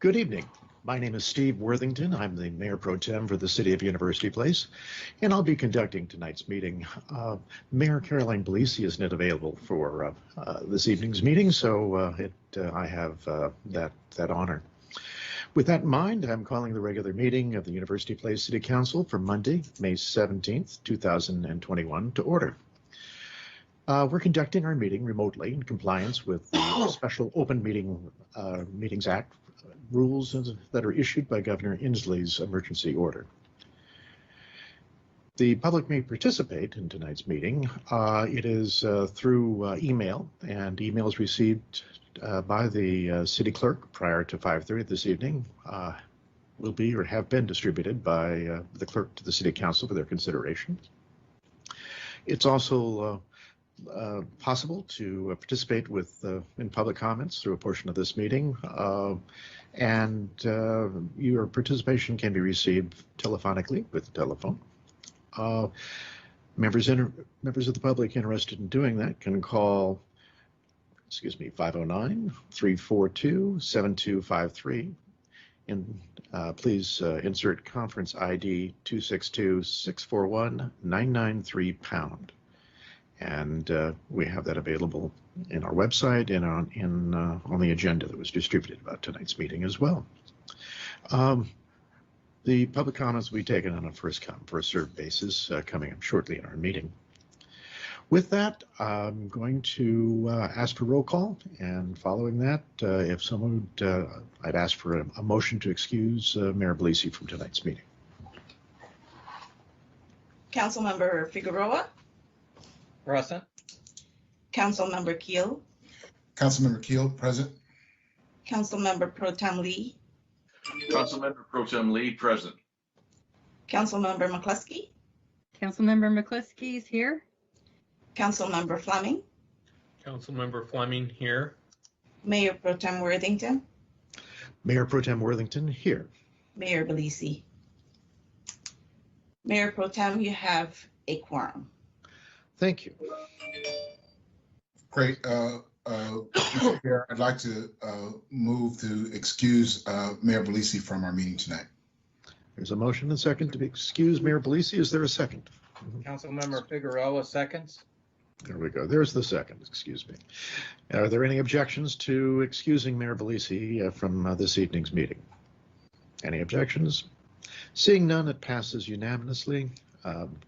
Good evening. My name is Steve Worthington. I'm the Mayor Pro Tem for the City of University Place, and I'll be conducting tonight's meeting. Mayor Caroline Bellisi is not available for this evening's meeting, so I have that honor. With that in mind, I'm calling the regular meeting of the University Place City Council for Monday, May 17th, 2021 to order. We're conducting our meeting remotely in compliance with the Special Open Meetings Act rules that are issued by Governor Inslee's emergency order. The public may participate in tonight's meeting. It is through email, and emails received by the city clerk prior to 5:30 this evening will be or have been distributed by the clerk to the City Council for their consideration. It's also possible to participate in public comments through a portion of this meeting, and your participation can be received telephonically with the telephone. Members of the public interested in doing that can call 509-342-7253, and please insert conference ID 262-641-993#. And we have that available in our website and on the agenda that was distributed about tonight's meeting as well. The public comments will be taken on a first come, first served basis coming up shortly in our meeting. With that, I'm going to ask for roll call, and following that, if someone would, I'd ask for a motion to excuse Mayor Bellisi from tonight's meeting. Councilmember Figueroa. Present. Councilmember Keel. Councilmember Keel, present. Councilmember Pro Tem Lee. Councilmember Pro Tem Lee, present. Councilmember McCluskey. Councilmember McCluskey is here. Councilmember Fleming. Councilmember Fleming here. Mayor Pro Tem Worthington. Mayor Pro Tem Worthington here. Mayor Bellisi. Mayor Pro Tem, you have a quorum. Thank you. Great. Mr. Chair, I'd like to move to excuse Mayor Bellisi from our meeting tonight. There's a motion and a second to excuse Mayor Bellisi. Is there a second? Councilmember Figueroa seconds. There we go. There's the second. Excuse me. Are there any objections to excusing Mayor Bellisi from this evening's meeting? Any objections? Seeing none, it passes unanimously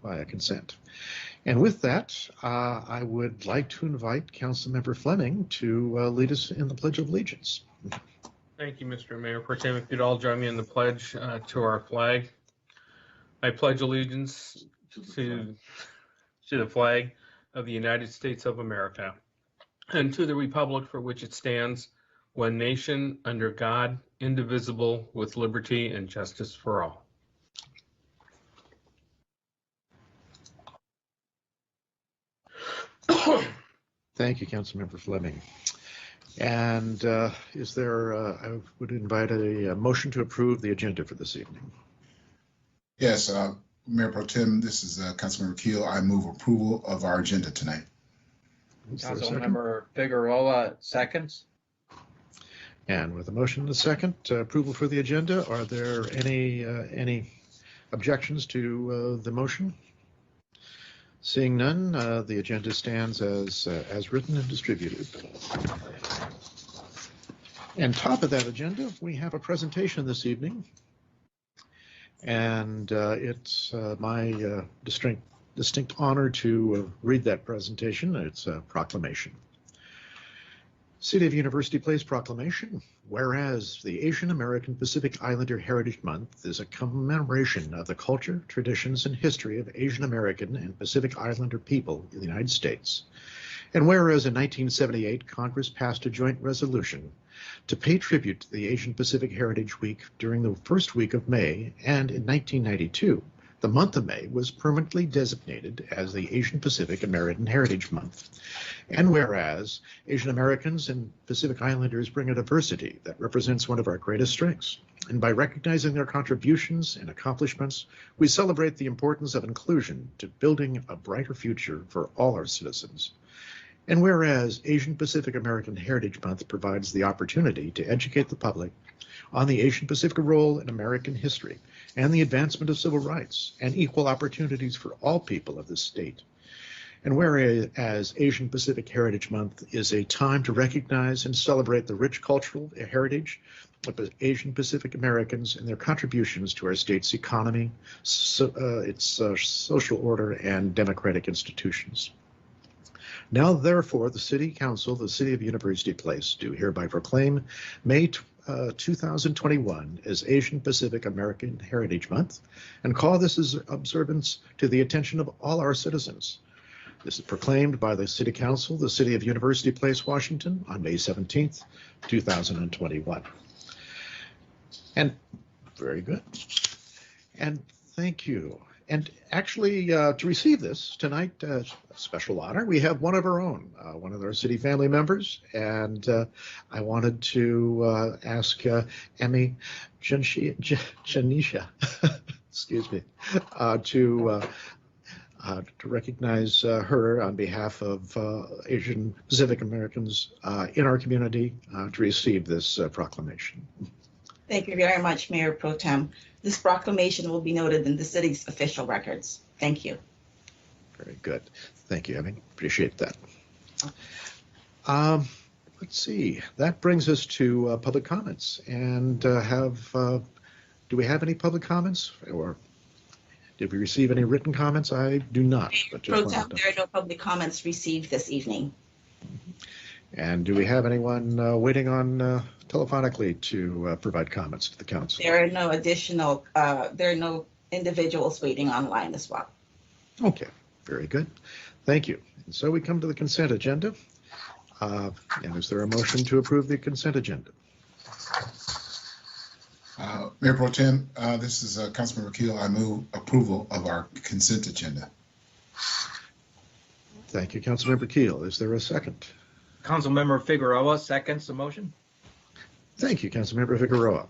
via consent. And with that, I would like to invite Councilmember Fleming to lead us in the Pledge of Allegiance. Thank you, Mr. Mayor Pro Tem. If you'd all join me in the pledge to our flag. I pledge allegiance to the flag of the United States of America and to the republic for which it stands, one nation, under God, indivisible, with liberty and justice for all. Thank you, Councilmember Fleming. And is there, I would invite a motion to approve the agenda for this evening. Yes, Mayor Pro Tem, this is Councilmember Keel. I move approval of our agenda tonight. Councilmember Figueroa seconds. And with a motion and a second, approval for the agenda, are there any objections to the motion? Seeing none, the agenda stands as written and distributed. And top of that agenda, we have a presentation this evening, and it's my distinct honor to read that presentation. It's a proclamation. City of University Place proclamation. Whereas the Asian American Pacific Islander Heritage Month is a commemoration of the culture, traditions, and history of Asian American and Pacific Islander people in the United States. And whereas in 1978, Congress passed a joint resolution to pay tribute to the Asian Pacific Heritage Week during the first week of May, and in 1992, the month of May was permanently designated as the Asian Pacific American Heritage Month. And whereas Asian Americans and Pacific Islanders bring a diversity that represents one of our greatest strengths, and by recognizing their contributions and accomplishments, we celebrate the importance of inclusion to building a brighter future for all our citizens. And whereas Asian Pacific American Heritage Month provides the opportunity to educate the public on the Asian Pacific role in American history and the advancement of civil rights and equal opportunities for all people of this state. And whereas Asian Pacific Heritage Month is a time to recognize and celebrate the rich cultural heritage of Asian Pacific Americans and their contributions to our state's economy, its social order, and democratic institutions. Now, therefore, the City Council, the City of University Place, do hereby proclaim May 2021 as Asian Pacific American Heritage Month and call this observance to the attention of all our citizens. This is proclaimed by the City Council, the City of University Place, Washington, on May 17th, 2021. And very good. And thank you. And actually, to receive this tonight, a special honor, we have one of our own, one of our city family members. And I wanted to ask Emmy Janisha, excuse me, to recognize her on behalf of Asian Pacific Americans in our community to receive this proclamation. Thank you very much, Mayor Pro Tem. This proclamation will be noted in the city's official records. Thank you. Very good. Thank you, Emmy. Appreciate that. Let's see. That brings us to public comments. And do we have any public comments? Or did we receive any written comments? I do not. But just Pro Tem, there are no public comments received this evening. And do we have anyone waiting on telephonically to provide comments to the council? There are no individuals waiting online as well. Okay, very good. Thank you. And so we come to the consent agenda. And is there a motion to approve the consent agenda? Mayor Pro Tem, this is Councilmember Keel. I move approval of our consent agenda. Thank you, Councilmember Keel. Is there a second? Councilmember Figueroa seconds the motion. Thank you, Councilmember Figueroa.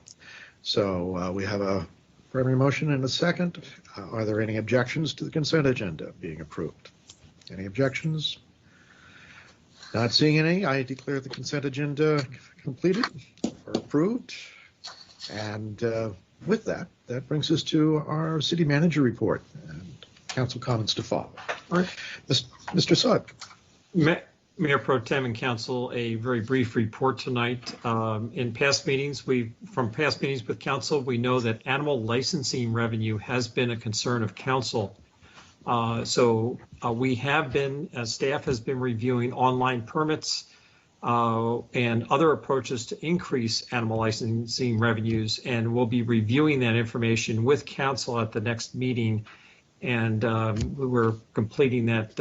So we have a primary motion and a second. Are there any objections to the consent agenda being approved? Any objections? Not seeing any, I declare the consent agenda completed or approved. And with that, that brings us to our city manager report and council comments to follow. All right, Mr. Sugg. Mayor Pro Tem and Council, a very brief report tonight. In past meetings, from past meetings with Council, we know that animal licensing revenue has been a concern of Council. So we have been, as staff has been reviewing online permits and other approaches to increase animal licensing revenues, and we'll be reviewing that information with Council at the next meeting. And we're completing that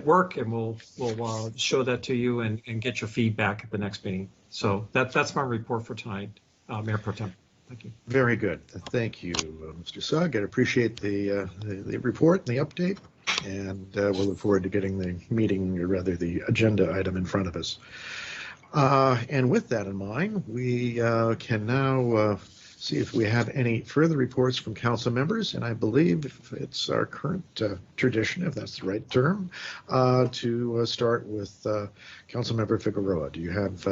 work, and we'll show that to you and get your feedback at the next meeting. So that's my report for tonight, Mayor Pro Tem. Thank you. Very good. Thank you, Mr. Sugg. I appreciate the report and the update, and we'll look forward to getting the meeting, or rather the agenda item in front of us. And with that in mind, we can now see if we have any further reports from council members, and I believe it's our current tradition, if that's the right term, to start with Councilmember Figueroa. Do you have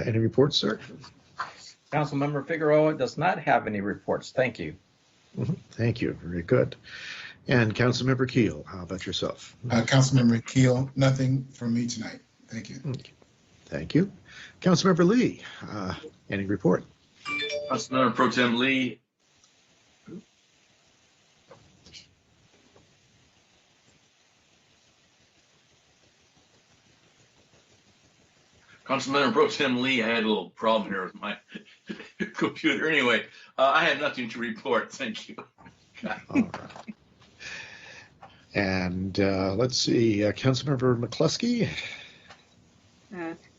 any reports, sir? Councilmember Figueroa does not have any reports. Thank you. Thank you. Very good. And Councilmember Keel, how about yourself? Councilmember Keel, nothing from me tonight. Thank you. Thank you. Councilmember Lee, any report? Councilmember Pro Tem Lee. Councilmember Pro Tem Lee, I had a little problem here with my computer. Anyway, I have nothing to report. Thank you. All right. And let's see, Councilmember McCluskey.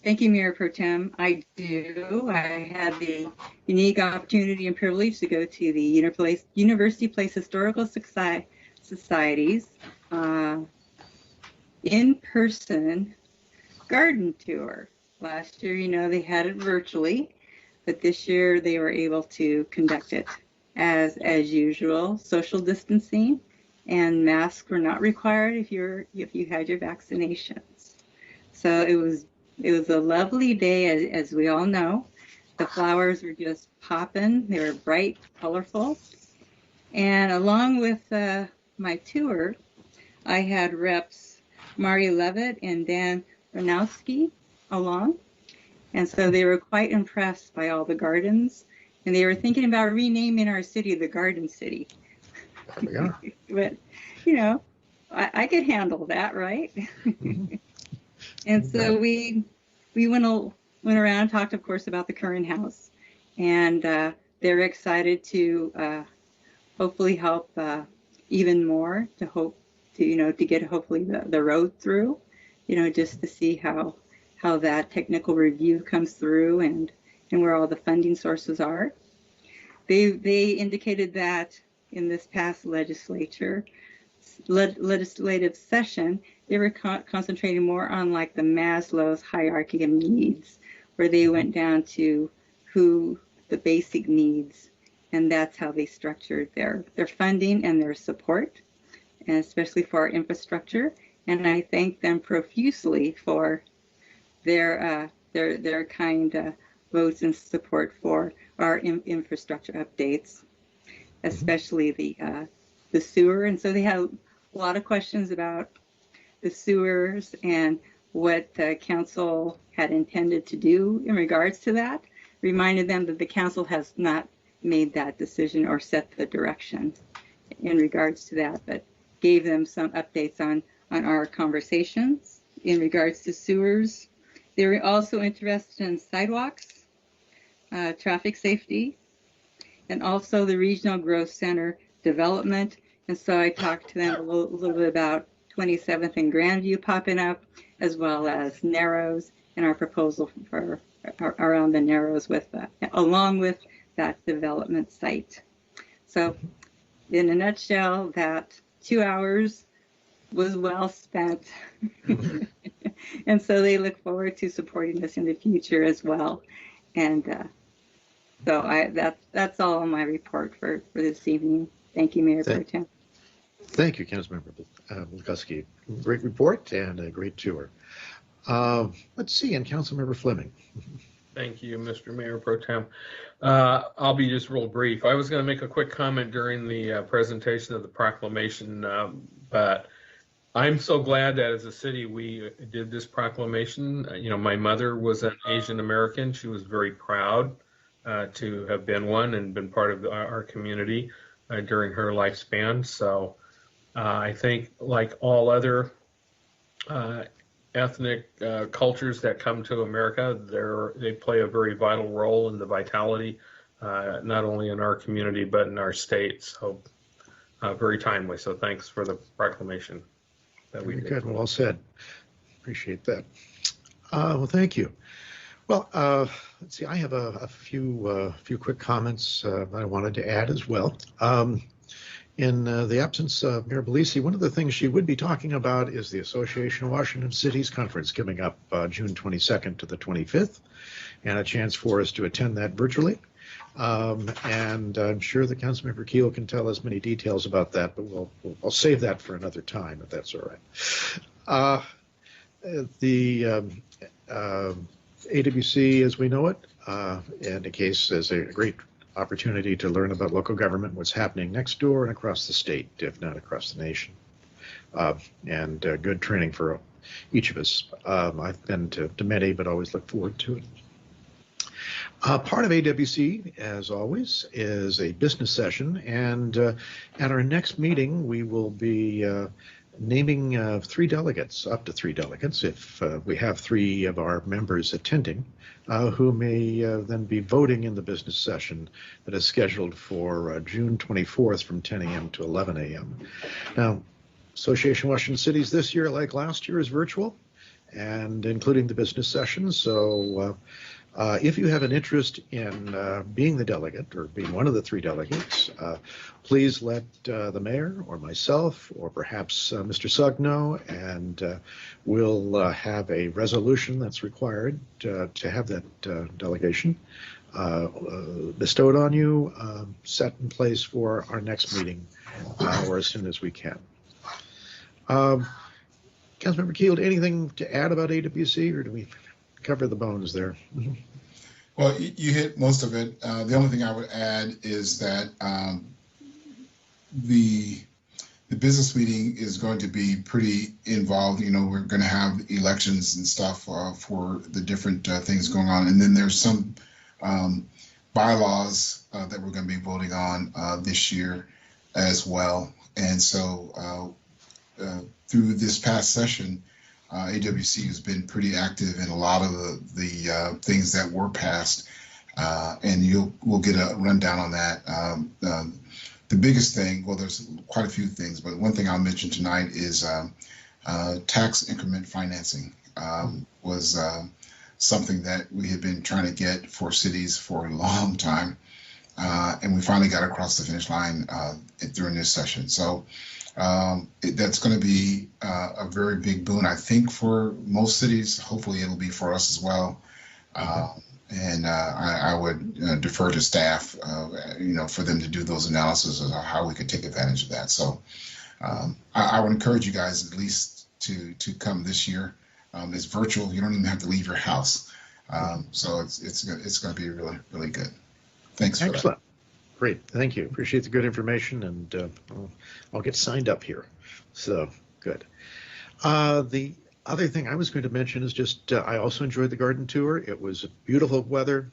Thank you, Mayor Pro Tem. I do. I had the unique opportunity and privilege to go to the University Place Historical Society's in-person garden tour. Last year, they had it virtually, but this year they were able to conduct it as usual. Social distancing and masks were not required if you had your vaccinations. So it was a lovely day, as we all know. The flowers were just popping. They were bright, colorful. And along with my tour, I had reps Mari Levitt and Dan Ranowski along. And so they were quite impressed by all the gardens. And they were thinking about renaming our city the Garden City. There we are. But, you know, I could handle that, right? And so we went around and talked, of course, about the current house. And they're excited to hopefully help even more to get hopefully the road through, just to see how that technical review comes through and where all the funding sources are. They indicated that in this past legislative session, they were concentrating more on like the Maslow's hierarchy of needs, where they went down to who the basic needs, and that's how they structured their funding and their support, and especially for our infrastructure. And I thank them profusely for their kind votes and support for our infrastructure updates, especially the sewer. And so they had a lot of questions about the sewers and what the council had intended to do in regards to that. Reminded them that the council has not made that decision or set the direction in regards to that, but gave them some updates on our conversations in regards to sewers. They were also interested in sidewalks, traffic safety, and also the regional growth center development. And so I talked to them a little bit about 27th and Grandview popping up, as well as Narrows, and our proposal for around the Narrows along with that development site. So in a nutshell, that 2 hours was well spent. And so they look forward to supporting us in the future as well. And so that's all on my report for this evening. Thank you, Mayor Pro Tem. Thank you, Councilmember Lukuski. Great report and a great tour. Let's see, and Councilmember Fleming. Thank you, Mr. Mayor Pro Tem. I'll be just real brief. I was going to make a quick comment during the presentation of the proclamation, but I'm so glad that as a city we did this proclamation. My mother was an Asian American. She was very proud to have been one and been part of our community during her lifespan. So I think, like all other ethnic cultures that come to America, they play a very vital role in the vitality, not only in our community, but in our state. So very timely. So thanks for the proclamation that we did. Good, well said. Appreciate that. Well, thank you. Well, let's see, I have a few quick comments I wanted to add as well. In the absence of Mayor Belisi, one of the things she would be talking about is the Association of Washington Cities Conference coming up June 22nd to the 25th, and a chance for us to attend that virtually. And I'm sure that Councilmember Keel can tell us many details about that, but I'll save that for another time, if that's all right. The AWC, as we know it, indicates as a great opportunity to learn about local government, what's happening next door and across the state, if not across the nation, and good training for each of us. I've been to many, but always look forward to it. Part of AWC, as always, is a business session, and at our next meeting, we will be naming up to three delegates, if we have three of our members attending, who may then be voting in the business session that is scheduled for June 24th from 10 a.m. to 11 a.m. Now, Association of Washington Cities this year, like last year, is virtual, and including the business session. So if you have an interest in being the delegate or being one of the three delegates, please let the mayor or myself or perhaps Mr. Sugg know, and we'll have a resolution that's required to have that delegation bestowed on you, set in place for our next meeting or as soon as we can. Councilmember Keel, anything to add about AWC, or do we cover the bones there? Well, you hit most of it. The only thing I would add is that the business meeting is going to be pretty involved. You know, we're going to have elections and stuff for the different things going on. And then there's some bylaws that we're going to be voting on this year as well. And so through this past session, AWC has been pretty active in a lot of the things that were passed, and we'll get a rundown on that. The biggest thing, well, there's quite a few things, but one thing I'll mention tonight is tax increment financing was something that we had been trying to get for cities for a long time, and we finally got across the finish line during this session. So that's going to be a very big boon, I think, for most cities. Hopefully, it'll be for us as well. And I would defer to staff, for them to do those analyses of how we could take advantage of that. So I would encourage you guys at least to come this year. It's virtual. You don't even have to leave your house. So it's going to be really, really good. Thanks for Excellent. Great. Thank you. Appreciate the good information, and I'll get signed up here. So good. The other thing I was going to mention is just I also enjoyed the garden tour. It was beautiful weather,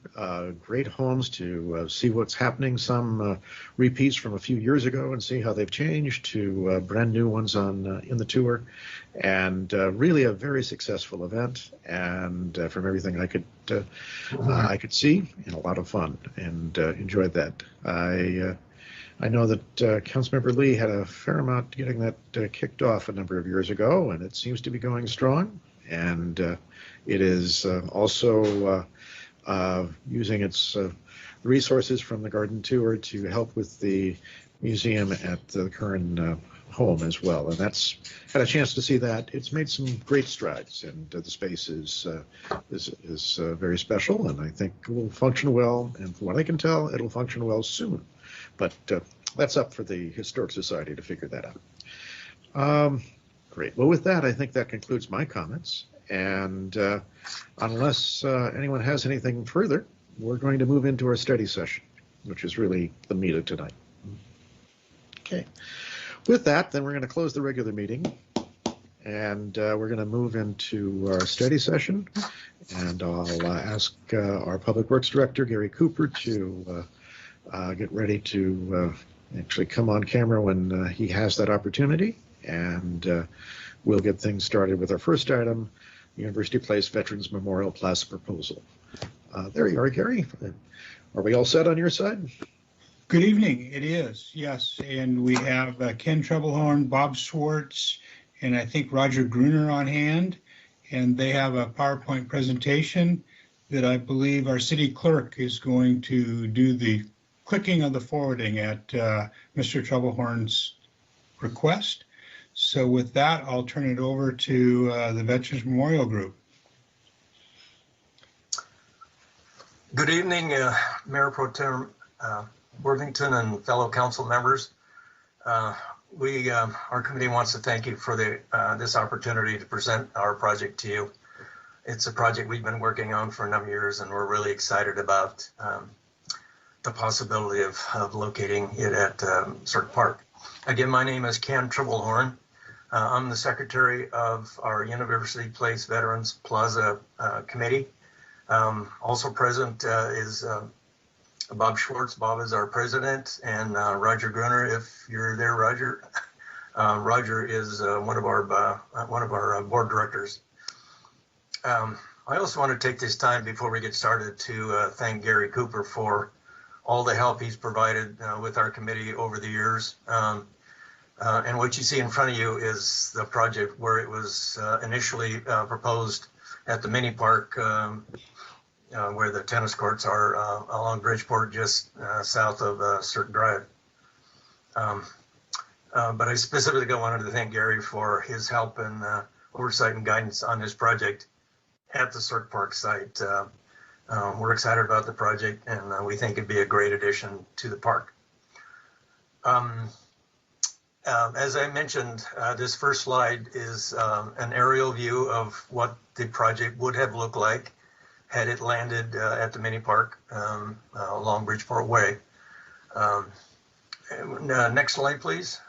great homes to see what's happening. Some repeats from a few years ago and see how they've changed to brand new ones in the tour, and really a very successful event. And from everything I could see, and a lot of fun, and enjoyed that. I know that Councilmember Lee had a fair amount getting that kicked off a number of years ago, and it seems to be going strong. And it is also using its resources from the garden tour to help with the museum at the current home as well. And that's had a chance to see that. It's made some great strides, and the space is very special, and I think it will function well. And from what I can tell, it'll function well soon. But that's up for the Historic Society to figure that out. Great. Well, with that, I think that concludes my comments. And unless anyone has anything further, we're going to move into our study session, which is really the meat of tonight. Okay. With that, then we're going to close the regular meeting, and we're going to move into our study session. And I'll ask our Public Works Director, Gary Cooper, to get ready to actually come on camera when he has that opportunity. And we'll get things started with our first item, University Place Veterans Memorial Plaza proposal. There you are, Gary. Are we all set on your side? Good evening. It is, yes. And we have Ken Troublehorn, Bob Schwartz, and I think Roger Gruner on hand. And they have a PowerPoint presentation that I believe our city clerk is going to do the clicking of the forwarding at Mr. Troublehorn's request. So with that, I'll turn it over to the Veterans Memorial Group. Good evening, Mayor Pro Tem Worthington and fellow council members. Our committee wants to thank you for this opportunity to present our project to you. It's a project we've been working on for a number of years, and we're really excited about the possibility of locating it at Cirque Park. Again, my name is Ken Troublehorn. I'm the secretary of our University Place Veterans Plaza Committee. Also present is Bob Schwartz. Bob is our president, and Roger Gruner, if you're there, Roger. Roger is one of our board directors. I also want to take this time before we get started to thank Gary Cooper for all the help he's provided with our committee over the years. And what you see in front of you is the project where it was initially proposed at the mini park where the tennis courts are along Bridgeport, just south of Cirque Drive. But I specifically wanted to thank Gary for his help and oversight and guidance on this project at the Cirque Park site. We're excited about the project, and we think it'd be a great addition to the park. As I mentioned, this first slide is an aerial view of what the project would have looked like had it landed at the mini park along Bridgeport Way. Next slide, please.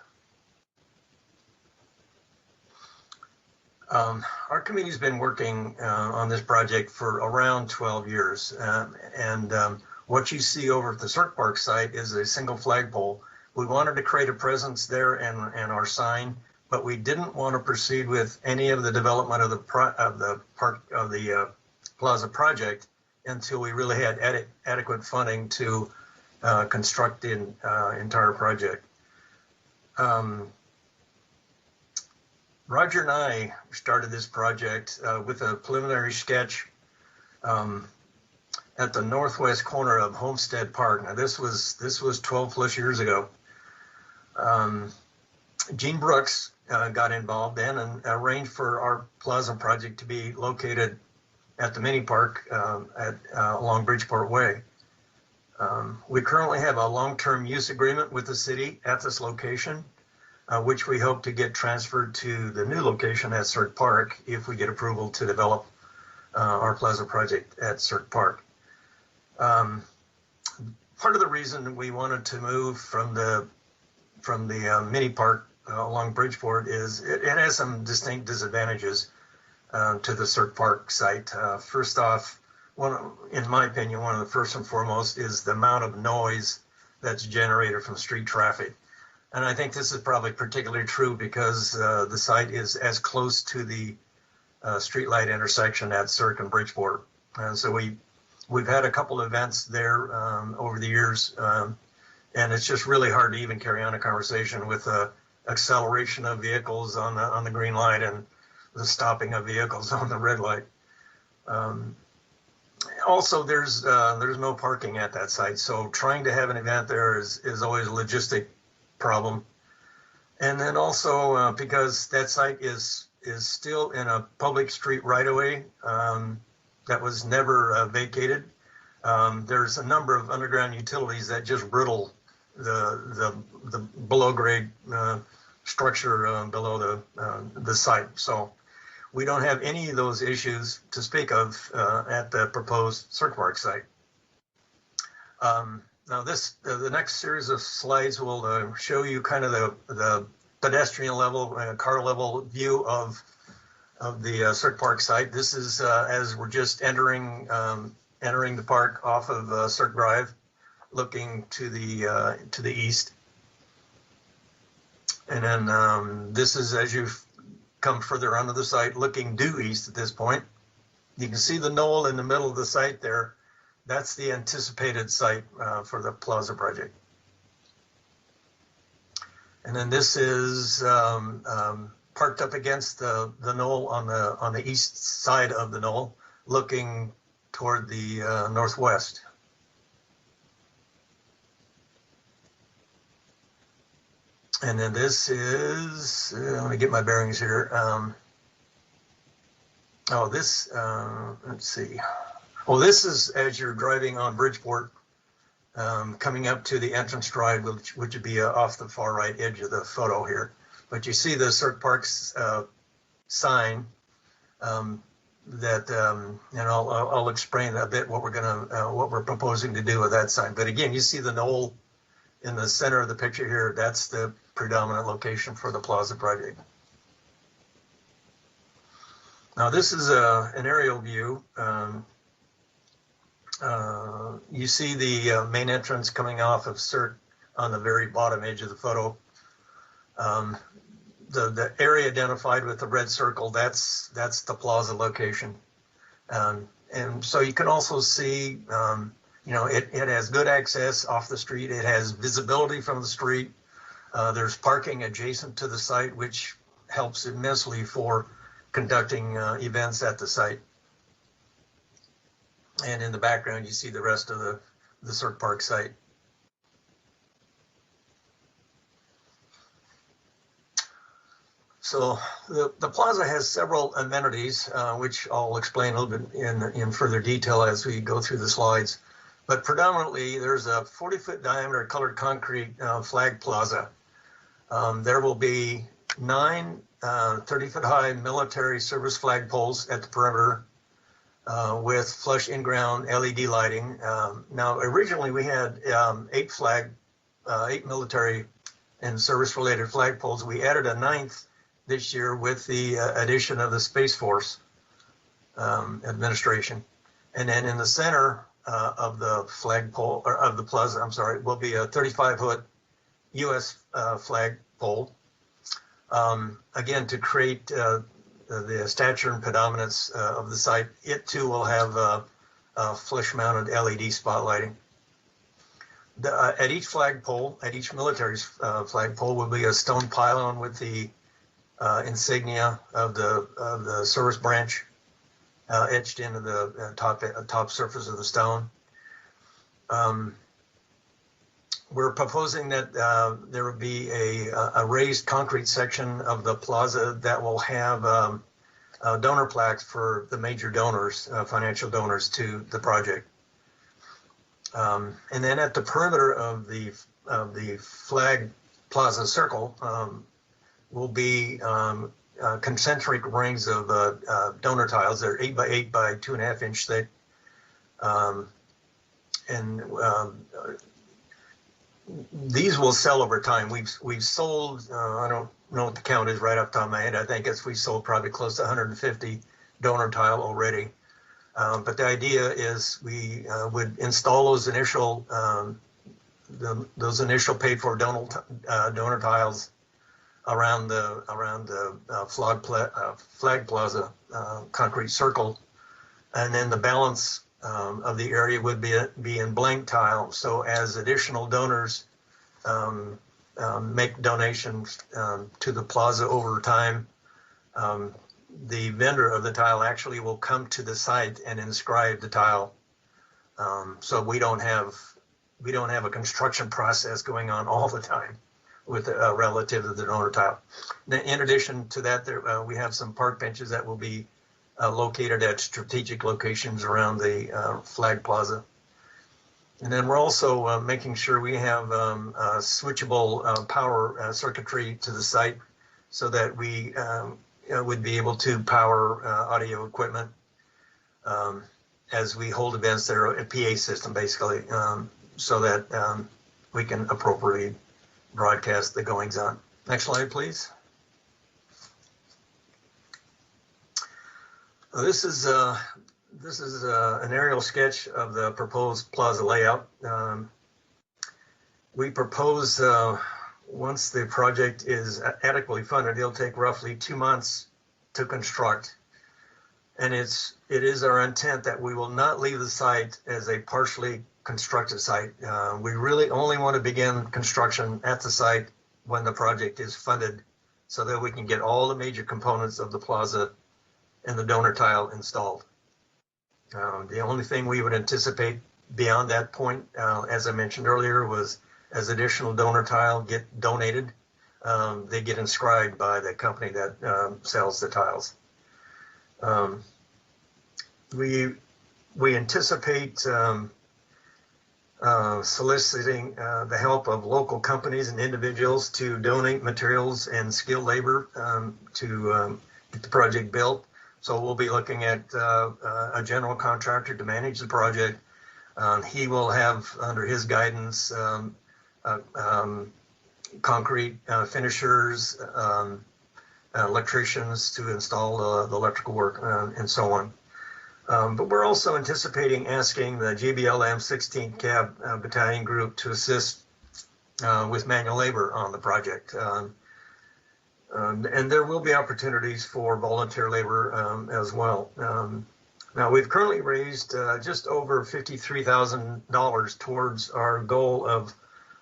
Our committee's been working on this project for around 12 years. What you see over at the Cirque Park site is a single flagpole. We wanted to create a presence there and our sign, but we didn't want to proceed with any of the development of the Plaza project until we really had adequate funding to construct the entire project. Roger and I started this project with a preliminary sketch at the northwest corner of Homestead Park. Now this was 12 plus years ago. Gene Brooks got involved then and arranged for our Plaza project to be located at the mini park along Bridgeport Way. We currently have a long-term use agreement with the city at this location, which we hope to get transferred to the new location at Cirque Park if we get approval to develop our Plaza project at Cirque Park. Part of the reason we wanted to move from the mini park along Bridgeport is it has some distinct disadvantages to the Cirque Park site. First off, in my opinion, one of the first and foremost is the amount of noise that's generated from street traffic. And I think this is probably particularly true because the site is as close to the streetlight intersection at Cirque and Bridgeport. And so we've had a couple of events there over the years, and it's just really hard to even carry on a conversation with acceleration of vehicles on the green light and the stopping of vehicles on the red light. Also, there's no parking at that site, so trying to have an event there is always a logistic problem. And then also because that site is still in a public street right away that was never vacated. There's a number of underground utilities that just brittle the below grade structure below the site. So we don't have any of those issues to speak of at the proposed Cirque Park site. Now the next series of slides will show you kind of the pedestrian level, car level view of the Cirque Park site. This is as we're just entering the park off of Cirque Drive, looking to the east. And then this is as you've come further onto the site, looking due east at this point. You can see the knoll in the middle of the site there. That's the anticipated site for the Plaza project. And then this is parked up against the knoll on the east side of the knoll, looking toward the northwest. And then this is, let me get my bearings here. Let's see. Well, this is as you're driving on Bridgeport, coming up to the entrance drive, which would be off the far right edge of the photo here. But you see the Cirque Park's sign that, and I'll explain a bit what we're proposing to do with that sign. But again, you see the knoll in the center of the picture here. That's the predominant location for the Plaza project. Now this is an aerial view. You see the main entrance coming off of Cirque on the very bottom edge of the photo. The area identified with the red circle, that's the Plaza location. And so you can also see, it has good access off the street. It has visibility from the street. There's parking adjacent to the site, which helps immensely for conducting events at the site. And in the background, you see the rest of the Cirque Park site. So the Plaza has several amenities, which I'll explain a little bit in further detail as we go through the slides. But predominantly, there's a 40-foot diameter colored concrete flag plaza. There will be 9 30-foot high military service flag poles at the perimeter. with flush in-ground LED lighting. Now, originally we had 8 military and service-related flagpoles. We added a 9th this year with the addition of the Space Force administration. And then in the center of the flagpole, or of the plaza, I'm sorry, will be a 35-foot U.S. flagpole. Again, to create the stature and predominance of the site. It too will have flush-mounted LED spotlighting. At each flagpole, at each military's flagpole, will be a stone pylon with the insignia of the service branch etched into the top surface of the stone. We're proposing that there will be a raised concrete section of the plaza that will have donor plaques for the major donors, financial donors to the project. And then at the perimeter of the flag plaza circle will be concentric rings of donor tiles. They're 8 by 8 by 2.5 inch thick. These will sell over time. We've sold, I don't know what the count is right off the top of my head. I think we sold probably close to 150 donor tile already. But the idea is we would install those initial paid for donor tiles around the flag plaza concrete circle, and then the balance of the area would be in blank tile. So as additional donors make donations to the plaza over time, the vendor of the tile actually will come to the site and inscribe the tile. So we don't have a construction process going on all the time with relative to the donor tile. In addition to that, we have some park benches that will be located at strategic locations around the flag plaza. And then we're also making sure we have switchable power circuitry to the site so that we would be able to power audio equipment as we hold events that are a PA system, basically, so that we can appropriately broadcast the goings on. Next slide, please. This is an aerial sketch of the proposed plaza layout. We propose once the project is adequately funded, it'll take roughly 2 months to construct. And it is our intent that we will not leave the site as a partially constructed site. We really only want to begin construction at the site when the project is funded so that we can get all the major components of the plaza and the donor tile installed. The only thing we would anticipate beyond that point, as I mentioned earlier, was as additional donor tile get donated, they get inscribed by the company that sells the tiles. We anticipate soliciting the help of local companies and individuals to donate materials and skilled labor to get the project built. So we'll be looking at a general contractor to manage the project. He will have under his guidance concrete finishers, electricians to install the electrical work and so on. But we're also anticipating asking the GBLM 16th Cab Battalion Group to assist with manual labor on the project. And there will be opportunities for volunteer labor as well. Now, we've currently raised just over $53,000 towards our goal of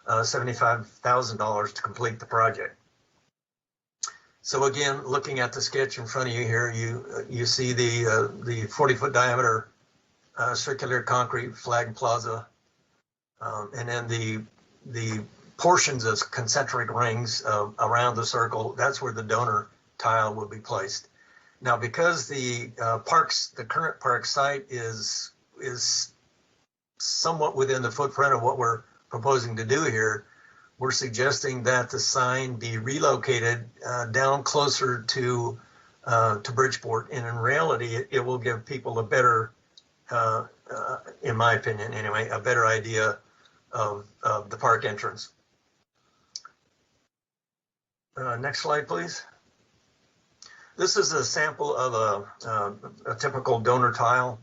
$75,000 to complete the project. So again, looking at the sketch in front of you here, you see the 40-foot diameter circular concrete flag plaza, and then the portions of concentric rings around the circle. That's where the donor tile will be placed. Now, because the current park site is somewhat within the footprint of what we're proposing to do here, we're suggesting that the sign be relocated down closer to to Bridgeport. And in reality, it will give people a better, in my opinion anyway, a better idea of the park entrance. Next slide, please. This is a sample of a typical donor tile.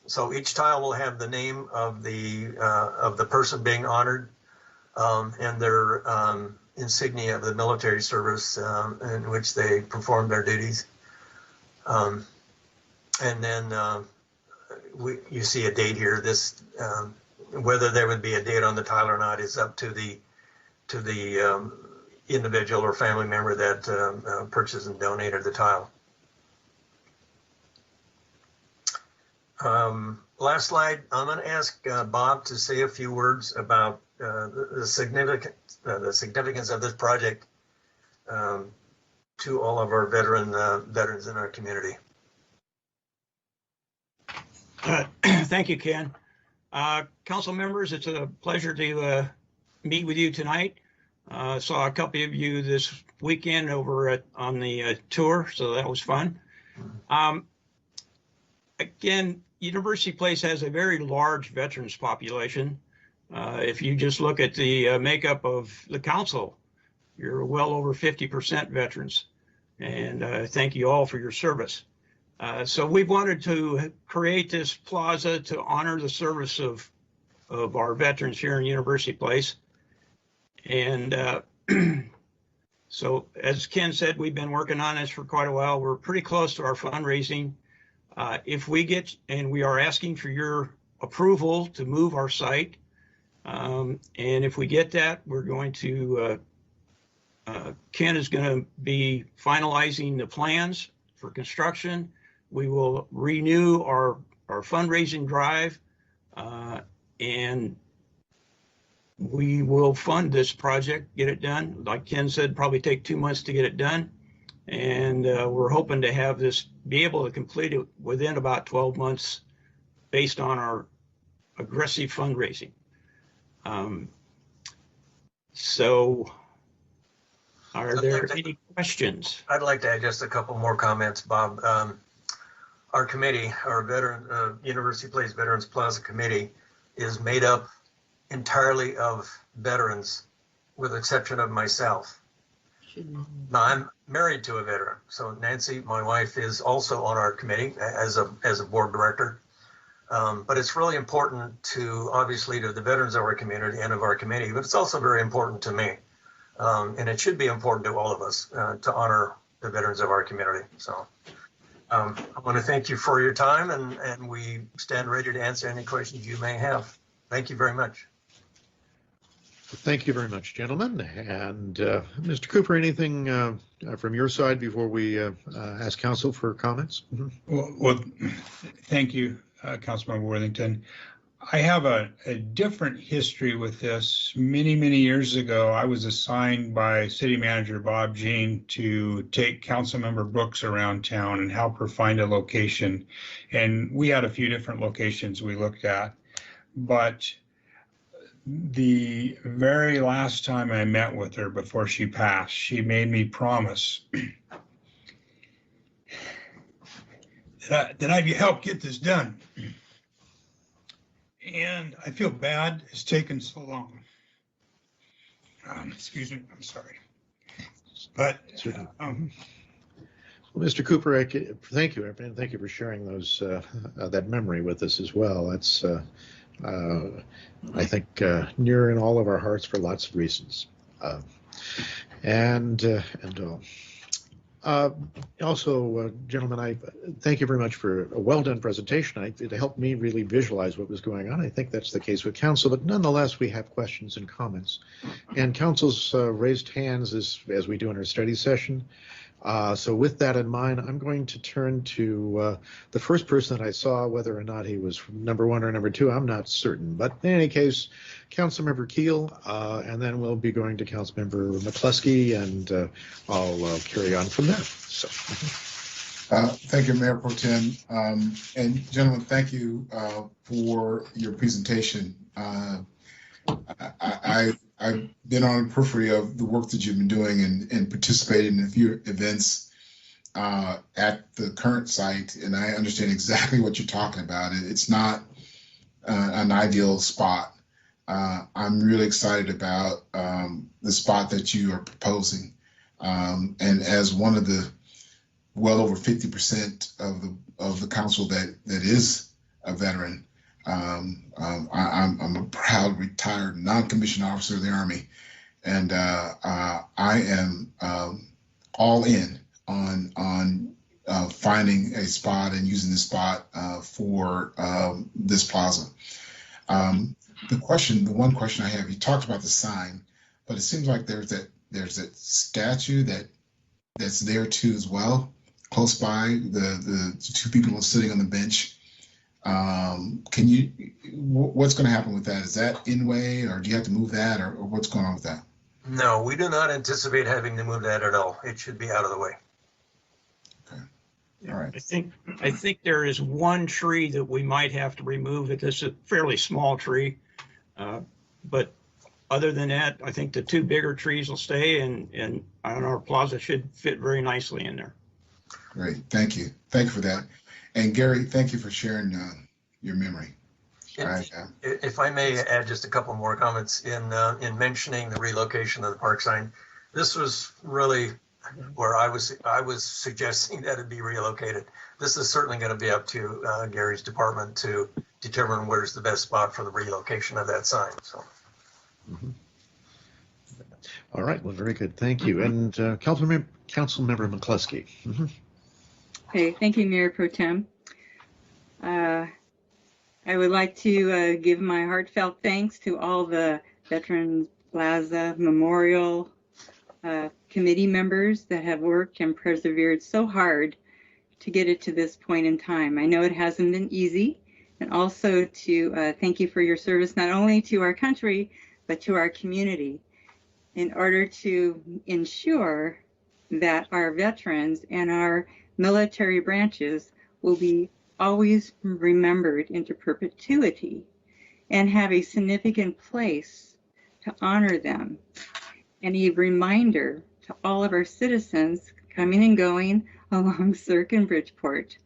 So each tile will have the name of the person being honored and their insignia of the military service in which they perform their duties. And then you see a date here. This whether there would be a date on the tile or not is up to the individual or family member that purchased and donated the tile. Last slide, I'm going to ask Bob to say a few words about the significance of this project to all of our veterans in our community. Thank you, Ken. Council members, it's a pleasure to meet with you tonight. Saw a couple of you this weekend over on the tour, so that was fun. Again, University Place has a very large veterans population. If you just look at the makeup of the council, you're well over 50% veterans. And thank you all for your service. So we've wanted to create this plaza to honor the service of our veterans here in University Place. And so as Ken said, we've been working on this for quite a while. We're pretty close to our fundraising. If we get, and we are asking for your approval to move our site. And if we get that, we're going to, Ken is going to be finalizing the plans for construction. We will renew our fundraising drive and we will fund this project, get it done. Like Ken said, probably take 2 months to get it done. And we're hoping to have this, be able to complete it within about 12 months based on our aggressive fundraising. So are there any questions? I'd like to add just a couple more comments, Bob. Our committee, our University Place Veterans Plaza Committee, is made up entirely of veterans, with the exception of myself. Now, I'm married to a veteran, so Nancy, my wife, is also on our committee as a board director. But it's really important to, obviously, to the veterans of our community and of our committee, but it's also very important to me. And it should be important to all of us to honor the veterans of our community. So I want to thank you for your time, and we stand ready to answer any questions you may have. Thank you very much. Thank you very much, gentlemen. And Mr. Cooper, anything from your side before we ask council for comments? Mm-hmm. Well, thank you, Councilmember Worthington. I have a different history with this. Many, many years ago, I was assigned by City Manager Bob Jean to take Councilmember Brooks around town and help her find a location. And we had a few different locations we looked at. But the very last time I met with her before she passed, she made me promise that I'd help get this done. And I feel bad it's taken so long. Excuse me, I'm sorry. But well, Mr. Cooper, thank you, and thank you for sharing those that memory with us as well. That's I think near in all of our hearts for lots of reasons. Also, gentlemen, I thank you very much for a well-done presentation. It helped me really visualize what was going on. I think that's the case with council, but nonetheless, we have questions and comments. And council's raised hands as we do in our study session. So with that in mind, I'm going to turn to the first person that I saw. Whether or not he was number one or number two, I'm not certain. But in any case, Councilmember Keel, and then we'll be going to Councilmember McCluskey, and I'll carry on from there. So. Thank you, Mayor Pro Tem. And gentlemen, thank you for your presentation. I I've been on the periphery of the work that you've been doing and participated in a few events at the current site, and I understand exactly what you're talking about. It's not an ideal spot. I'm really excited about the spot that you are proposing, and as one of the well over 50% of the council that is a veteran. I'm a proud retired non-commissioned officer of the Army, and I am all in on finding a spot and using the spot for this plaza. The one question I have, you talked about the sign, but it seems like there's that statue that's there too as well, close by the two people sitting on the bench. What's going to happen with that? Is that in way, or do you have to move that, or what's going on with that? No, we do not anticipate having to move that at all. It should be out of the way. Okay. All right. I think there is one tree that we might have to remove. It's a fairly small tree. But other than that, I think the two bigger trees will stay, and our plaza should fit very nicely in there. Great. Thank you. Thank you for that. And Gary, thank you for sharing your memory. If I may add just a couple more comments in mentioning the relocation of the park sign, this was really where I was suggesting that it be relocated. This is certainly going to be up to Gary's department to determine where's the best spot for the relocation of that sign. So. Mm-hmm. All right. Well, very good. Thank you. And Councilmember McCluskey. Mm-hmm. Okay. Thank you, Mayor Pro Tem. I would like to give my heartfelt thanks to all the Veterans Plaza Memorial committee members that have worked and persevered so hard to get it to this point in time. I know it hasn't been easy, and also to thank you for your service not only to our country, but to our community in order to ensure that our veterans and our military branches will be always remembered into perpetuity and have a significant place to honor them, and a reminder to all of our citizens coming and going along Cirque and Bridgeport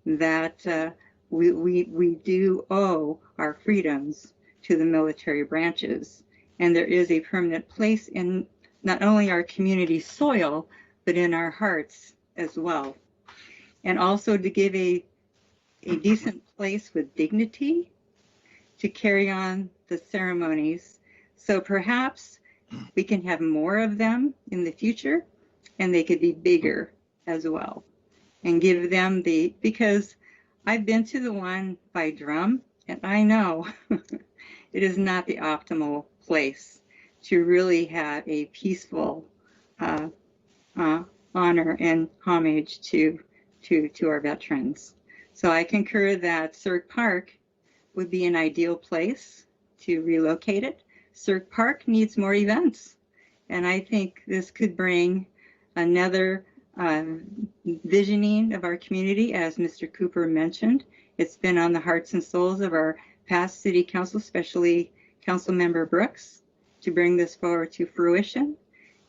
that we do owe our freedoms to the military branches, and there is a permanent place in not only our community soil, but in our hearts as well. And also to give a decent place with dignity to carry on the ceremonies. So perhaps we can have more of them in the future, and they could be bigger as well. And give them because I've been to the one by Drum, and I know it is not the optimal place to really have a peaceful honor and homage to our veterans. So I concur that Cirque Park would be an ideal place to relocate it. Cirque Park needs more events, and I think this could bring another visioning of our community, as Mr. Cooper mentioned. It's been on the hearts and souls of our past city council, especially Councilmember Brooks, to bring this forward to fruition.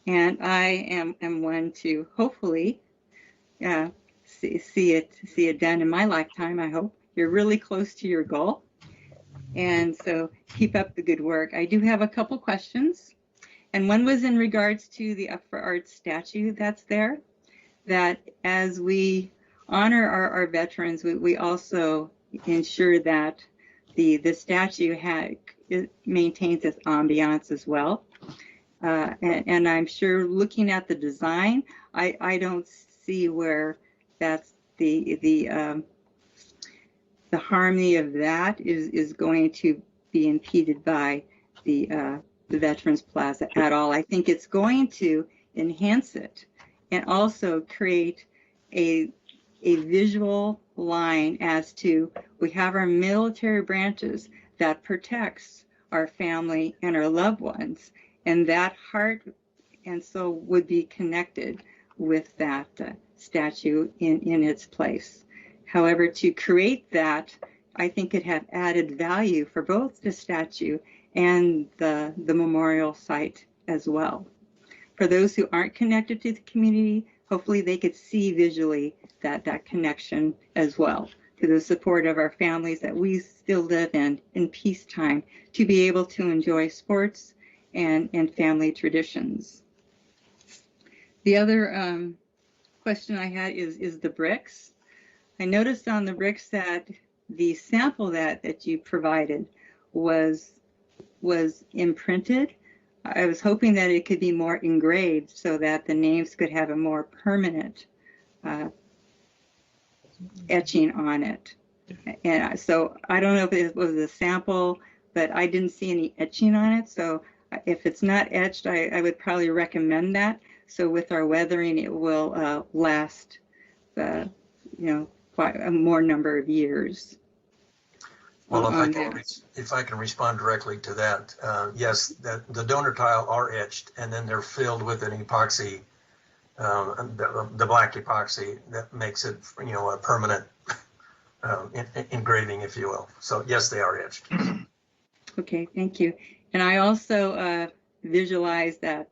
And I am one to hopefully see it done in my lifetime. I hope you're really close to your goal. And so keep up the good work. I do have a couple questions. And one was in regards to the Up for Arts statue that's there, that as we honor our veterans, we also ensure that the statue maintains its ambiance as well. And I'm sure looking at the design, I don't see where that's the harmony of that is going to be impeded by the Veterans Plaza at all. I think it's going to enhance it and also create a visual line as to we have our military branches that protects our family and our loved ones, and that heart and soul would be connected with that statue in its place. However, to create that, I think it have added value for both the statue and the memorial site as well. For those who aren't connected to the community, hopefully they could see visually that connection as well, to the support of our families that we still live in peacetime, to be able to enjoy sports and family traditions. The other question I had is the bricks. I noticed on the bricks that the sample that you provided was imprinted. I was hoping that it could be more engraved so that the names could have a more permanent etching on it. And so I don't know if it was a sample, but I didn't see any etching on it. So if it's not etched, I would probably recommend that. So with our weathering, it will last, quite a more number of years. Well, if I can respond directly to that, yes, the donor tile are etched, and then they're filled with an epoxy, the black epoxy that makes it, a permanent engraving, if you will. So yes, they are etched. Okay, thank you. And I also visualize that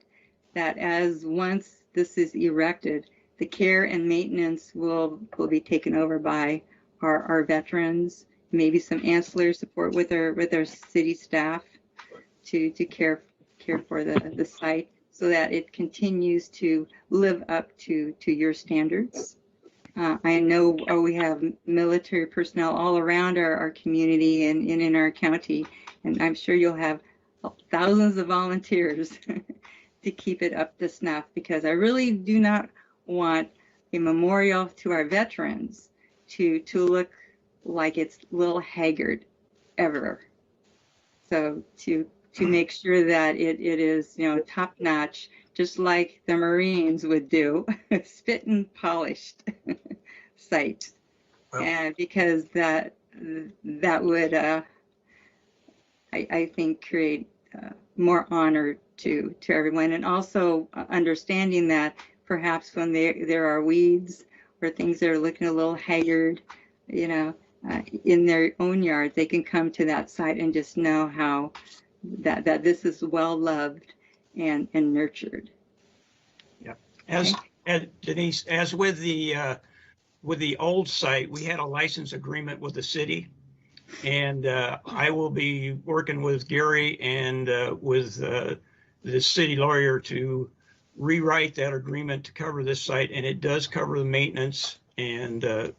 as once this is erected, the care and maintenance will be taken over by our veterans, maybe some ancillary support with our city staff to care for the site so that it continues to live up to your standards. I know we have military personnel all around our community and in our county, and I'm sure you'll have thousands of volunteers to keep it up to snuff, because I really do not want a memorial to our veterans to look like it's a little haggard ever. So to make sure that it is, top notch, just like the Marines would do, spit and polished site. Well, and because that would, I think, create more honor to everyone, and also understanding that perhaps when there are weeds or things that are looking a little haggard, in their own yard, they can come to that site and just know how that this is well loved and nurtured. Yeah. As Denise, as with the old site, we had a license agreement with the city, and I will be working with Gary and with the city lawyer to rewrite that agreement to cover this site, and it does cover the maintenance and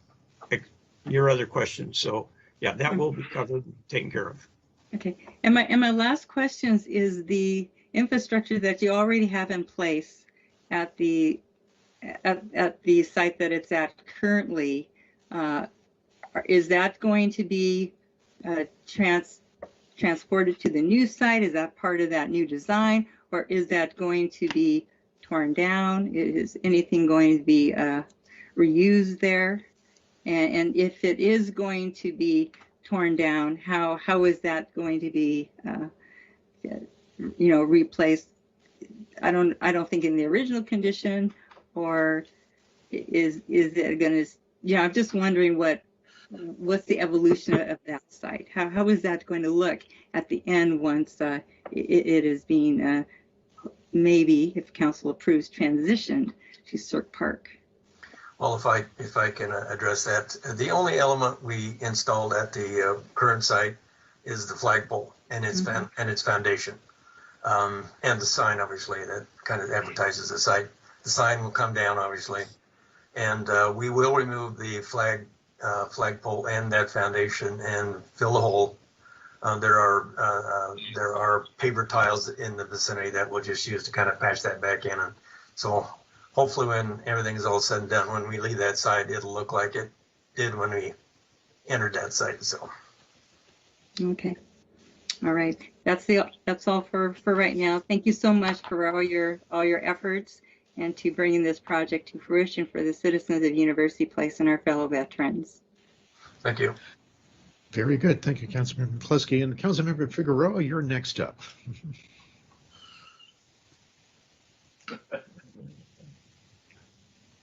your other questions. So yeah, that will be covered, taken care of. Okay. And my last questions is the infrastructure that you already have in place at the site that it's at currently. Is that going to be transported to the new site? Is that part of that new design, or is that going to be torn down? Is anything going to be reused there? And if it is going to be torn down, how is that going to be, replaced? I don't think in the original condition, or is it going to? I'm just wondering what's the evolution of that site? How is that going to look at the end once it is being maybe, if council approves, transitioned to Cirque Park? Well, if I can address that, the only element we installed at the current site is the flagpole and its foundation, and the sign, obviously, that kind of advertises the site. The sign will come down, obviously, and we will remove the flagpole and that foundation and fill the hole. There are paper tiles in the vicinity that we'll just use to kind of patch that back in, and so hopefully when everything is all said and done, when we leave that site, it'll look like it did when we entered that site. So. Okay. All right. That's all for right now. Thank you so much for all your efforts and to bringing this project to fruition for the citizens of University Place and our fellow veterans. Thank you. Very good. Thank you, Councilmember McCluskey. And Councilmember Figueroa, you're next up.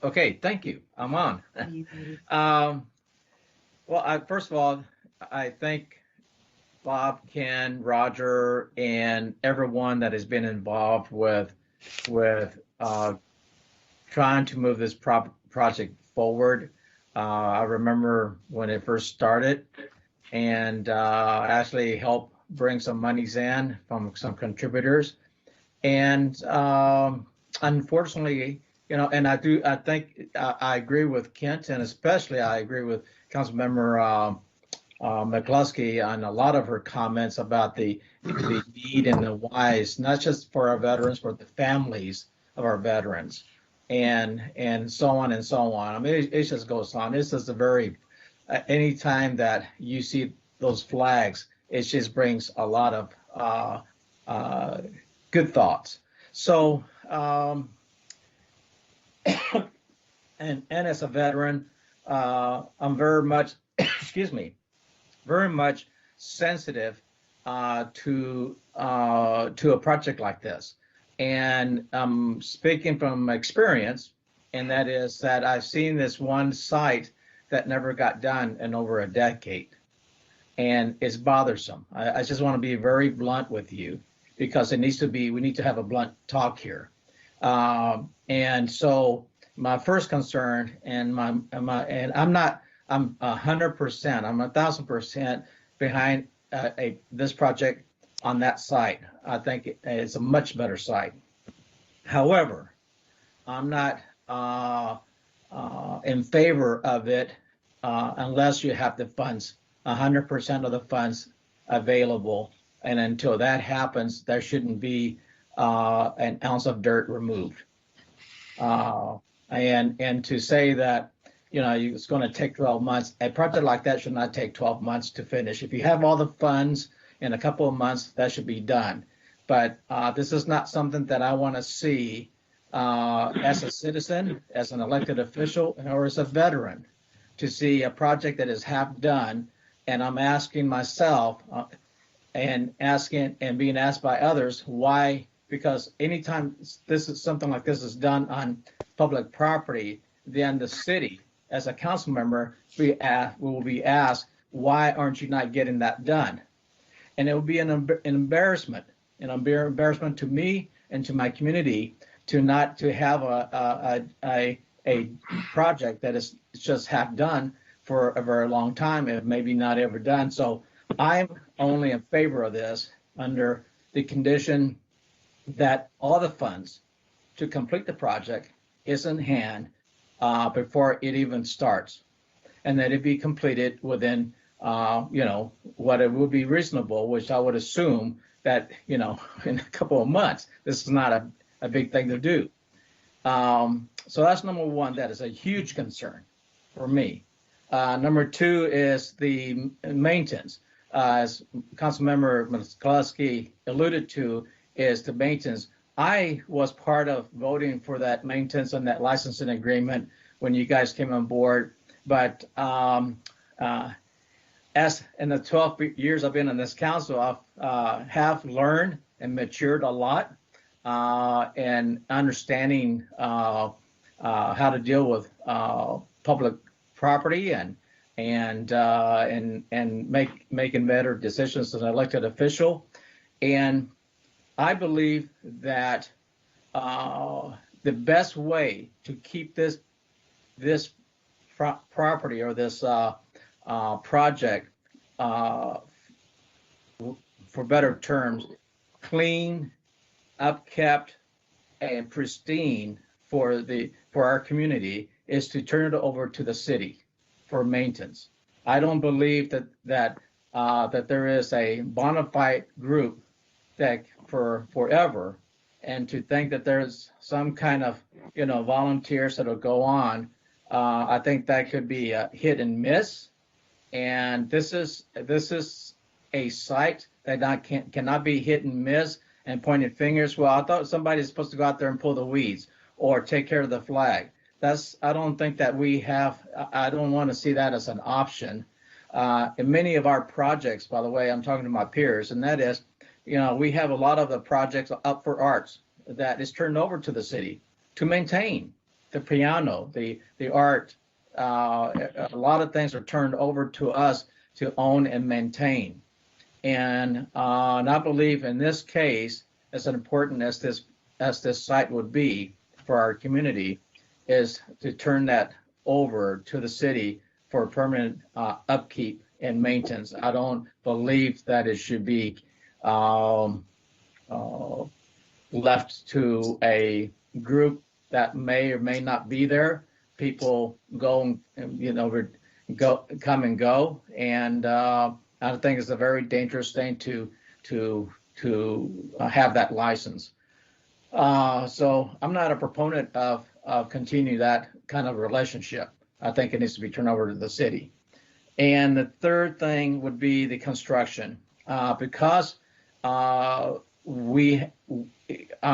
Okay, thank you. I'm on. Well, first of all, I thank Bob, Ken, Roger, and everyone that has been involved with trying to move this project forward. I remember when it first started, and actually helped bring some monies in from some contributors. And unfortunately, and I think I agree with Kent, and especially I agree with Councilmember McCluskey on a lot of her comments about the need and the whys, not just for our veterans, but the families of our veterans, and so on and so on. I mean, it just goes on. This is a very, anytime that you see those flags, it just brings a lot of good thoughts. So, and as a veteran, I'm very much, excuse me, very much sensitive to a project like this. And speaking from experience, and that is that I've seen this one site that never got done in over a decade. And it's bothersome. I just want to be very blunt with you, because it needs to be, we need to have a blunt talk here. And so my first concern, and I'm 100%, I'm 1,000% behind this project on that site. I think it's a much better site. However, I'm not in favor of it unless you have the funds, 100% of the funds available. And until that happens, there shouldn't be an ounce of dirt removed. And to say that, it's going to take 12 months, a project like that should not take 12 months to finish. If you have all the funds in a couple of months, that should be done. But this is not something that I want to see as a citizen, as an elected official, or as a veteran, to see a project that is half done. And I'm asking myself and being asked by others why, because anytime this is something like this is done on public property, then the city, as a council member, will be asked, why aren't you not getting that done? And it will be an embarrassment to me and to my community to have a project that is just half done for a very long time, if maybe not ever done. So I'm only in favor of this under the condition that all the funds to complete the project is in hand before it even starts, and that it be completed within, what it would be reasonable, which I would assume that, in a couple of months. This is not a big thing to do. So that's number one. That is a huge concern for me. Number two is the maintenance. As Councilmember McCluskey alluded to, is the maintenance. I was part of voting for that maintenance and that licensing agreement when you guys came on board. But as in the 12 years I've been in this council, I have learned and matured a lot in understanding how to deal with public property and making better decisions as an elected official. And I believe that the best way to keep this property or this project, for better terms, clean, upkept, and pristine for our community is to turn it over to the city for maintenance. I don't believe that there is a bona fide group that for forever, and to think that there's some kind of volunteers that'll go on. I think that could be a hit and miss, and this is a site that cannot be hit and miss and pointing fingers. Well, I thought somebody's supposed to go out there and pull the weeds or take care of the flag. I don't think that I don't want to see that as an option. In many of our projects, by the way, I'm talking to my peers, and that is, we have a lot of the projects up for arts that is turned over to the city to maintain. The piano, the art, a lot of things are turned over to us to own and maintain. And I believe in this case, as important as this site would be for our community, is to turn that over to the city for permanent upkeep and maintenance. I don't believe that it should be left to a group that may or may not be there. People go and come and go, and I think it's a very dangerous thing to have that license. So I'm not a proponent of continuing that kind of relationship. I think it needs to be turned over to the city. And the third thing would be the construction, because I'm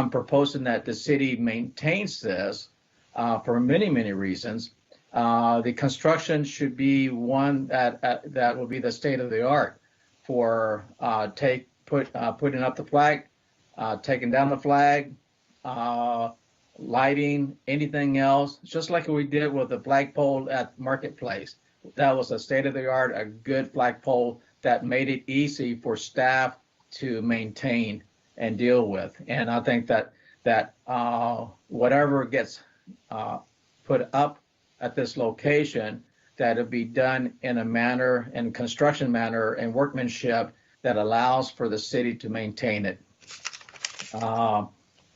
proposing that the city maintains this for many, many reasons. The construction should be one that will be the state of the art for putting up the flag, taking down the flag, lighting, anything else, just like we did with the flagpole at Marketplace. That was a state of the art, a good flagpole that made it easy for staff to maintain and deal with. And I think that whatever gets put up at this location, that it'll be done in a manner, in construction manner and workmanship that allows for the city to maintain it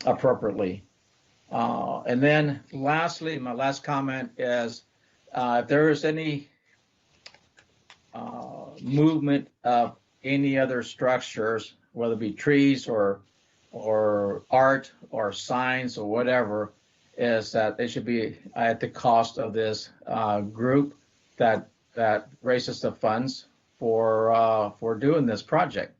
appropriately. And then lastly, my last comment is if there is any movement of any other structures, whether it be trees or art or signs or whatever, is that they should be at the cost of this group that raises the funds for doing this project.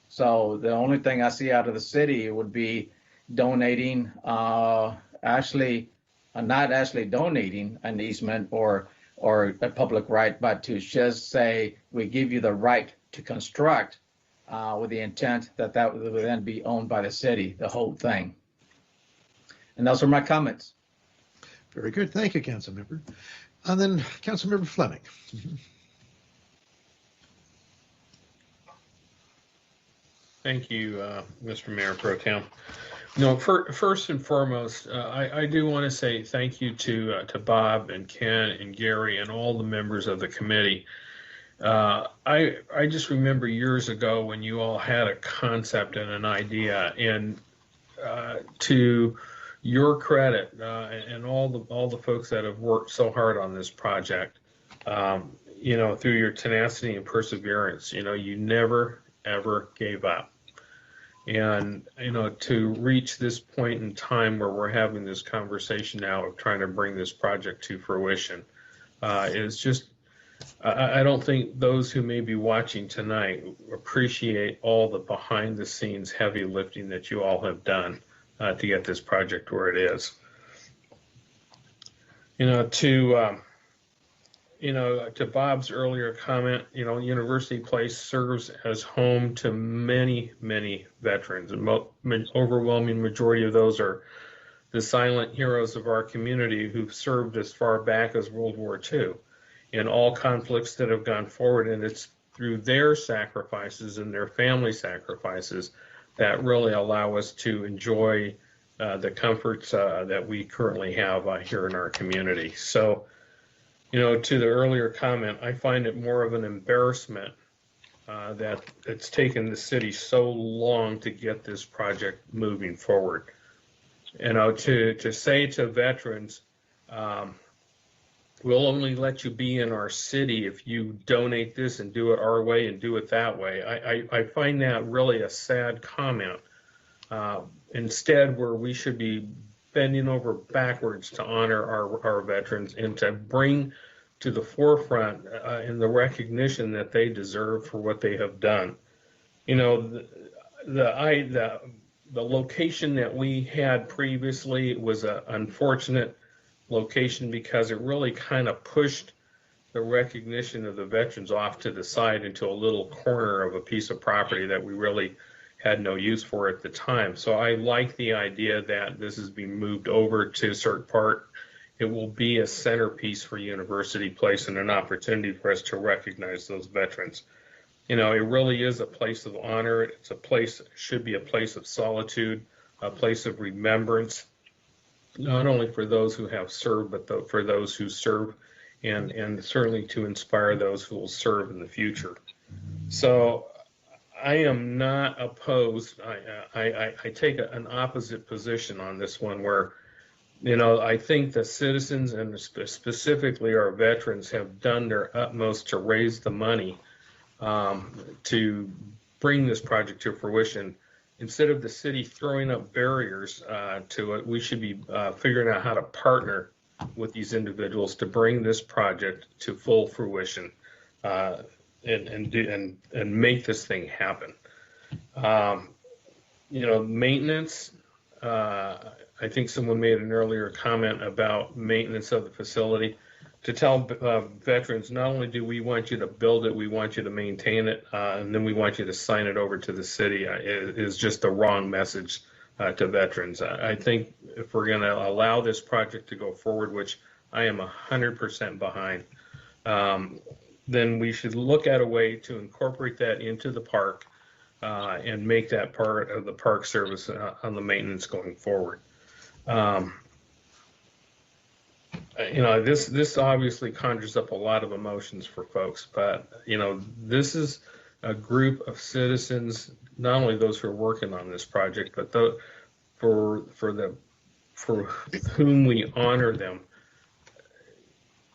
So the only thing I see out of the city would be donating, not actually donating an easement or a public right, but to just say we give you the right to construct with the intent that would then be owned by the city, the whole thing. And those are my comments. Very good. Thank you, Councilmember. And then Councilmember Fleming. Thank you, Mr. Mayor Pro Tem. No, first and foremost, I do want to say thank you to Bob and Ken and Gary and all the members of the committee. I just remember years ago when you all had a concept and an idea, and to your credit and all the folks that have worked so hard on this project, through your tenacity and perseverance, you never ever gave up. And, to reach this point in time where we're having this conversation now of trying to bring this project to fruition is just, I don't think those who may be watching tonight appreciate all the behind the scenes heavy lifting that you all have done to get this project where it is. To Bob's earlier comment, University Place serves as home to many, many veterans. And overwhelming majority of those are the silent heroes of our community who've served as far back as World War II in all conflicts that have gone forward. And it's through their sacrifices and their family sacrifices that really allow us to enjoy the comforts that we currently have here in our community. So, to the earlier comment, I find it more of an embarrassment that it's taken the city so long to get this project moving forward. To say to veterans, we'll only let you be in our city if you donate this and do it our way and do it that way. I find that really a sad comment. Instead, where we should be bending over backwards to honor our veterans and to bring to the forefront in the recognition that they deserve for what they have done. The location that we had previously was an unfortunate location because it really kind of pushed the recognition of the veterans off to the side into a little corner of a piece of property that we really had no use for at the time. So I like the idea that this is being moved over to Cert Park. It will be a centerpiece for University Place and an opportunity for us to recognize those veterans. You know, it really is a place of honor. It's a place, should be a place of solitude, a place of remembrance, not only for those who have served, but for those who serve, and certainly to inspire those who will serve in the future. So I am not opposed. I take an opposite position on this one where, you know, I think the citizens and specifically our veterans have done their utmost to raise the money to bring this project to fruition. Instead of the city throwing up barriers to it, we should be figuring out how to partner with these individuals to bring this project to full fruition and make this thing happen. You know, maintenance. I think someone made an earlier comment about maintenance of the facility. To tell veterans, not only do we want you to build it, we want you to maintain it, and then we want you to sign it over to the city, is just the wrong message to veterans. I think if we're going to allow this project to go forward, which I am 100% behind, then we should look at a way to incorporate that into the park and make that part of the park service on the maintenance going forward. You know, this obviously conjures up a lot of emotions for folks, but you know, this is a group of citizens, not only those who are working on this project, but for whom we honor them.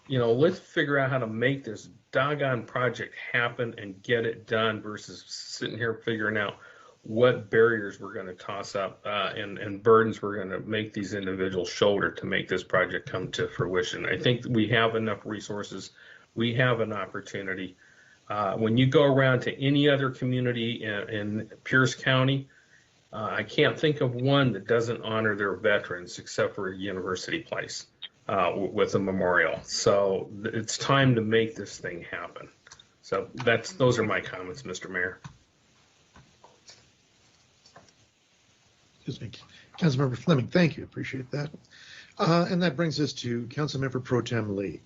You know, let's figure out how to make this doggone project happen and get it done versus sitting here figuring out what barriers we're going to toss up and burdens we're going to make these individuals shoulder to make this project come to fruition. I think we have enough resources. We have an opportunity. When you go around to any other community in Pierce County, I can't think of one that doesn't honor their veterans except for University Place with a memorial. So it's time to make this thing happen. So those are my comments, Mr. Mayor. Excuse me. Councilmember Fleming, thank you. Appreciate that. And that brings us to Councilmember Pro Tem Lee.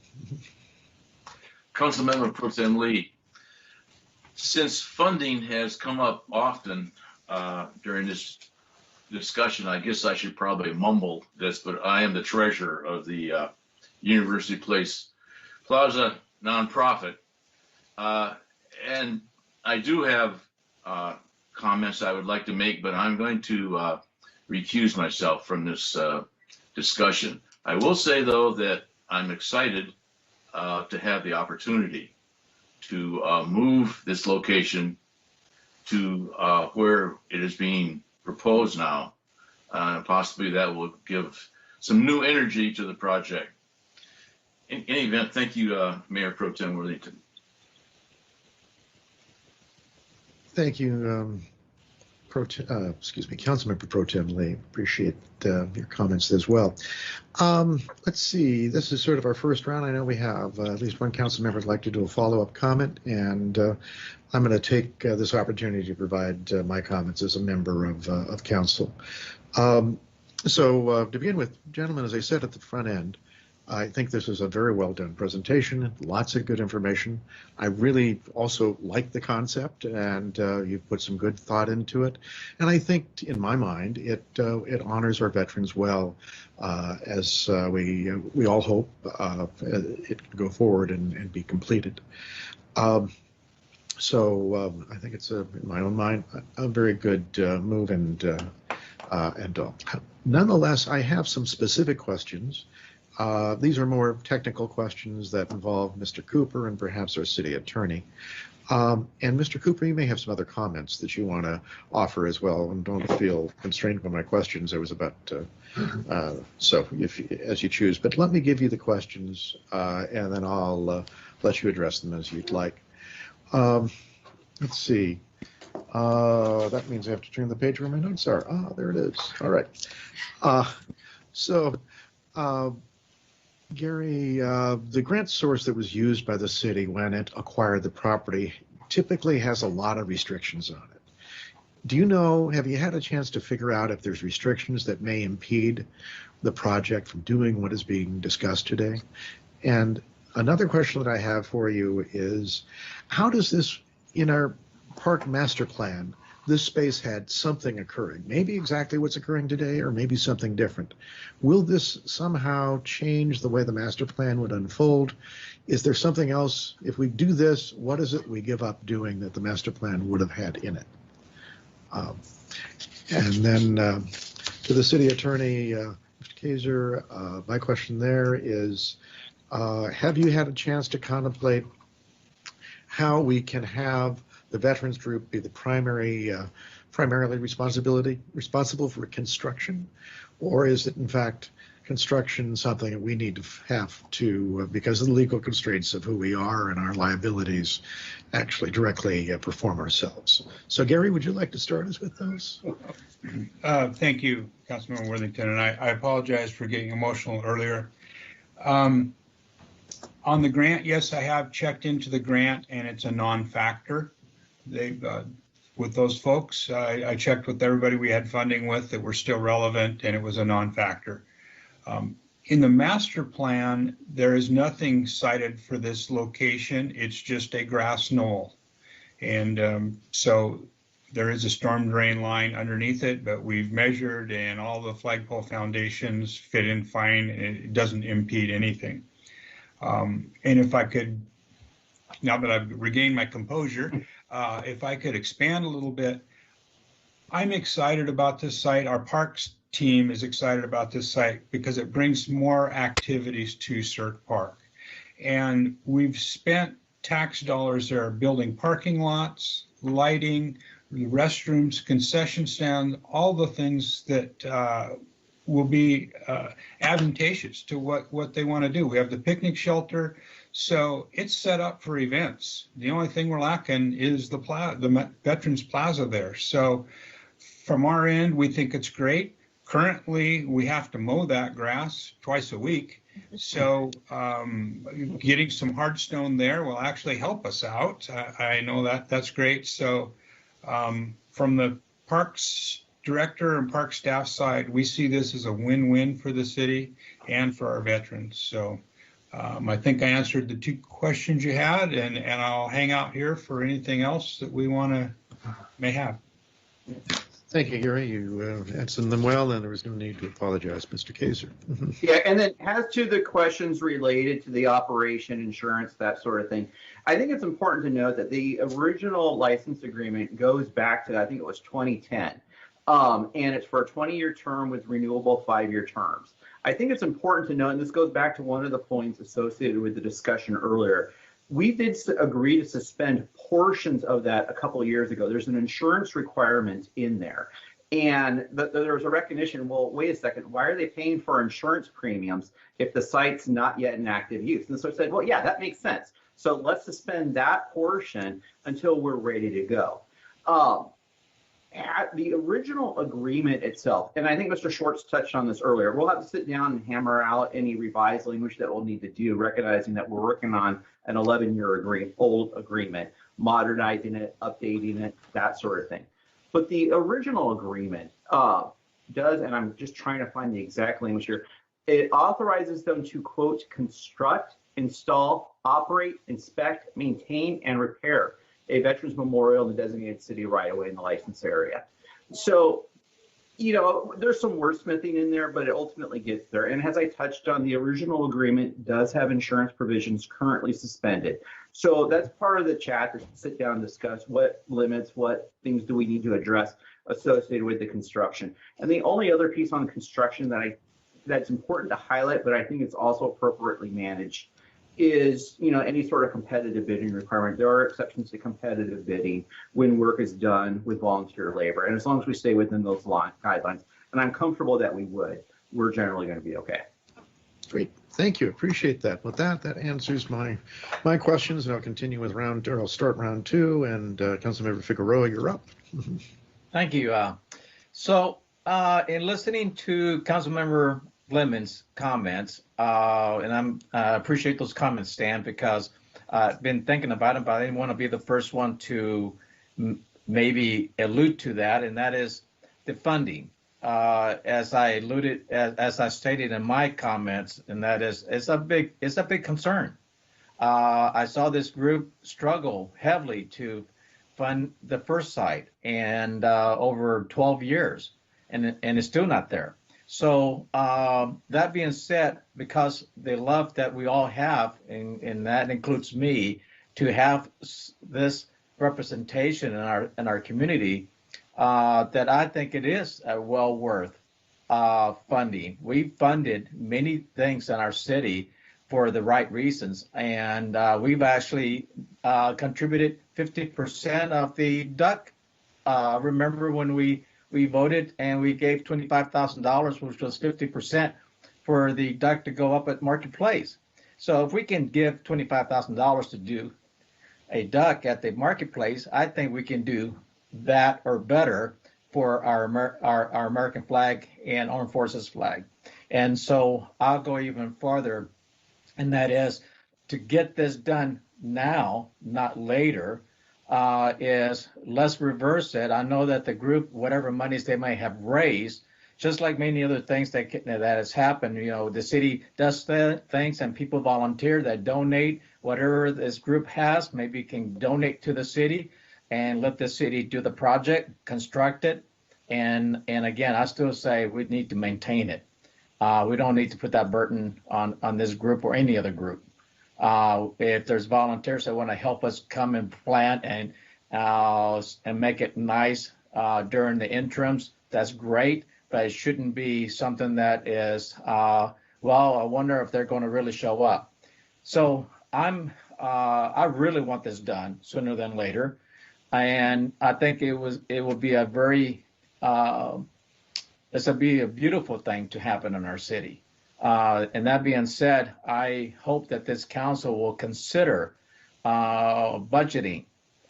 Councilmember Pro Tem Lee, since funding has come up often during this discussion, I guess I should probably mumble this, but I am the treasurer of the University Place Plaza nonprofit. And I do have comments I would like to make, but I'm going to recuse myself from this discussion. I will say, though, that I'm excited to have the opportunity to move this location to where it is being proposed now. Possibly that will give some new energy to the project. In any event, thank you, Mayor Pro Tem Worthington. Thank you, Councilmember Pro Tem Lee. Appreciate your comments as well. Let's see, this is sort of our first round. I know we have at least one council member would like to do a follow-up comment, and I'm going to take this opportunity to provide my comments as a member of council. So to begin with, gentlemen, as I said at the front end, I think this is a very well done presentation, lots of good information. I really also like the concept, and you've put some good thought into it. And I think, in my mind, it honors our veterans well, as we all hope it can go forward and be completed. So I think it's, in my own mind, a very good move and all. Nonetheless, I have some specific questions. These are more technical questions that involve Mr. Cooper and perhaps our city attorney. And Mr. Cooper, you may have some other comments that you want to offer as well, and don't feel constrained by my questions. I was about to, so as you choose. But let me give you the questions, and then I'll let you address them as you'd like. Let's see. That means I have to turn the page where my notes are. There it is. All right. Gary, the grant source that was used by the city when it acquired the property typically has a lot of restrictions on it. Do you know, have you had a chance to figure out if there's restrictions that may impede the project from doing what is being discussed today? And another question that I have for you is, how does this in our park master plan, this space had something occurring, maybe exactly what's occurring today, or maybe something different. Will this somehow change the way the master plan would unfold? Is there something else? If we do this, what is it we give up doing that the master plan would have had in it? And then to the city attorney, Mr. Kaiser, my question there is, have you had a chance to contemplate how we can have the veterans group be the primarily responsible for construction, or is it in fact construction something that we need to have to, because of the legal constraints of who we are and our liabilities, actually directly perform ourselves? So Gary, would you like to start us with those? Thank you, Councilmember Worthington, and I apologize for getting emotional earlier. On the grant, yes, I have checked into the grant, and it's a non-factor. They've with those folks, I checked with everybody we had funding with that were still relevant, and it was a non-factor. In the master plan, there is nothing cited for this location. It's just a grass knoll. And so there is a storm drain line underneath it, but we've measured and all the flagpole foundations fit in fine, and it doesn't impede anything. And if I could, now that I've regained my composure, if I could expand a little bit, I'm excited about this site. Our parks team is excited about this site because it brings more activities to Cirque Park. And we've spent tax dollars there building parking lots, lighting, restrooms, concession stands, all the things that will be advantageous to what they want to do. We have the picnic shelter, so it's set up for events. The only thing we're lacking is the Veterans Plaza there. So from our end, we think it's great. Currently, we have to mow that grass twice a week. So getting some hardstone there will actually help us out. I know that's great. So from the parks director and park staff side, we see this as a win-win for the city and for our veterans. So I think I answered the two questions you had, and I'll hang out here for anything else that we may have. Thank you, Gary. You answered them well, and there was no need to apologize, Mr. Kaiser. Yeah, and then as to the questions related to the operation, insurance, that sort of thing, I think it's important to note that the original license agreement goes back to, I think it was 2010. And it's for a 20-year term with renewable 5-year terms. I think it's important to note, and this goes back to one of the points associated with the discussion earlier, we did agree to suspend portions of that a couple of years ago. There's an insurance requirement in there. And there was a recognition, well, wait a second, why are they paying for insurance premiums if the site's not yet in active use? And so I said, well, yeah, that makes sense. So let's suspend that portion until we're ready to go. At the original agreement itself, and I think Mr. Schwartz touched on this earlier, we'll have to sit down and hammer out any revised language that we'll need to do, recognizing that we're working on an 11-year old agreement, modernizing it, updating it, that sort of thing. But the original agreement does, and I'm just trying to find the exact language here, it authorizes them to, quote, construct, install, operate, inspect, maintain, and repair a veterans memorial in the designated city right away in the license area. So, you know, there's some wordsmithing in there, but it ultimately gets there. And as I touched on, the original agreement does have insurance provisions currently suspended. So that's part of the chat to sit down and discuss what limits, what things do we need to address associated with the construction. And the only other piece on construction that's important to highlight, but I think it's also appropriately managed, is, you know, any sort of competitive bidding requirement. There are exceptions to competitive bidding when work is done with volunteer labor. And as long as we stay within those guidelines, and I'm comfortable that we're generally going to be okay. Great. Thank you. Appreciate that. With that answers my questions, and I'll continue with I'll start round two. And Councilmember Figueroa, you're up. Thank you. So in listening to Councilmember Lemon's comments, and I appreciate those comments, Stan, because I've been thinking about it, but I didn't want to be the first one to maybe allude to that, and that is the funding. As I stated in my comments, and that is, it's a big concern. I saw this group struggle heavily to fund the first site and over 12 years, and it's still not there. So that being said, because the love that we all have, and that includes me, to have this representation in our community, that I think it is well worth funding. We funded many things in our city for the right reasons, and we've actually contributed 50% of the duck. Remember when we voted and we gave $25,000, which was 50% for the duck to go up at Marketplace. So if we can give $25,000 to do a duck at the Marketplace, I think we can do that or better for our American flag and Armed Forces flag. And so I'll go even farther, and that is to get this done now, not later, is let's reverse it. I know that the group, whatever monies they may have raised, just like many other things that has happened, the city does things and people volunteer that donate whatever this group has, maybe can donate to the city and let the city do the project, construct it. And again, I still say we need to maintain it. We don't need to put that burden on this group or any other group. If there's volunteers that want to help us come and plant and make it nice during the interims, that's great, but it shouldn't be something that is, well, I wonder if they're going to really show up. So I really want this done sooner than later. And I think it will be a very, this will be a beautiful thing to happen in our city. And that being said, I hope that this council will consider budgeting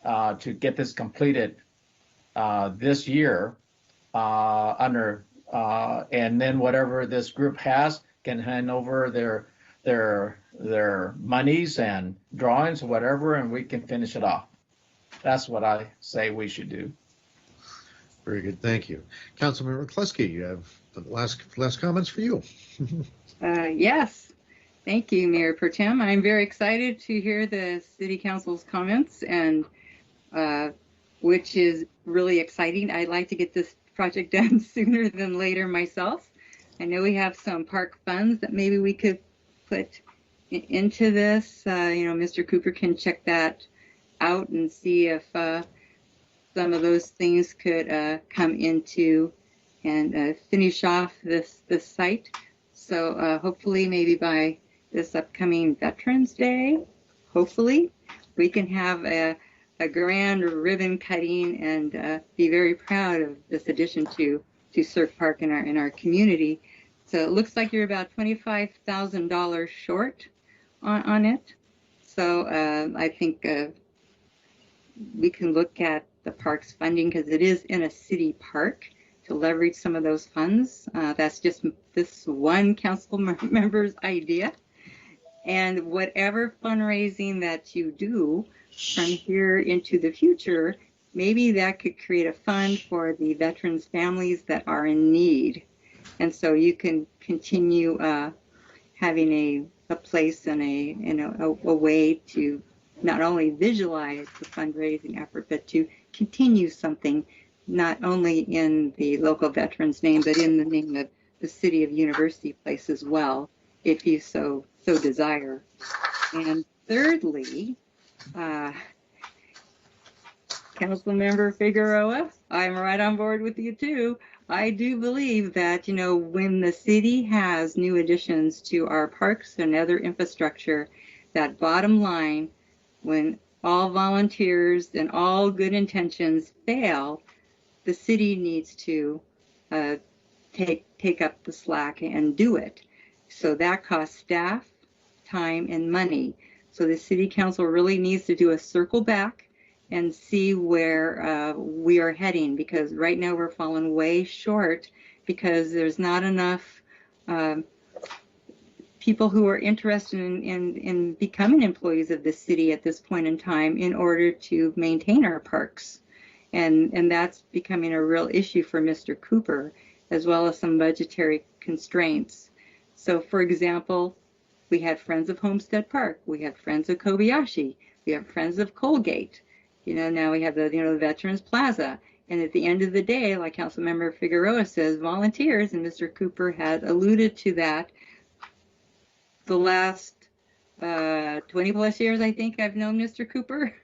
to get this completed this year and then whatever this group has can hand over their monies and drawings or whatever, and we can finish it off. That's what I say we should do. Very good, thank you. Councilmember Kleske, you have the last comments for you. Yes, thank you, Mayor Pro Tem. I'm very excited to hear the City Council's comments, and which is really exciting. I'd like to get this project done sooner than later myself. I know we have some park funds that maybe we could put into this. Mr. Cooper can check that out and see if some of those things could come into and finish off this site. So hopefully maybe by this upcoming Veterans Day, hopefully we can have a grand ribbon cutting and be very proud of this addition to Cirque Park in our community. So it looks like you're about $25,000 short on it. So I think we can look at the park's funding, because it is in a city park, to leverage some of those funds. That's just this one council member's idea. And whatever fundraising that you do from here into the future, maybe that could create a fund for the veterans' families that are in need. And so you can continue having a place and a way to not only visualize the fundraising effort, but to continue something not only in the local veterans' name, but in the name of the City of University Place as well, if you so desire. And thirdly, Councilmember Figueroa, I'm right on board with you too. I do believe that, when the city has new additions to our parks and other infrastructure, that bottom line, when all volunteers and all good intentions fail, the city needs to take up the slack and do it. So that costs staff, time, and money. So the city council really needs to do a circle back and see where we are heading, because right now we're falling way short because there's not enough people who are interested in becoming employees of the city at this point in time in order to maintain our parks. And that's becoming a real issue for Mr. Cooper, as well as some budgetary constraints. So for example, we had Friends of Homestead Park, we have Friends of Kobayashi, we have Friends of Colgate. Now we have the Veterans Plaza. And at the end of the day, like Councilmember Figueroa says, volunteers, and Mr. Cooper had alluded to that. The last 20 plus years, I think I've known Mr. Cooper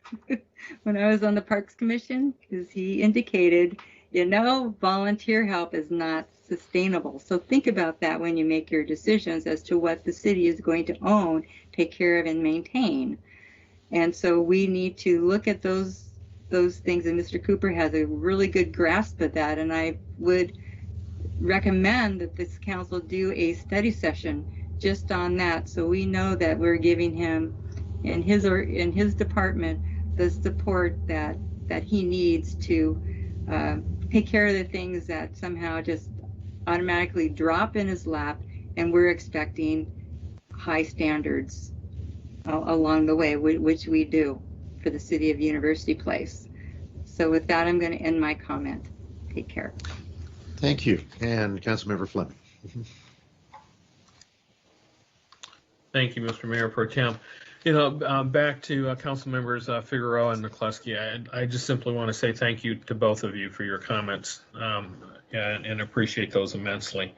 when I was on the Parks Commission, because he indicated, volunteer help is not sustainable. So think about that when you make your decisions as to what the city is going to own, take care of, and maintain. And so we need to look at those things, and Mr. Cooper has a really good grasp of that. And I would recommend that this council do a study session just on that, so we know that we're giving him in his department the support that he needs to take care of the things that somehow just automatically drop in his lap, and we're expecting high standards along the way, which we do for the city of University Place. So with that, I'm going to end my comment. Take care. Thank you. And Councilmember Fleming. Thank you, Mr. Mayor Pro Tem. Back to Council Members Figueroa and McCluskey, I just simply want to say thank you to both of you for your comments and appreciate those immensely.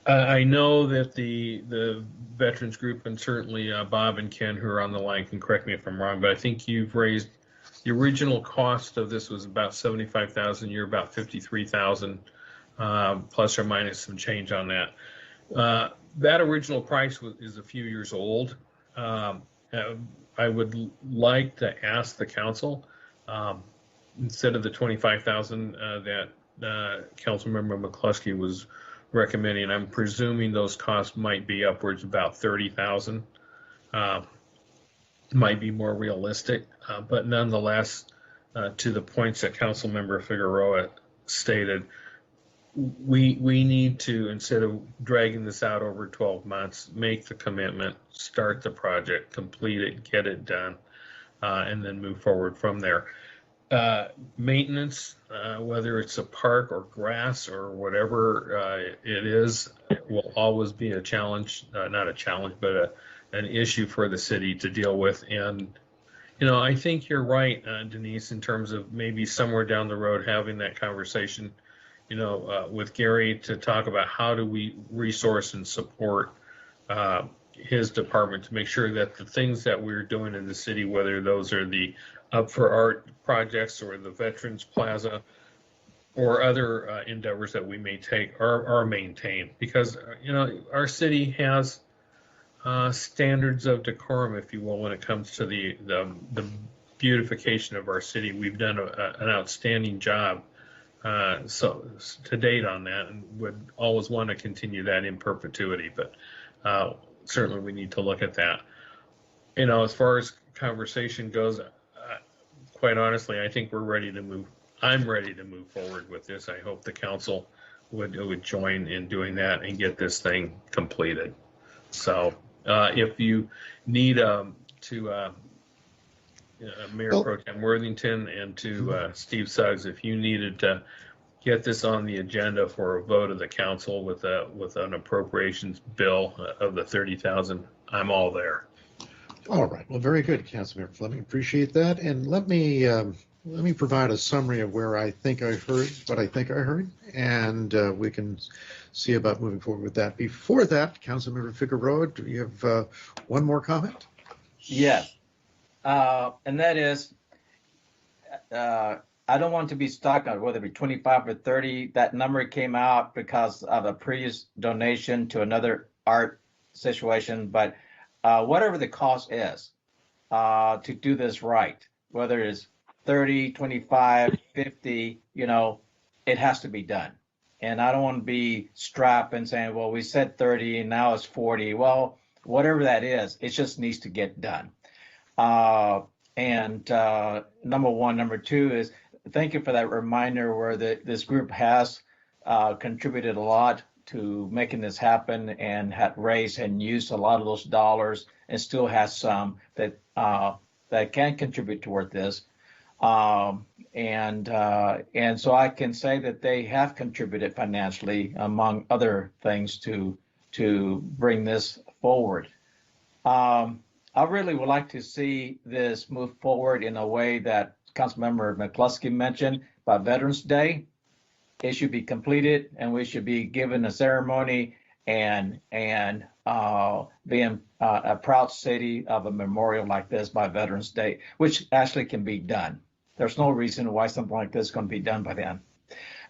I know that the veterans group, and certainly Bob and Ken, who are on the line, can correct me if I'm wrong, but I think you've raised the original cost of this was about $75,000. You're about $53,000 plus or minus some change on that. That original price is a few years old. I would like to ask the council, instead of the $25,000 that Councilmember McCluskey was recommending, I'm presuming those costs might be upwards about $30,000. Might be more realistic, but nonetheless, to the points that Councilmember Figueroa stated, we need to, instead of dragging this out over 12 months, make the commitment, start the project, complete it, get it done, and then move forward from there. Maintenance, whether it's a park or grass or whatever it is, will always be a challenge, not a challenge, but an issue for the city to deal with. And, I think you're right, Denise, in terms of maybe somewhere down the road having that conversation with Gary to talk about how do we resource and support his department to make sure that the things that we're doing in the city, whether those are the Up for Art projects or the Veterans Plaza or other endeavors that we may take, are maintained. Because, our city has standards of decorum, if you will, when it comes to the beautification of our city. We've done an outstanding job so to date on that, and would always want to continue that in perpetuity, but certainly we need to look at that. As far as conversation goes, quite honestly, I think we're ready to move. I'm ready to move forward with this. I hope the council would join in doing that and get this thing completed. So if you need Mayor Pro Tem Worthington and to Steve Suggs, if you needed to get this on the agenda for a vote of the council with an appropriations bill of the $30,000, I'm all there. All right. Well, very good, Councilmember Fleming. Appreciate that. And let me provide a summary of where I think I heard what I think I heard, and we can see about moving forward with that. Before that, Councilmember Figueroa, do you have one more comment? Yes. And that is, I don't want to be stuck on whether it be 25 or 30. That number came out because of a previous donation to another art situation. But whatever the cost is to do this right, whether it's 30, 25, 50, it has to be done. And I don't want to be strapped and saying, well, we said 30 and now it's 40. Well, whatever that is, it just needs to get done. And number one. Number two is, thank you for that reminder where this group has contributed a lot to making this happen and had raised and used a lot of those dollars and still has some that can contribute toward this. And so I can say that they have contributed financially, among other things, to bring this forward. I really would like to see this move forward in a way that Councilmember McCluskey mentioned by Veterans Day. It should be completed, and we should be given a ceremony and being a proud city of a memorial like this by Veterans Day, which actually can be done. There's no reason why something like this is going to be done by then.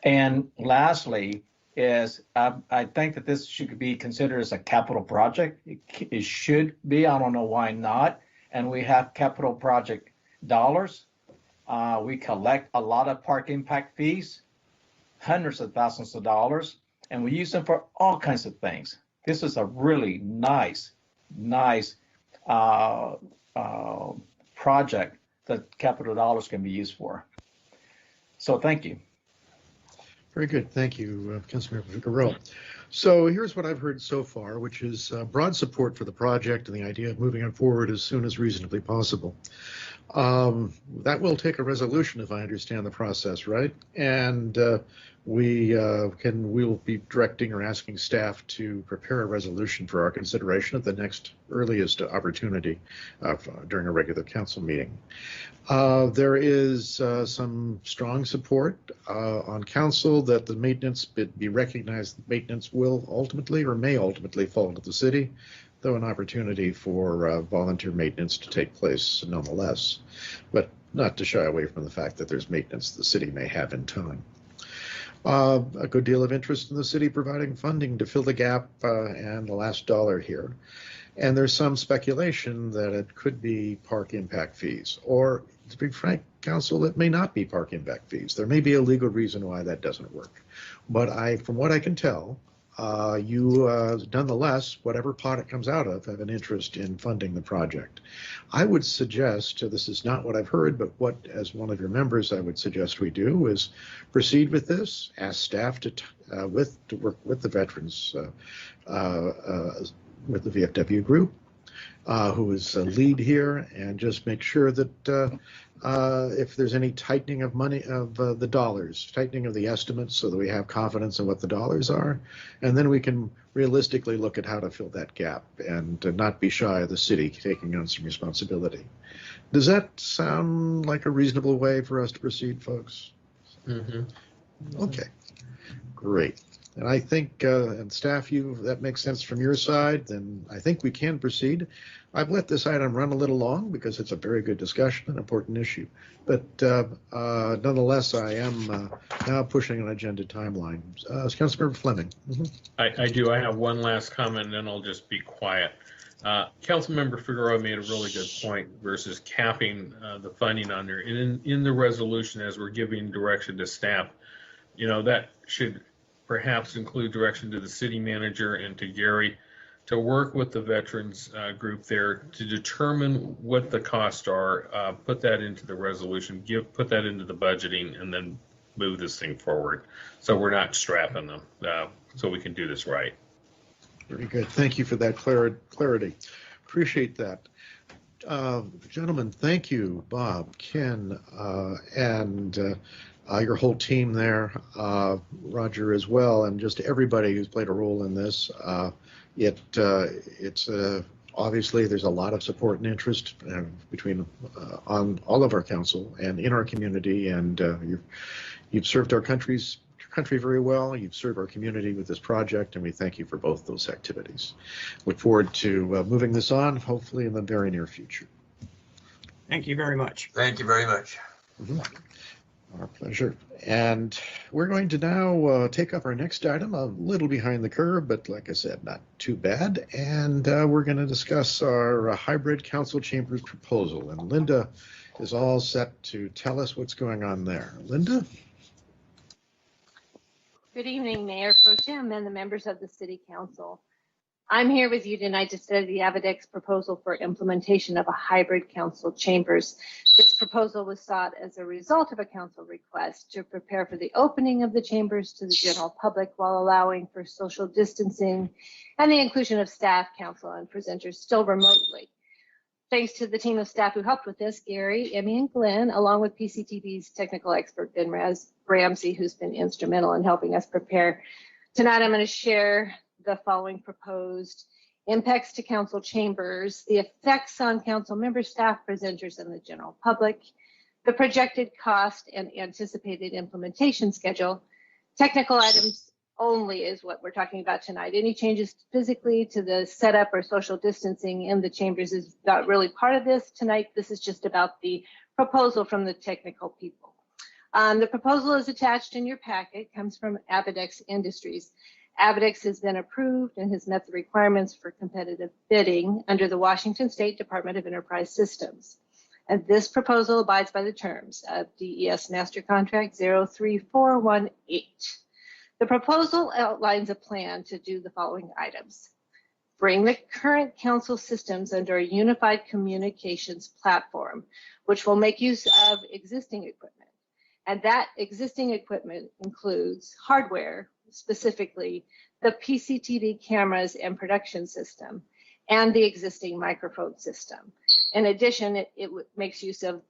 And lastly, is I think that this should be considered as a capital project. It should be. I don't know why not. And we have capital project dollars. We collect a lot of park impact fees, hundreds of thousands of dollars, and we use them for all kinds of things. This is a really nice project that capital dollars can be used for. So thank you. Very good. Thank you, Councilmember Figueroa. So here's what I've heard so far, which is broad support for the project and the idea of moving it forward as soon as reasonably possible. That will take a resolution, if I understand the process right. And we will be directing or asking staff to prepare a resolution for our consideration at the next earliest opportunity during a regular council meeting. There is some strong support on council that the maintenance be recognized. Maintenance will ultimately or may ultimately fall to the city, though an opportunity for volunteer maintenance to take place nonetheless, but not to shy away from the fact that there's maintenance the city may have in time. A good deal of interest in the city providing funding to fill the gap and the last dollar here. And there's some speculation that it could be park impact fees, or to be frank, council, it may not be park impact fees. There may be a legal reason why that doesn't work. But from what I can tell, you nonetheless, whatever pot it comes out of, have an interest in funding the project. I would suggest, this is not what I've heard, but what, as one of your members, I would suggest we do is proceed with this, ask staff to work with the veterans, with the VFW group, who is a lead here, and just make sure that if there's any tightening of money of the dollars, tightening of the estimates so that we have confidence in what the dollars are, and then we can realistically look at how to fill that gap and not be shy of the city taking on some responsibility. Does that sound like a reasonable way for us to proceed, folks? Mm-hmm. Okay, great. And I think, and staff, that makes sense from your side, then I think we can proceed. I've let this item run a little long because it's a very good discussion, an important issue. But nonetheless, I am now pushing an agenda timeline. Councilmember Fleming. Mm-hmm. I do. I have one last comment, and then I'll just be quiet. Councilmember Figueroa made a really good point versus capping the funding on there. And in the resolution, as we're giving direction to staff, that should perhaps include direction to the city manager and to Gary to work with the veterans group there to determine what the costs are, put that into the resolution, put that into the budgeting, and then move this thing forward. So we're not strapping them, so we can do this right. Very good. Thank you for that clarity. Appreciate that. Gentlemen, thank you, Bob, Ken, and your whole team there, Roger as well, and just everybody who's played a role in this. It's obviously there's a lot of support and interest between on all of our council and in our community, and you've served our country very well. You've served our community with this project, and we thank you for both those activities. Look forward to moving this on, hopefully in the very near future. Thank you very much. Thank you very much. Mm-hmm. Our pleasure. And we're going to now take up our next item, a little behind the curve, but like I said, not too bad. And we're going to discuss our hybrid council chambers proposal. And Linda is all set to tell us what's going on there. Linda? Good evening, Mayor Pro Tem and the members of the City Council. I'm here with you tonight to study the AVIDEX proposal for implementation of a hybrid council chambers. This proposal was sought as a result of a council request to prepare for the opening of the chambers to the general public while allowing for social distancing and the inclusion of staff, council, and presenters still remotely. Thanks to the team of staff who helped with this, Gary, Emmy, and Glenn, along with PCTV's technical expert, Ben Ramsey, who's been instrumental in helping us prepare. Tonight, I'm going to share the following proposed impacts to council chambers, the effects on council members, staff, presenters, and the general public, the projected cost and anticipated implementation schedule. Technical items only is what we're talking about tonight. Any changes physically to the setup or social distancing in the chambers is not really part of this tonight. This is just about the proposal from the technical people. The proposal is attached in your packet, comes from Avidex Industries. Avidex has been approved and has met the requirements for competitive bidding under the Washington State Department of Enterprise Systems. And this proposal abides by the terms of DES Master Contract 03418. The proposal outlines a plan to do the following items. Bring the current council systems under a unified communications platform, which will make use of existing equipment. And that existing equipment includes hardware, specifically the PCTV cameras and production system, and the existing microphone system. In addition, it makes use of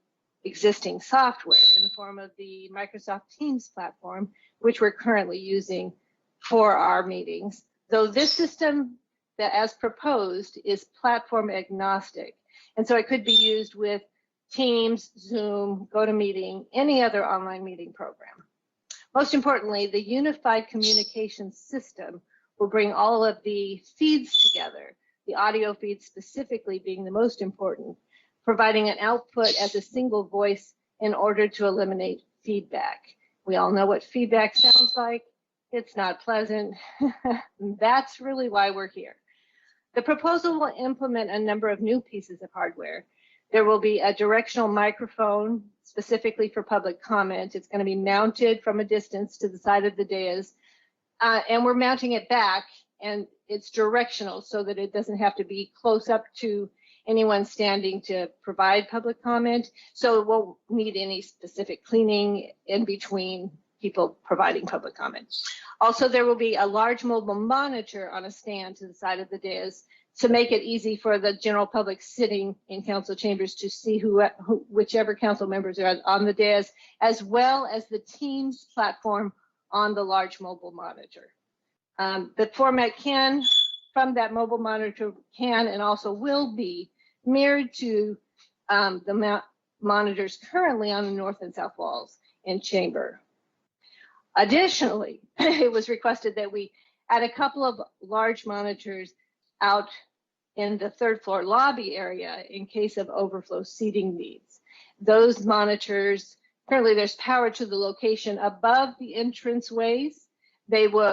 existing software in the form of the Microsoft Teams platform, which we're currently using for our meetings. Though this system, that as proposed, is platform agnostic. And so it could be used with Teams, Zoom, GoToMeeting, any other online meeting program. Most importantly, the unified communication system will bring all of the feeds together, the audio feeds specifically being the most important, providing an output as a single voice in order to eliminate feedback. We all know what feedback sounds like. It's not pleasant. That's really why we're here. The proposal will implement a number of new pieces of hardware. There will be a directional microphone specifically for public comment. It's going to be mounted from a distance to the side of the dais, and we're mounting it back, and it's directional so that it doesn't have to be close up to anyone standing to provide public comment. So it won't need any specific cleaning in between people providing public comment. Also, there will be a large mobile monitor on a stand to the side of the dais to make it easy for the general public sitting in council chambers to see whichever council members are on the dais, as well as the Teams platform on the large mobile monitor. The format from that mobile monitor can and also will be mirrored to the monitors currently on the north and south walls in chamber. Additionally, it was requested that we add a couple of large monitors out in the third floor lobby area in case of overflow seating needs. Those monitors, currently there's power to the location above the entranceways.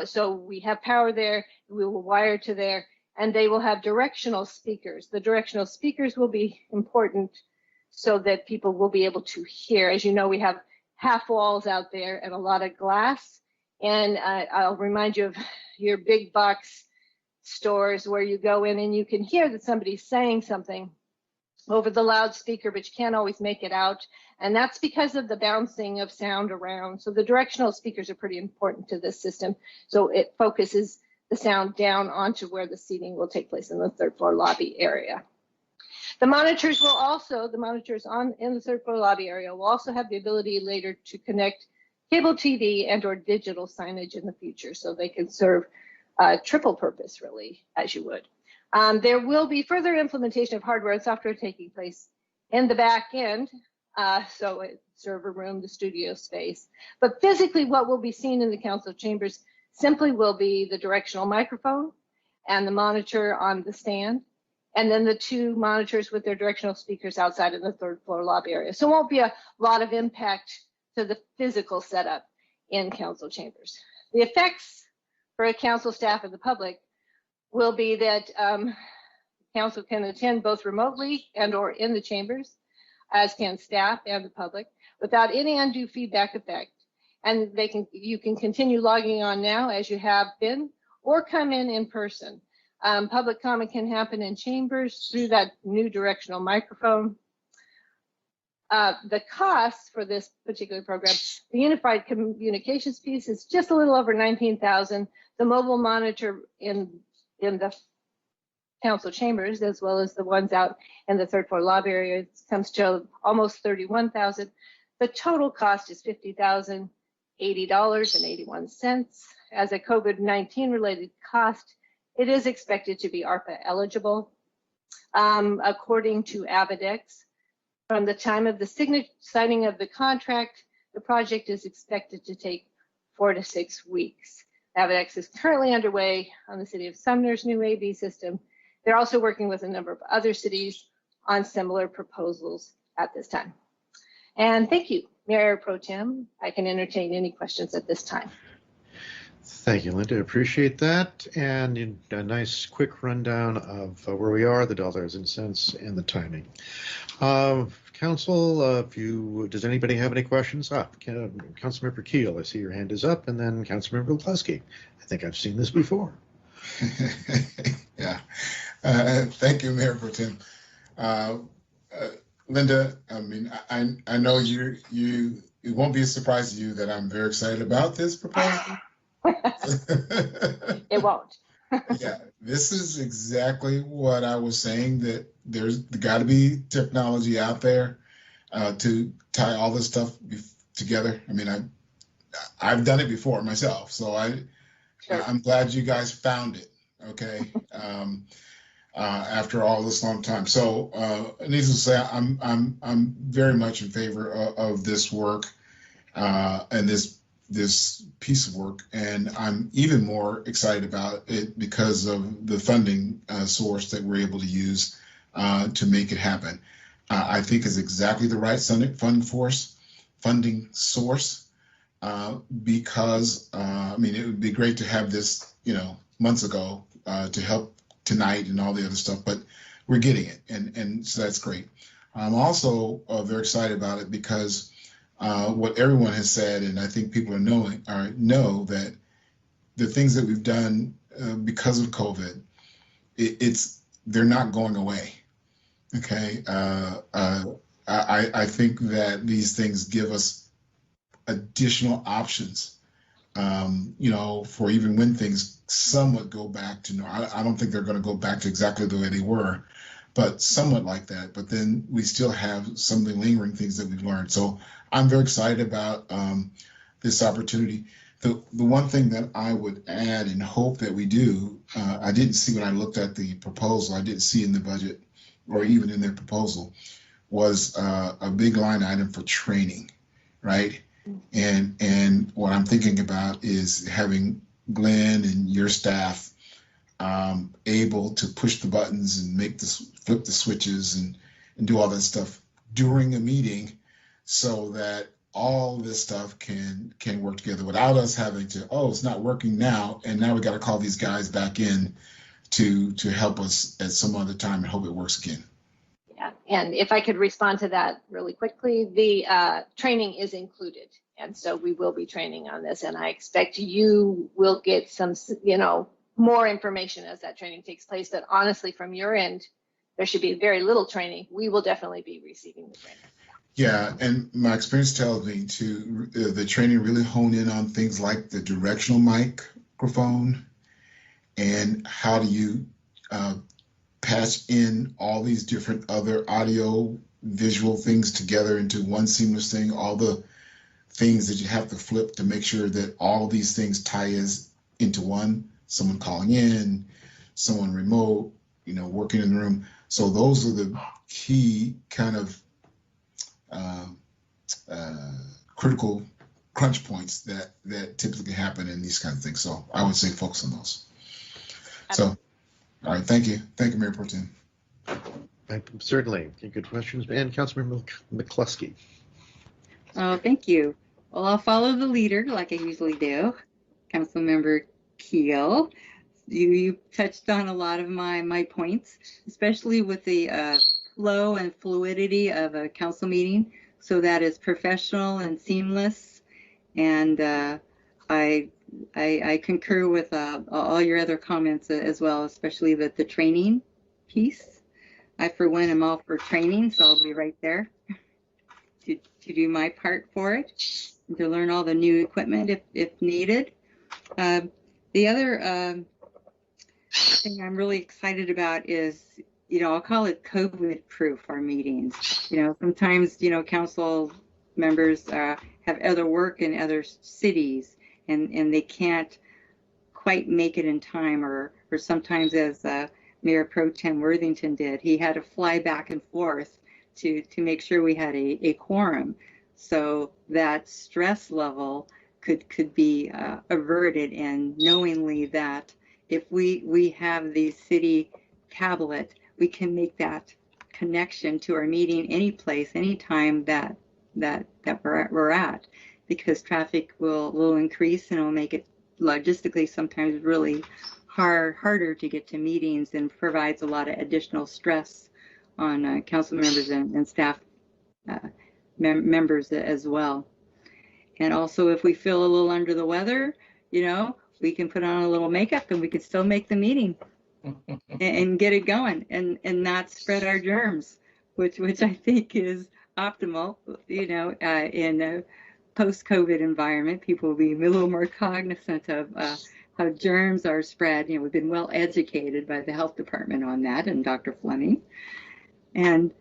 So we have power there, we will wire to there, and they will have directional speakers. The directional speakers will be important so that people will be able to hear. As you know, we have half walls out there and a lot of glass. And I'll remind you of your big box stores where you go in and you can hear that somebody's saying something over the loudspeaker, but you can't always make it out. And that's because of the bouncing of sound around. So the directional speakers are pretty important to this system. So it focuses the sound down onto where the seating will take place in the third floor lobby area. The monitors will also, in the third floor lobby area will also have the ability later to connect cable TV and or digital signage in the future, so they can serve triple purpose, really, as you would. There will be further implementation of hardware and software taking place in the back end, so server room, the studio space. But physically, what will be seen in the council chambers simply will be the directional microphone and the monitor on the stand, and then the two monitors with their directional speakers outside in the third floor lobby area. So it won't be a lot of impact to the physical setup in council chambers. The effects for council staff and the public will be that council can attend both remotely and or in the chambers, as can staff and the public, without any undue feedback effect. And you can continue logging on now as you have been, or come in person. Public comment can happen in chambers through that new directional microphone. The cost for this particular program, the unified communications piece is just a little over $19,000. The mobile monitor in the council chambers, as well as the ones out in the third floor lobby area, comes to almost $31,000. The total cost is $50,080.81. As a COVID-19 related cost, It is expected to be ARPA eligible. According to Avadex, from the time of the signing of the contract, the project is expected to take 4 to 6 weeks. Avadex is currently underway on the City of Sumner's new AV system. They're also working with a number of other cities on similar proposals at this time. And thank you, Mayor Pro Tem. I can entertain any questions at this time. Thank you, Linda. Appreciate that. And a nice quick rundown of where we are, the dollars and cents, and the timing. Council, does anybody have any questions? Councilmember Keel, I see your hand is up, and then Councilmember Gillespie. I think I've seen this before. Yeah. Thank you, Mayor Pro Tem. Linda, I mean, I know it won't be a surprise to you that I'm very excited about this proposal. It won't. Yeah, this is exactly what I was saying, that there's got to be technology out there to tie all this stuff together. I mean, I've done it before myself, so I'm glad you guys found it. Okay, after all this long time. So needless to say, I'm very much in favor of this work and this piece of work, and I'm even more excited about it because of the funding source that we're able to use to make it happen. I think is exactly the right funding source because I mean, it would be great to have this, months ago to help tonight and all the other stuff, but we're getting it, and so that's great. I'm also very excited about it because what everyone has said, and I think people know that the things that we've done because of COVID, they're not going away. Okay, I think that these things give us additional options, for even when things somewhat go back to normal. I don't think they're going to go back to exactly the way they were, but somewhat like that. But then we still have some of the lingering things that we've learned. So I'm very excited about this opportunity. The one thing that I would add and hope that we do, I didn't see when I looked at the proposal, I didn't see in the budget or even in their proposal, was a big line item for training, right? And what I'm thinking about is having Glenn and your staff able to push the buttons and flip the switches and do all that stuff during a meeting, so that all this stuff can work together without us having to, it's not working now, and now we got to call these guys back in to help us at some other time and hope it works again. Yeah, and if I could respond to that really quickly, the training is included, and so we will be training on this, and I expect you will get some, more information as that training takes place. But honestly, from your end, there should be very little training. We will definitely be receiving the training. Yeah, and my experience tells me the training really hone in on things like the directional microphone and how do you patch in all these different other audio visual things together into one seamless thing, all the things that you have to flip to make sure that all of these things tie into one, someone calling in, someone remote, working in the room. So those are the key kind of critical crunch points that typically happen in these kind of things. So I would say focus on those. So, all right, thank you. Thank you, Mayor Pro Tem. Certainly, good questions. And Councilmember McCluskey. Oh, thank you. Well, I'll follow the leader like I usually do. Councilmember Keel, you touched on a lot of my points, especially with the flow and fluidity of a council meeting, so that is professional and seamless. And I concur with all your other comments as well, especially the training piece. I, for one, am all for training, so I'll be right there to do my part for it, and to learn all the new equipment if needed. The other thing I'm really excited about is, I'll call it COVID-proof, our meetings. Sometimes, council members have other work in other cities, and they can't quite make it in time, or sometimes, as Mayor Pro Tem Worthington did, he had to fly back and forth to make sure we had a quorum. So that stress level could be averted, and knowingly that if we have the city tablet, we can make that connection to our meeting any place, anytime that we're at, because traffic will increase, and it'll make it logistically sometimes really harder to get to meetings, and provides a lot of additional stress on council members and staff members as well. And also, if we feel a little under the weather, we can put on a little makeup and we can still make the meeting and get it going, and not spread our germs, which I think is optimal. In a post-COVID environment, people will be a little more cognizant of how germs are spread. We've been well educated by the health department on that, and Dr. Fleming. And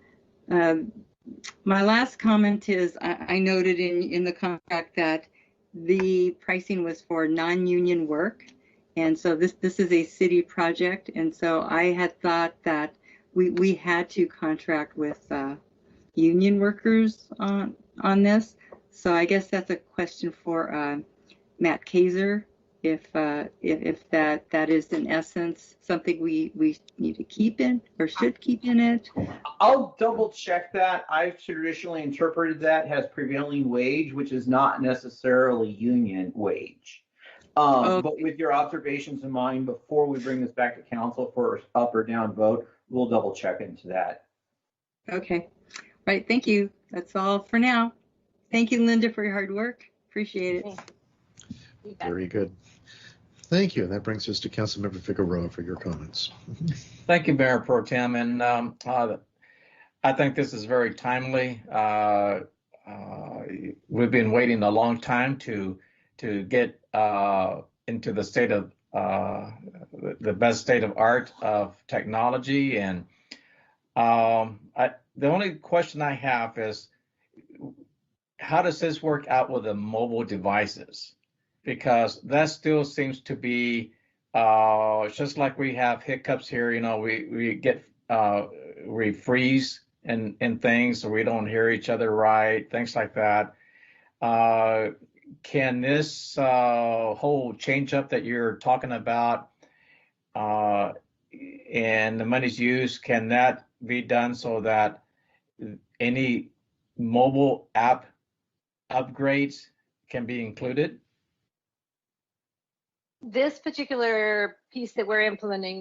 my last comment is, I noted in the contract that the pricing was for non-union work. And so this is a city project. And so I had thought that we had to contract with union workers on this. So I guess that's a question for Matt Kaiser, if that is in essence something we need to keep in or should keep in it. I'll double check that. I've traditionally interpreted that as prevailing wage, which is not necessarily union wage. But with your observations in mind, before we bring this back to council for an up or down vote, we'll double check into that. Okay. Right. Thank you. That's all for now. Thank you, Linda, for your hard work. Appreciate it. Very good. Thank you. And that brings us to Councilmember Figueroa for your comments. Thank you, Mayor Pro Tem. And I think this is very timely. We've been waiting a long time to get into the state of the best state of art of technology. And the only question I have is, how does this work out with the mobile devices? Because that still seems to be just like we have hiccups here. We get we freeze and things, so we don't hear each other right, things like that. Can this whole change up that you're talking about and the money's used, can that be done so that any mobile app upgrades can be included? This particular piece that we're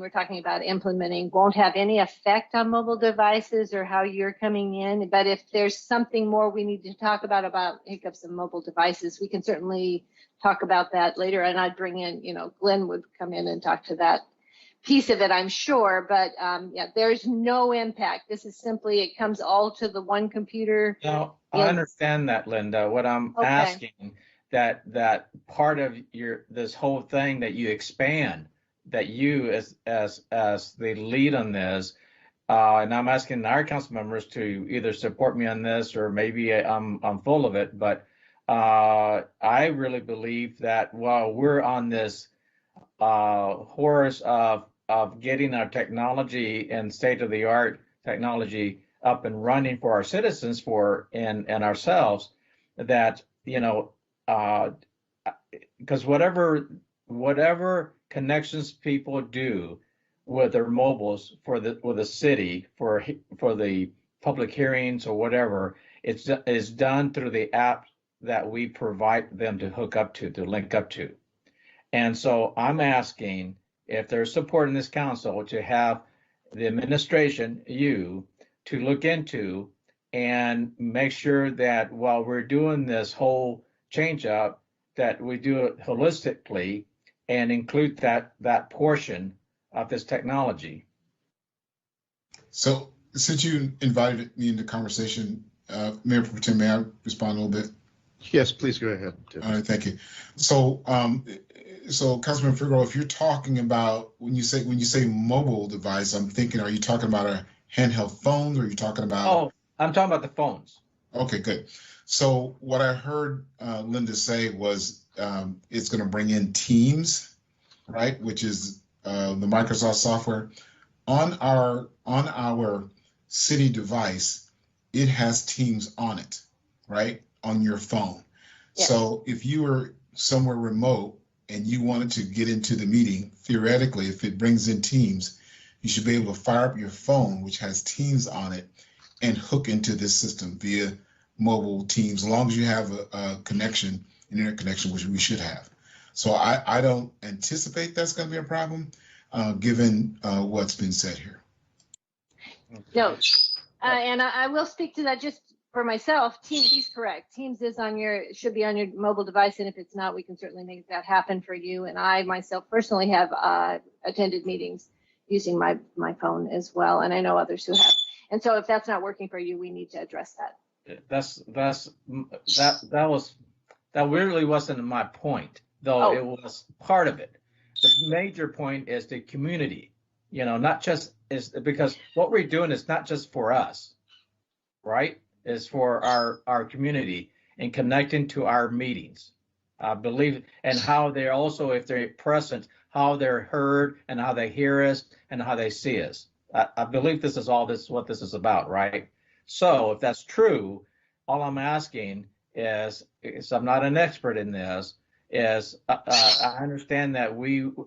talking about implementing, won't have any effect on mobile devices or how you're coming in. But if there's something more we need to talk about hiccups in mobile devices, we can certainly talk about that later. And I'd bring in, Glenn would come in and talk to that piece of it, I'm sure. But yeah, there's no impact. This is simply, it comes all to the one computer. No, I understand that, Linda. What I'm asking, that part of this whole thing that you expand, that you as the lead on this, and I'm asking our council members to either support me on this, or maybe I'm full of it, but I really believe that while we're on this horse of getting our technology and state-of-the-art technology up and running for our citizens and ourselves, that because whatever connections people do with their mobiles with the city for the public hearings or whatever, it's done through the app that we provide them to hook up to link up to. And so I'm asking if there's support in this council to have the administration, you, to look into and make sure that while we're doing this whole change up, that we do it holistically and include that portion of this technology. So since you invited me into conversation, Mayor Pro Tem, may I respond a little bit? Yes, please go ahead. All right, thank you. So Councilman Figueroa, if you're talking about, when you say mobile device, I'm thinking, are you talking about a handheld phone, or are you talking about? Oh, I'm talking about the phones. Okay, good. So what I heard Linda say was it's going to bring in Teams. right, which is the Microsoft software, on our city device, it has Teams on it, right, on your phone. Yes. So if you were somewhere remote and you wanted to get into the meeting, theoretically, if it brings in Teams, you should be able to fire up your phone, which has Teams on it, and hook into this system via mobile Teams, as long as you have a connection, an internet connection, which we should have. So I don't anticipate that's going to be a problem, given what's been said here. No, and I will speak to that just for myself. Teams, he's correct. Teams is should be on your mobile device, and if it's not, we can certainly make that happen for you. And I myself personally have attended meetings using my phone as well, and I know others who have. And so if that's not working for you, we need to address that. That really wasn't my point, though. It was part of it. The major point is the community, not just because what we're doing is not just for us, right? It's for our community and connecting to our meetings, I believe, and how they're also, if they're present, how they're heard and how they hear us and how they see us. I believe this is what this is about, right? So if that's true, all I'm asking is I'm not an expert in this, is I understand that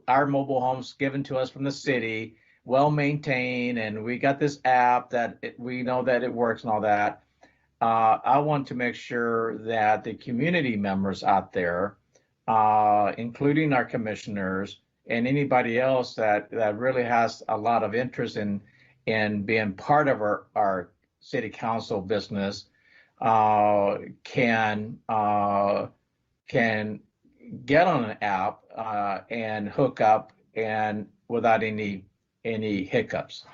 our mobile homes given to us from the city, well maintained, and we got this app that we know that it works and all that. I want to make sure that the community members out there, including our commissioners and anybody else that really has a lot of interest in being part of our city council business, can get on an app and hook up and without any hiccups.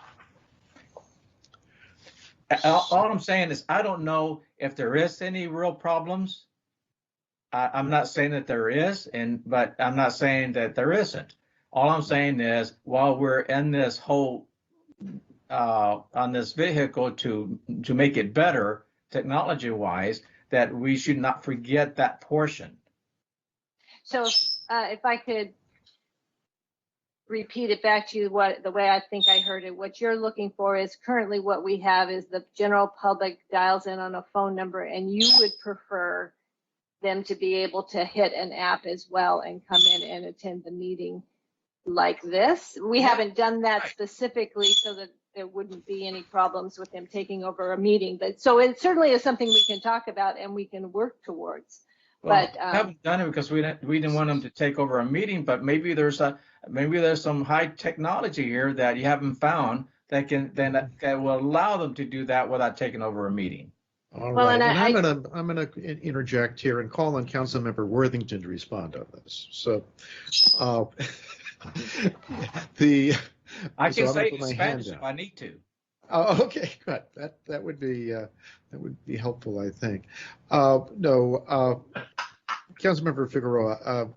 All I'm saying is I don't know if there is any real problems. I'm not saying that there is, but I'm not saying that there isn't. All I'm saying is while we're in this whole on this vehicle to make it better technology-wise, that we should not forget that portion. So if I could repeat it back to you, the way I think I heard it, what you're looking for is currently what we have is the general public dials in on a phone number, and you would prefer them to be able to hit an app as well and come in and attend the meeting like this. We haven't done that specifically so that there wouldn't be any problems with them taking over a meeting, but so it certainly is something we can talk about and we can work towards. Well, But I haven't done it because we didn't want them to take over a meeting, but maybe there's some high technology here that you haven't found that will allow them to do that without taking over a meeting. All right, and I'm gonna interject here and call on Councilmember Worthington to respond on this. So, I can say it in Spanish if I need to. Oh, okay, good. That would be helpful, I think. No, Councilmember Figueroa,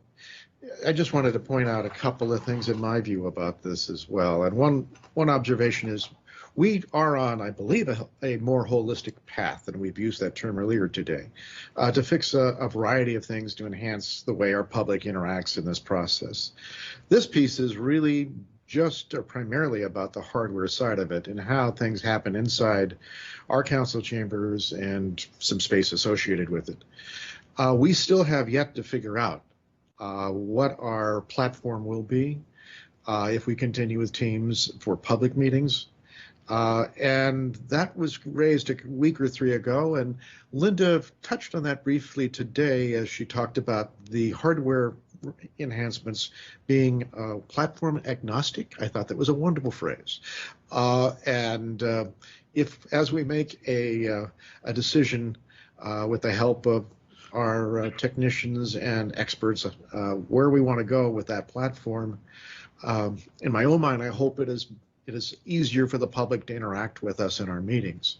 I just wanted to point out a couple of things in my view about this as well. And one observation is we are on, I believe, a more holistic path, and we've used that term earlier today, to fix a variety of things to enhance the way our public interacts in this process. This piece is really just primarily about the hardware side of it and how things happen inside our council chambers and some space associated with it. We still have yet to figure out what our platform will be if we continue with Teams for public meetings. And that was raised a week or three ago, and Linda touched on that briefly today as she talked about the hardware enhancements being platform agnostic. I thought that was a wonderful phrase. And if, as we make a decision with the help of our technicians and experts where we want to go with that platform, in my own mind, I hope it is easier for the public to interact with us in our meetings.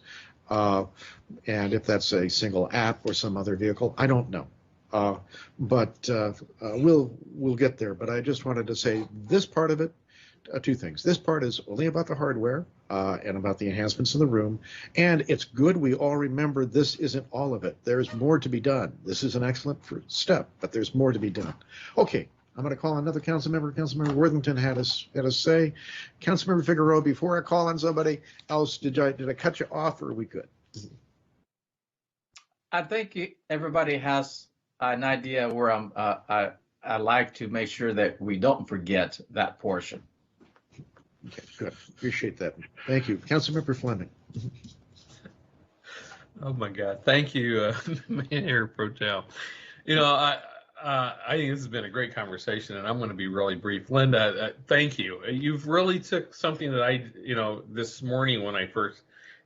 And if that's a single app or some other vehicle, I don't know. But we'll get there. But I just wanted to say this part of it, two things. This part is only about the hardware and about the enhancements in the room. And it's good we all remember this isn't all of it. There's more to be done. This is an excellent first step, but there's more to be done. Okay, I'm going to call on another council member. Councilmember Worthington had a say. Councilmember Figueroa, before I call on somebody else, did I cut you off, or are we good? I think everybody has an idea where I like to make sure that we don't forget that portion. Okay, good. Appreciate that. Thank you. Councilmember Fleming. Oh my God. Thank you, Mayor Pro Tem. You know, I think this has been a great conversation, and I'm going to be really brief. Linda, thank you. You've really took something that this morning when I first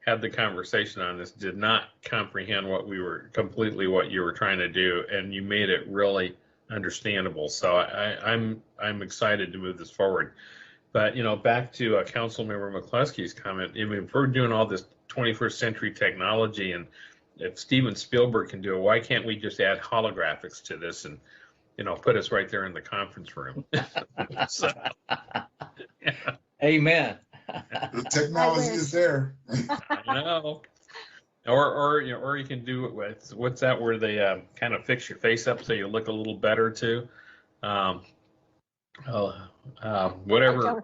had the conversation on this, did not comprehend what you were trying to do, and you made it really understandable. So I'm excited to move this forward. But back to Councilmember McCluskey's comment. I mean, if we're doing all this 21st century technology, and if Steven Spielberg can do it, why can't we just add holographics to this and put us right there in the conference room? So, yeah. Amen. The technology is there. I know. Or you can do it with, what's that, where they kind of fix your face up so you look a little better too. Whatever.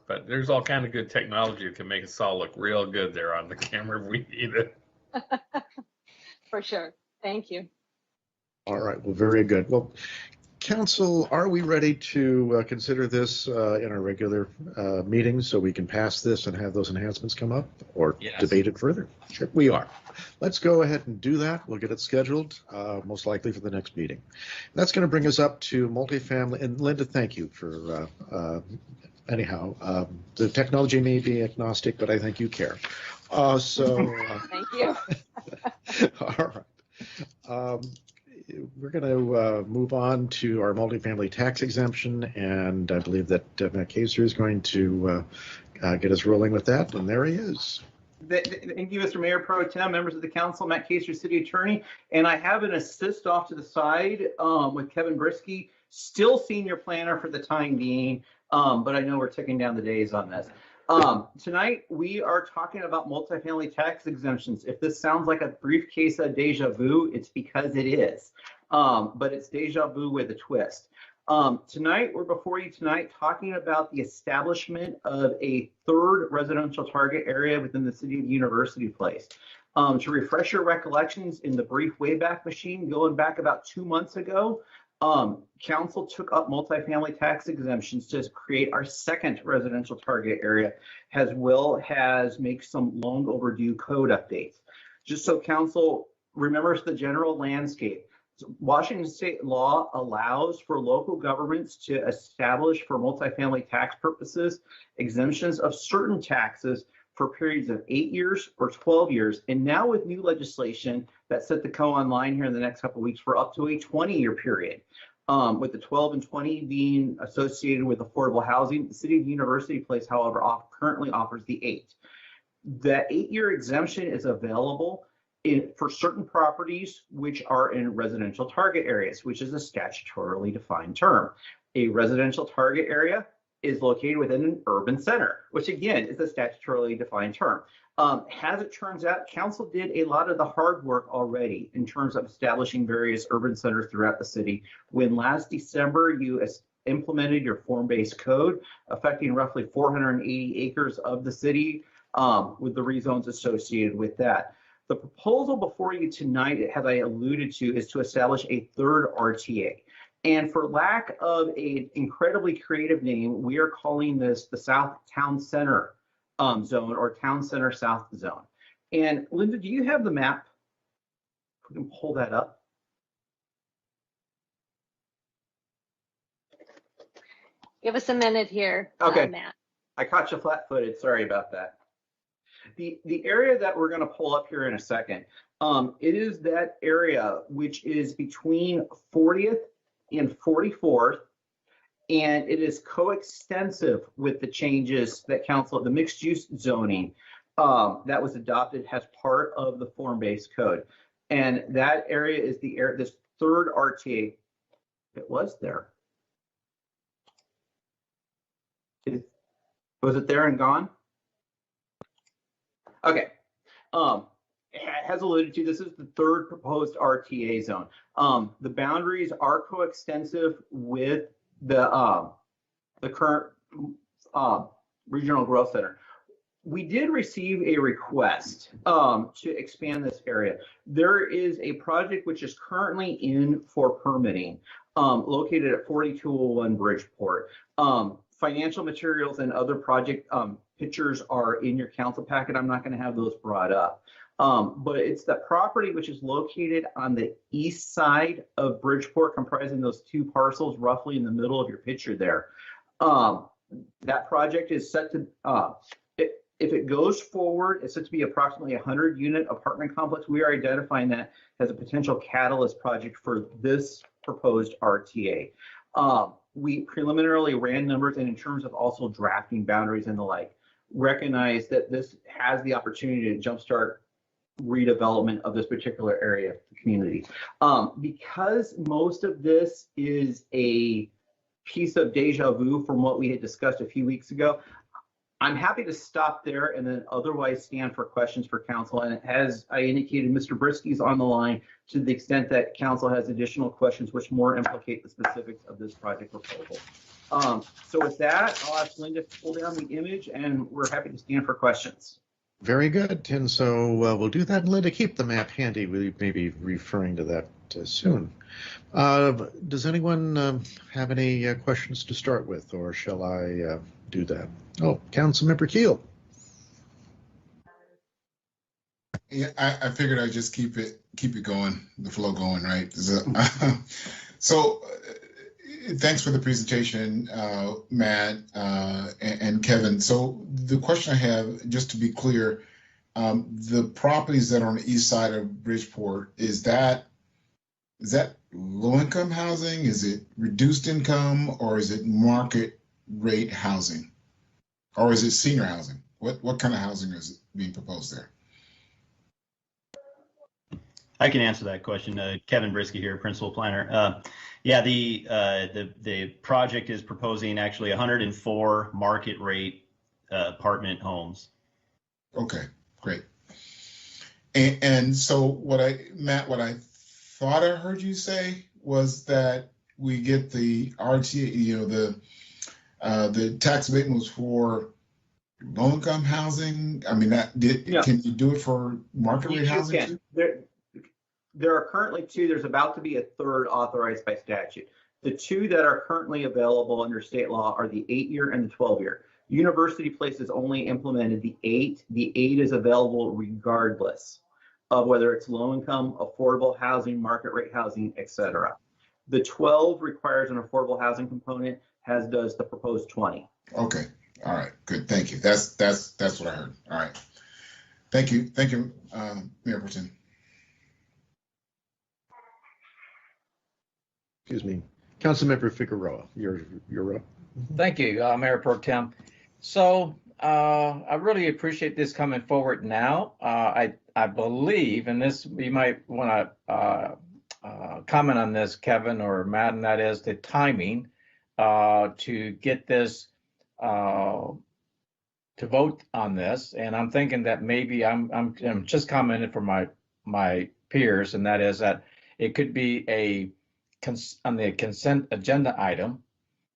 But there's all kind of good technology that can make us all look real good there on the camera if we need it. For sure. Thank you. All right. Well, very good. Well, Council, are we ready to consider this in our regular meetings so we can pass this and have those enhancements come up, or debate it further? Sure, we are. Let's go ahead and do that. We'll get it scheduled, most likely for the next meeting. That's going to bring us up to multifamily. And Linda, thank you for anyhow. The technology may be agnostic, but I think you care. Thank you. All right. We're going to move on to our multifamily tax exemption, and I believe that Matt Kaser is going to get us rolling with that, and there he is. Thank you, Mr. Mayor Pro Tem, members of the council, Matt Kaser, City Attorney, and I have an assist off to the side with Kevin Brisky, still senior planner for the time being, but I know we're ticking down the days on this. Tonight, we are talking about multifamily tax exemptions. If this sounds like a briefcase of deja vu, it's because it is, but it's deja vu with a twist. Tonight, we're before you tonight talking about the establishment of a third residential target area within the city of University Place. To refresh your recollections in the brief Wayback Machine, going back about 2 months ago, council took up multifamily tax exemptions to create our second residential target area, as well as make some long overdue code updates. Just so council remembers the general landscape, Washington state law allows for local governments to establish for multifamily tax purposes exemptions of certain taxes for periods of 8 years or 12 years. And now with new legislation that's set to come online here in the next couple of weeks for up to a 20-year period, with the 12 and 20 being associated with affordable housing. The city of University Place, however, currently offers the 8. That 8-year exemption is available for certain properties which are in residential target areas, which is a statutorily defined term. A residential target area is located within an urban center, which again is a statutorily defined term. As it turns out, council did a lot of the hard work already in terms of establishing various urban centers throughout the city. When last December you implemented your form-based code affecting roughly 480 acres of the city with the rezones associated with that. The proposal before you tonight, as I alluded to, is to establish a third RTA. And for lack of an incredibly creative name, we are calling this the South Town Center zone, or Town Center South zone. And Linda, do you have the map? We can pull that up. Give us a minute here, okay. Matt. I caught you flat-footed. Sorry about that. The area that we're going to pull up here in a second, it is that area which is between 40th and 44th, and it is coextensive with the changes that council, the mixed use zoning that was adopted as part of the form-based code. And that area is the area, this third RTA, it was there. Was it there and gone? Okay. As alluded to, this is the third proposed RTA zone. The boundaries are coextensive with the current regional growth center. We did receive a request to expand this area. There is a project which is currently in for permitting, located at 4201 Bridgeport. Financial materials and other project pictures are in your council packet. I'm not going to have those brought up. But it's the property which is located on the east side of Bridgeport, comprising those two parcels roughly in the middle of your picture there. That project is set to, if it goes forward, it's set to be approximately 100-unit apartment complex. We are identifying that as a potential catalyst project for this proposed RTA. We preliminarily ran numbers, and in terms of also drafting boundaries and the like, recognize that this has the opportunity to jumpstart redevelopment of this particular area of the community. Because most of this is a piece of deja vu from what we had discussed a few weeks ago, I'm happy to stop there and then otherwise stand for questions for council. And as I indicated, Mr. Brisky's on the line to the extent that council has additional questions which more implicate the specifics of this project proposal. So with that, I'll ask Linda to pull down the image, and we're happy to stand for questions. Very good. And so we'll do that. And Linda, keep the map handy. We may be referring to that soon. Does anyone have any questions to start with, or shall I do that? Oh, Councilmember Keel. Yeah, I figured I'd just keep it going, the flow going, right? So thanks for the presentation, Matt and Kevin. So the question I have, just to be clear, the properties that are on the east side of Bridgeport, is that low-income housing? Is it reduced income, or is it market rate housing, or is it senior housing? What kind of housing is being proposed there? I can answer that question. Kevin Brisky here, principal planner. Yeah, the project is proposing actually 104 market rate apartment homes. Okay, great. And so Matt, what I thought I heard you say was that we get the RTA, the tax abatement was for low-income housing. I mean, can you do it for market rate housing too? There are currently two. There's about to be a third authorized by statute. The two that are currently available under state law are the 8-year and the 12-year. University Place has only implemented the 8. The 8 is available regardless of whether it's low income, affordable housing, market rate housing, etc. The 12 requires an affordable housing component, as does the proposed 20. Okay. All right. Good. Thank you. That's what I heard. All right. Thank you. Thank you, Mayor Pro Tem. Excuse me. Councilmember Figueroa, you're up. Thank you, Mayor Pro Tem. So I really appreciate this coming forward now. I believe, and this you might want to comment on this, Kevin or Matt, and that is the timing to get this to vote on this. And I'm thinking that maybe I'm just commenting for my peers, and that is that it could be on the consent agenda item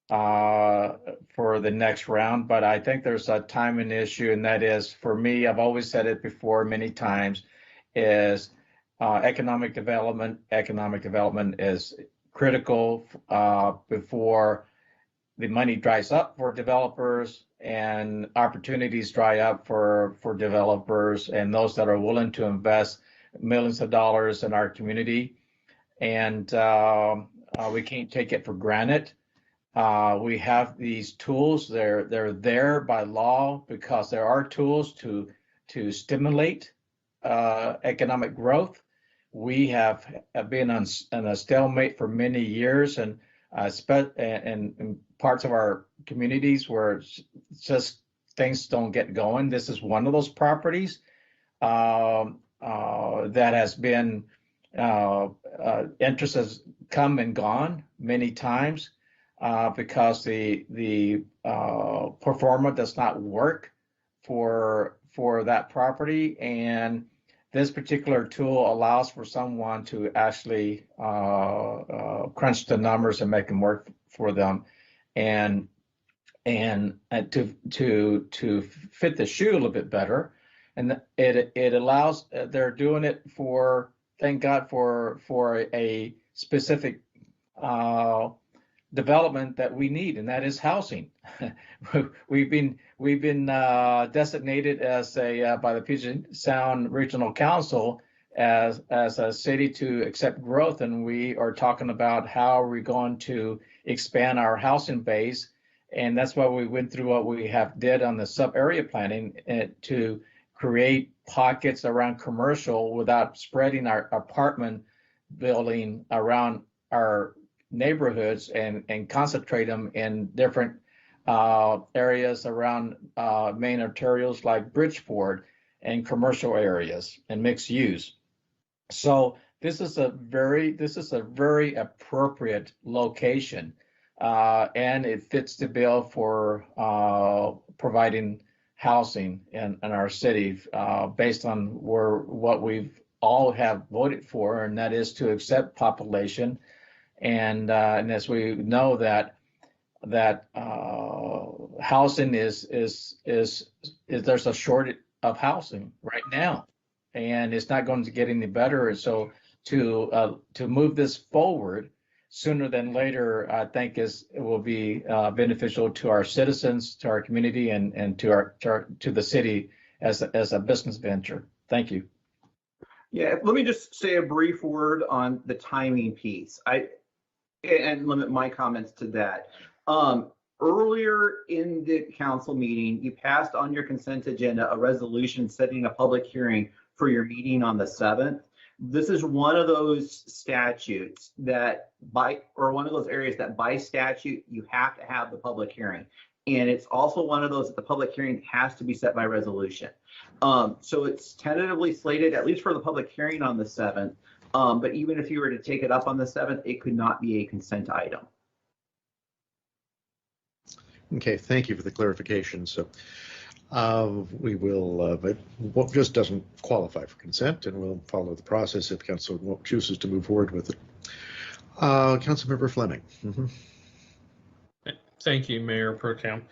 for the next round, but I think there's a timing issue, and that is, for me, I've always said it before many times, is economic development. Economic development is critical before the money dries up for developers and opportunities dry up for developers and those that are willing to invest millions of dollars in our community. And we can't take it for granted. We have these tools. They're there by law because there are tools to stimulate economic growth. We have been on a stalemate for many years, and in parts of our communities where just things don't get going. This is one of those properties that has been interest has come and gone many times because the performance does not work for that property, and this particular tool allows for someone to actually crunch the numbers and make them work for them, and to fit the shoe a little bit better, and it allows they're doing it for, thank God for a specific development that we need, and that is housing. we've been designated as a by the Puget Sound Regional Council as a city to accept growth, and we are talking about how we're going to expand our housing base, and that's why we went through what we have did on the sub area planning to create pockets around commercial without spreading our apartment building around our neighborhoods, and concentrate them in different areas around main arterials like Bridgeport, and commercial areas and mixed use. So this is a very appropriate location, and it fits the bill for providing housing in our city based on what we've all have voted for, and that is to accept population. And as we know that housing is there's a shortage of housing right now, and it's not going to get any better. So to move this forward sooner than later, I think it will be beneficial to our citizens, to our community, and to the city as a business venture. Thank you. Yeah, let me just say a brief word on the timing piece. And limit my comments to that. Earlier in the council meeting, you passed on your consent agenda a resolution setting a public hearing for your meeting on the 7th. This is one of those statutes one of those areas that by statute, you have to have the public hearing. And it's also one of those that the public hearing has to be set by resolution. So it's tentatively slated, at least for the public hearing on the 7th. But even if you were to take it up on the 7th, it could not be a consent item. Okay, thank you for the clarification. So we will, but what just doesn't qualify for consent, and we'll follow the process if council chooses to move forward with it. Councilmember Fleming. Mm-hmm. Thank you, Mayor Pro Tem.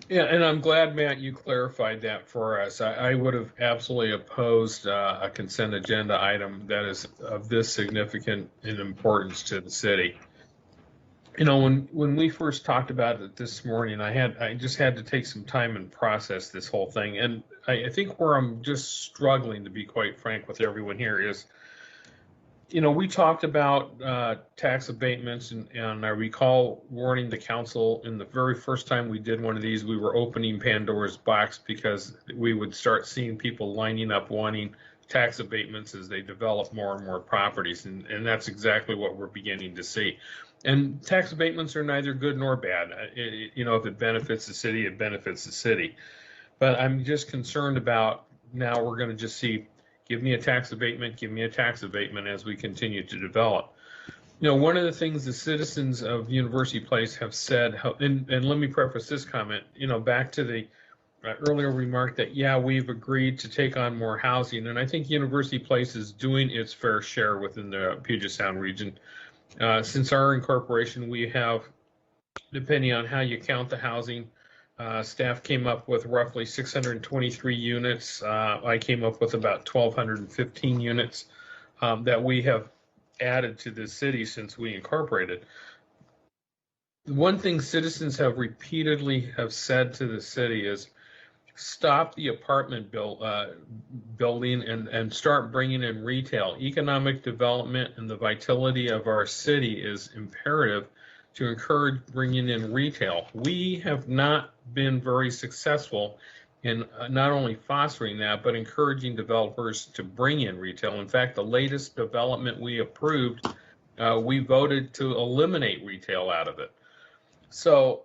Yeah, and I'm glad, Matt, you clarified that for us. I would have absolutely opposed a consent agenda item that is of this significant in importance to the city. You know, when we first talked about it this morning, I just had to take some time and process this whole thing. And I think where I'm just struggling, to be quite frank with everyone here, is, you know, we talked about tax abatements, and I recall warning the council in the very first time we did one of these, we were opening Pandora's box because we would start seeing people lining up wanting tax abatements as they develop more and more properties, and that's exactly what we're beginning to see. And tax abatements are neither good nor bad. You know, if it benefits the city, it benefits the city. But I'm just concerned about now we're going to just see, give me a tax abatement, give me a tax abatement as we continue to develop. You know, one of the things the citizens of University Place have said, and let me preface this comment, you know, back to the earlier remark that, yeah, we've agreed to take on more housing. And I think University Place is doing its fair share within the Puget Sound region. Since our incorporation, we have, depending on how you count the housing, staff came up with roughly 623 units. I came up with about 1,215 units that we have added to the city since we incorporated. One thing citizens have repeatedly have said to the city is, stop the apartment building and start bringing in retail. Economic development and the vitality of our city is imperative to encourage bringing in retail. We have not been very successful in not only fostering that, but encouraging developers to bring in retail. In fact, the latest development we approved, we voted to eliminate retail out of it. So,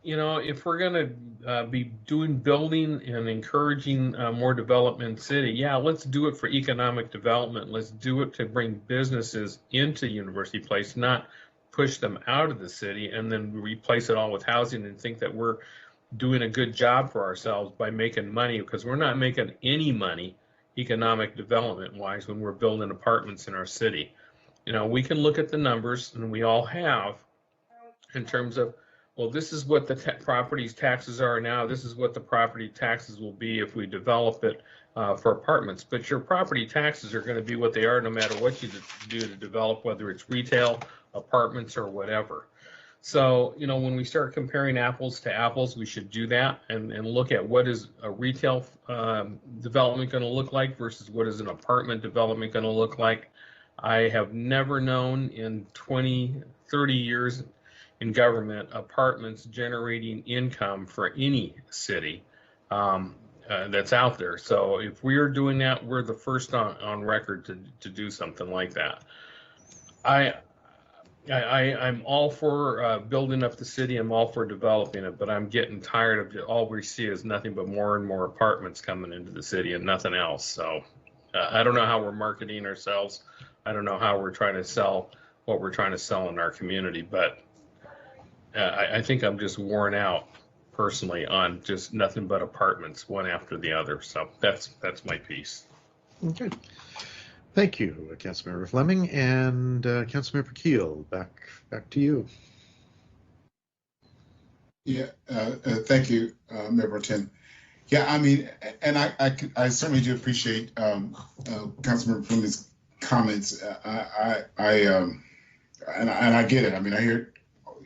you know, if we're going to be building and encouraging more development in the city, yeah, let's do it for economic development. Let's do it to bring businesses into University Place, not push them out of the city and then replace it all with housing and think that we're doing a good job for ourselves by making money, because we're not making any money economic development wise when we're building apartments in our city. You know, we can look at the numbers, and we all have, in terms of, well, this is what the property's taxes are now. This is what the property taxes will be if we develop it for apartments. But your property taxes are going to be what they are no matter what you do to develop, whether it's retail, apartments, or whatever. So, you know, when we start comparing apples to apples, we should do that and look at what is a retail development going to look like versus what is an apartment development going to look like. I have never known in 20, 30 years in government apartments generating income for any city that's out there. So if we're doing that, we're the first on record to do something like that. I'm all for building up the city. I'm all for developing it, but I'm getting tired of it. All we see is nothing but more and more apartments coming into the city and nothing else. So I don't know how we're marketing ourselves. I don't know how we're trying to sell what we're trying to sell in our community, but I think I'm just worn out personally on just nothing but apartments, one after the other. So that's my piece. Okay. Thank you, Councilmember Fleming, and Councilmember Keel. Back to you. Yeah, thank you, Member Tim. Yeah, I mean, and I certainly do appreciate Councilmember Fleming's comments. I get it. I mean, I hear it,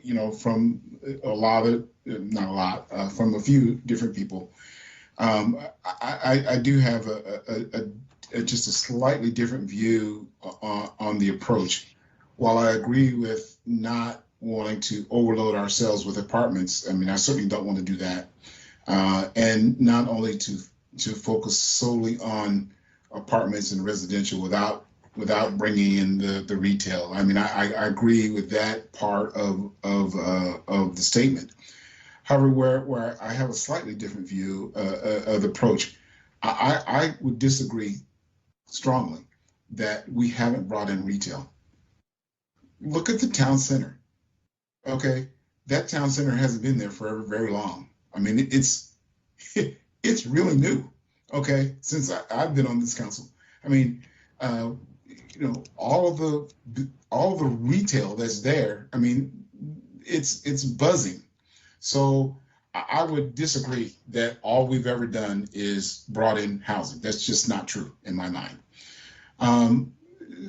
you know, from a lot of, not a lot, from a few different people. I do have just a slightly different view on the approach. While I agree with not wanting to overload ourselves with apartments, I mean, I certainly don't want to do that. And not only to focus solely on apartments and residential without bringing in the retail. I mean, I agree with that part of the statement. However, where I have a slightly different view of the approach, I would disagree strongly that we haven't brought in retail. Look at the town center. Okay, that town center hasn't been there for very long. I mean, it's really new. Okay, since I've been on this council. I mean, you know, all the retail that's there. I mean, it's buzzing. So I would disagree that all we've ever done is brought in housing. That's just not true in my mind.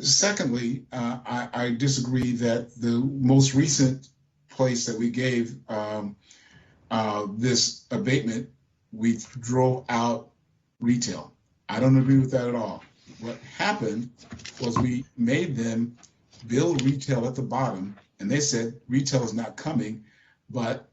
Secondly, I disagree that the most recent place that we gave this abatement, we drove out retail. I don't agree with that at all. What happened was we made them build retail at the bottom, and they said retail is not coming, but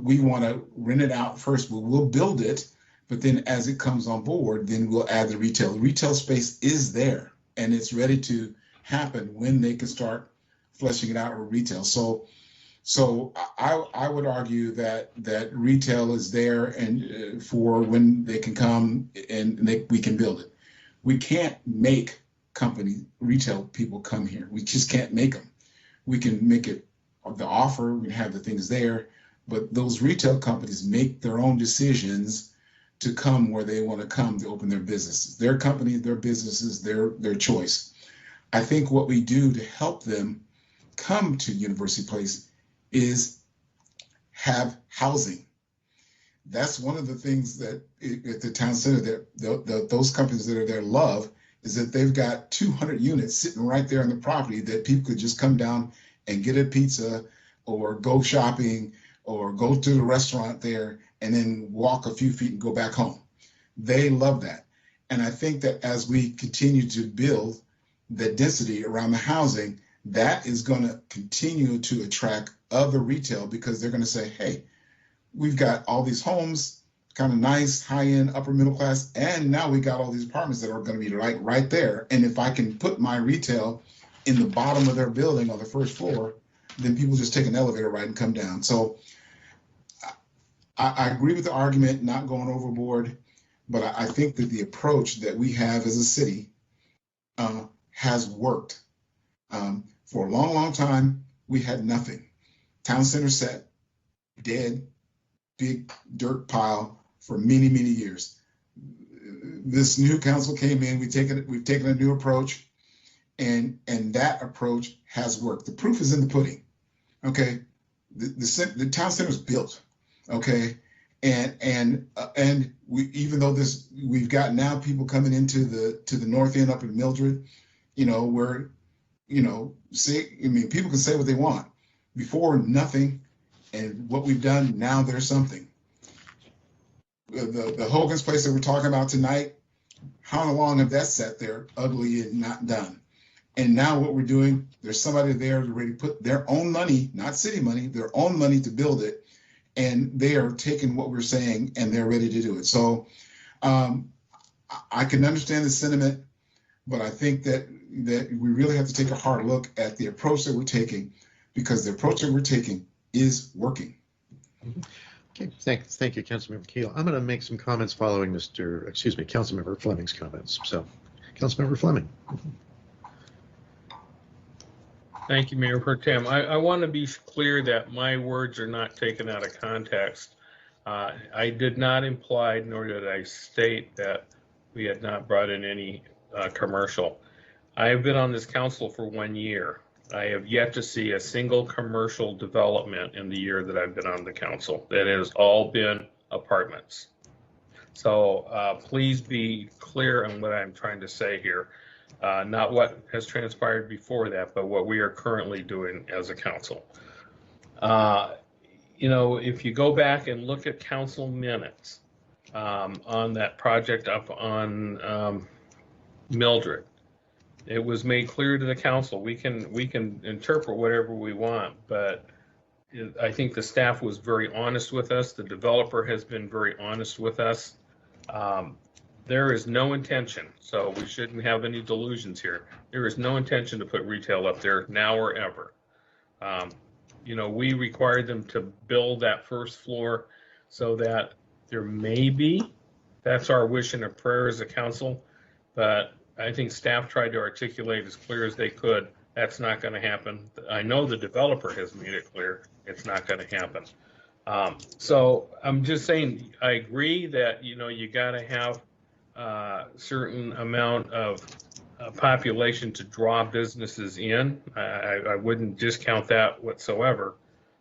we want to rent it out first. We'll build it, but then as it comes on board, then we'll add the retail. The retail space is there, and it's ready to happen when they can start fleshing it out with retail. So I would argue that retail is there and for when they can come and we can build it. We can't make retail people come here. We just can't make them. We can make it the offer, we have the things there, but those retail companies make their own decisions to come where they want to come to open their businesses. Their company, their businesses, their choice. I think what we do to help them come to University Place is have housing. That's one of the things that at the town center that those companies that are there love, is that they've got 200 units sitting right there on the property that people could just come down and get a pizza or go shopping or go to the restaurant there and then walk a few feet and go back home. They love that. And I think that as we continue to build the density around the housing, that is going to continue to attract other retail, because they're going to say, hey, we've got all these homes, kind of nice, high-end, upper middle class, and now we got all these apartments that are going to be right there. And if I can put my retail in the bottom of their building on the first floor, then people just take an elevator ride and come down. So I agree with the argument, not going overboard, but I think that the approach that we have as a city has worked. For a long, long time, we had nothing. Town center set, dead, big dirt pile for many, many years. This new council came in, we've taken a new approach, and that approach has worked. The proof is in the pudding. Okay, the town center is built. Okay, and we, even though we've got now people coming into the north end up in Mildred, where people can say what they want. Before, nothing, and what we've done now, there's something. The Hogan's place that we're talking about tonight, how long have that sat there ugly and not done? And now what we're doing, there's somebody there ready to put their own money, not city money, their own money to build it. And they are taking what we're saying and they're ready to do it. So I can understand the sentiment, but I think that we really have to take a hard look at the approach that we're taking, because the approach that we're taking is working. Okay, thank you, Councilmember Keel. I'm going to make some comments following Councilmember Fleming's comments. So, Councilmember Fleming. Thank you, Mayor Pro Tem. I want to be clear that my words are not taken out of context. I did not imply, nor did I state that we had not brought in any commercial. I have been on this council for 1 year. I have yet to see a single commercial development in the year that I've been on the council. That has all been apartments. So please be clear on what I'm trying to say here. Not what has transpired before that, but what we are currently doing as a council. If you go back and look at council minutes on that project up on Mildred, it was made clear to the council. We can interpret whatever we want, but I think the staff was very honest with us. The developer has been very honest with us. There is no intention, so we shouldn't have any delusions here. There is no intention to put retail up there now or ever. We required them to build that first floor so that there may be, that's our wish and a prayer as a council, but I think staff tried to articulate as clear as they could, that's not going to happen. I know the developer has made it clear it's not going to happen. So I'm just saying, I agree that, you got to have a certain amount of population to draw businesses in. I wouldn't discount that whatsoever.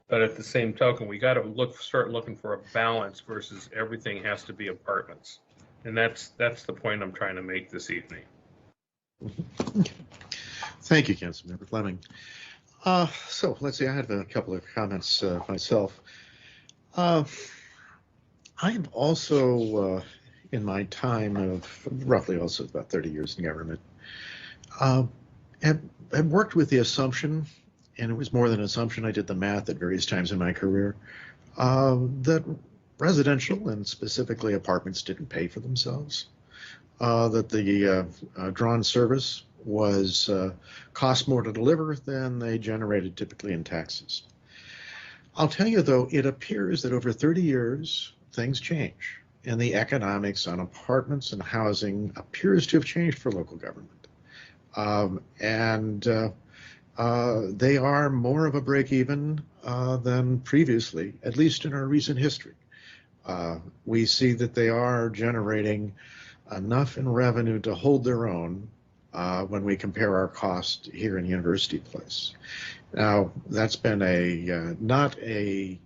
But at the same token, we got to start looking for a balance versus everything has to be apartments. And that's the point I'm trying to make this evening. Thank you, Councilmember Fleming. So let's see, I have a couple of comments myself. I'm also, in my time of roughly also about 30 years in government, have worked with the assumption, and it was more than an assumption, I did the math at various times in my career, that residential and specifically apartments didn't pay for themselves. That the drawn service was cost more to deliver than they generated typically in taxes. I'll tell you though, it appears that over 30 years, things change, and the economics on apartments and housing appears to have changed for local government. They are more of a break even than previously, at least in our recent history. We see that they are generating enough in revenue to hold their own when we compare our cost here in University Place. Now, that's been not a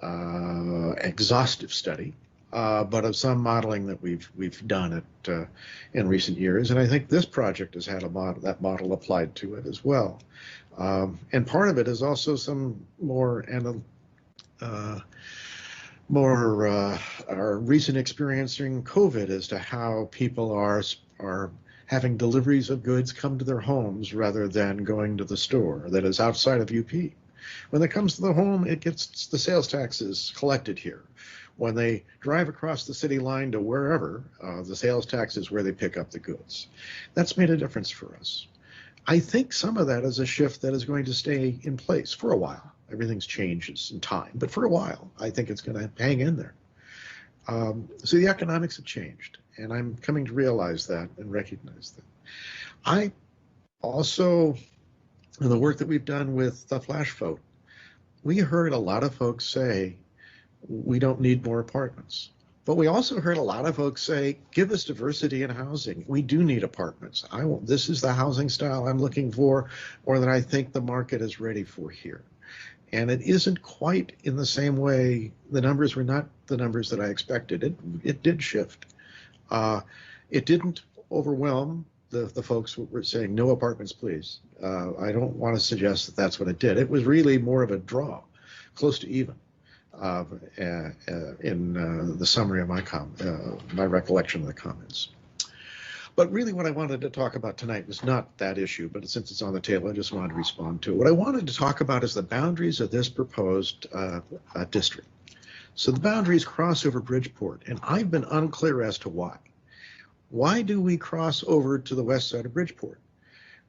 exhaustive study, but of some modeling that we've done in recent years, and I think this project has had that model applied to it as well. And part of it is also some more our recent experience during COVID as to how people are having deliveries of goods come to their homes rather than going to the store that is outside of UP. When it comes to the home, it gets the sales taxes collected here. When they drive across the city line to wherever, the sales tax is where they pick up the goods. That's made a difference for us. I think some of that is a shift that is going to stay in place for a while. Everything's changes in time, but for a while, I think it's going to hang in there. So the economics have changed, and I'm coming to realize that and recognize that. I also, in the work that we've done with the flash vote, we heard a lot of folks say, we don't need more apartments. But we also heard a lot of folks say, give us diversity in housing. We do need apartments. This is the housing style I'm looking for, or that I think the market is ready for here. And it isn't quite in the same way. The numbers were not the numbers that I expected. It did shift. It didn't overwhelm the folks who were saying no apartments, please. I don't want to suggest that that's what it did. It was really more of a draw, close to even, in the summary of my recollection of the comments. But really what I wanted to talk about tonight was not that issue, but since it's on the table, I just wanted to respond to it. What I wanted to talk about is the boundaries of this proposed district. So the boundaries cross over Bridgeport, and I've been unclear as to why. Why do we cross over to the west side of Bridgeport?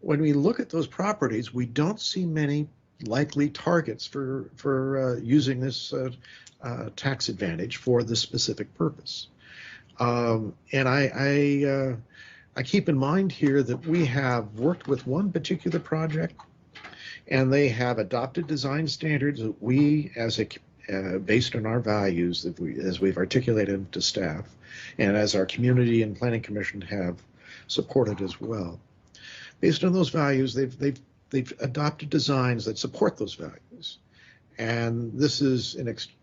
When we look at those properties, we don't see many likely targets for using this tax advantage for this specific purpose. And I keep in mind here that we have worked with one particular project, and they have adopted design standards that we, based on our values, as we've articulated to staff, and as our community and planning commission have supported as well. Based on those values, they've adopted designs that support those values. And this is,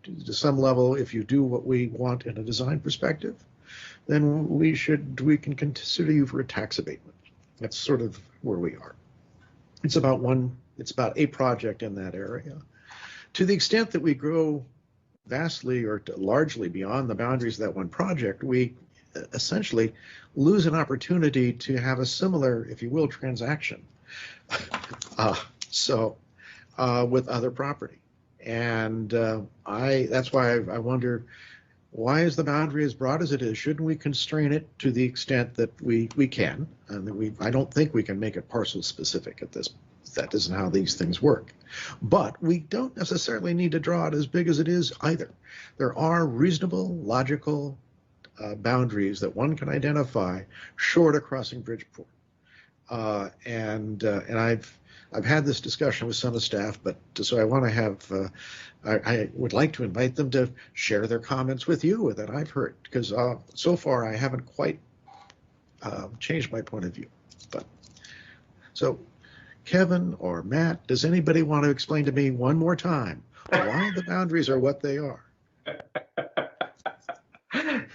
to some level, if you do what we want in a design perspective, then we can consider you for a tax abatement. That's sort of where we are. It's about a project in that area. To the extent that we grow vastly or largely beyond the boundaries of that one project, we essentially lose an opportunity to have a similar, if you will, transaction. With other property. And that's why I wonder, why is the boundary as broad as it is? Shouldn't we constrain it to the extent that we can? And I don't think we can make it parcel specific at this. That isn't how these things work. But we don't necessarily need to draw it as big as it is either. There are reasonable, logical boundaries that one can identify short of crossing Bridgeport. And I've had this discussion with some of the staff, but so I want to have, I would like to invite them to share their comments with you that I've heard, because so far I haven't quite changed my point of view. But so Kevin or Matt, does anybody want to explain to me one more time why the boundaries are what they are?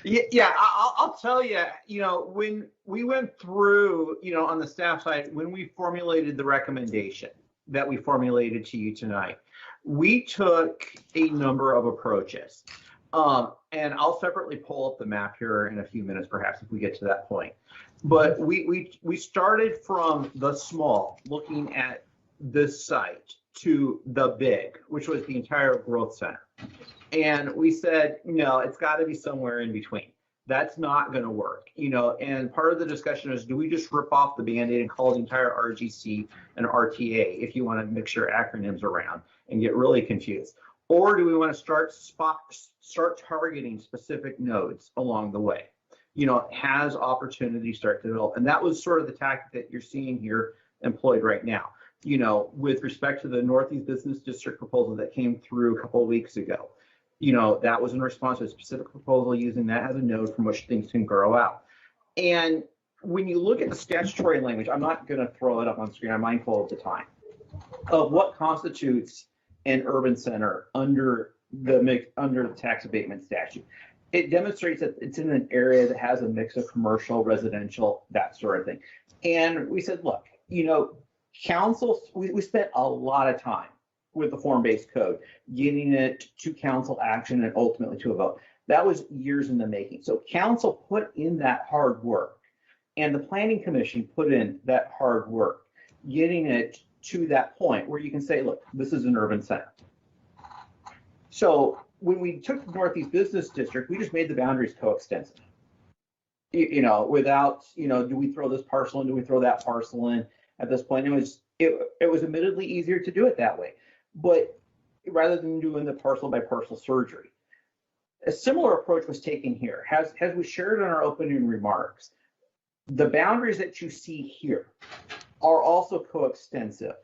Yeah, I'll tell you, when we went through, on the staff side, when we formulated the recommendation that we formulated to you tonight, we took a number of approaches. And I'll separately pull up the map here in a few minutes, perhaps, if we get to that point. But we started from the small, looking at this site, to the big, which was the entire growth center. And we said, no, it's got to be somewhere in between. That's not going to work, and part of the discussion is, do we just rip off the Band-Aid and call the entire RGC an RTA, if you want to mix your acronyms around and get really confused? Or do we want to start targeting specific nodes along the way? Has opportunity start to develop? And that was sort of the tactic that you're seeing here employed right now. With respect to the Northeast Business District proposal that came through a couple of weeks ago, that was in response to a specific proposal using that as a node from which things can grow out. And when you look at the statutory language, I'm not going to throw it up on screen, I'm mindful of the time, of what constitutes an urban center under the tax abatement statute. It demonstrates that it's in an area that has a mix of commercial, residential, that sort of thing. And we said, look, council, we spent a lot of time with the form-based code, getting it to council action and ultimately to a vote. That was years in the making. So council put in that hard work, and the planning commission put in that hard work, getting it to that point where you can say, look, this is an urban center. So when we took the Northeast Business District, we just made the boundaries coextensive. Without, do we throw this parcel in, do we throw that parcel in? At this point, it was admittedly easier to do it that way. But rather than doing the parcel by parcel surgery, a similar approach was taken here. As we shared in our opening remarks, the boundaries that you see here are also coextensive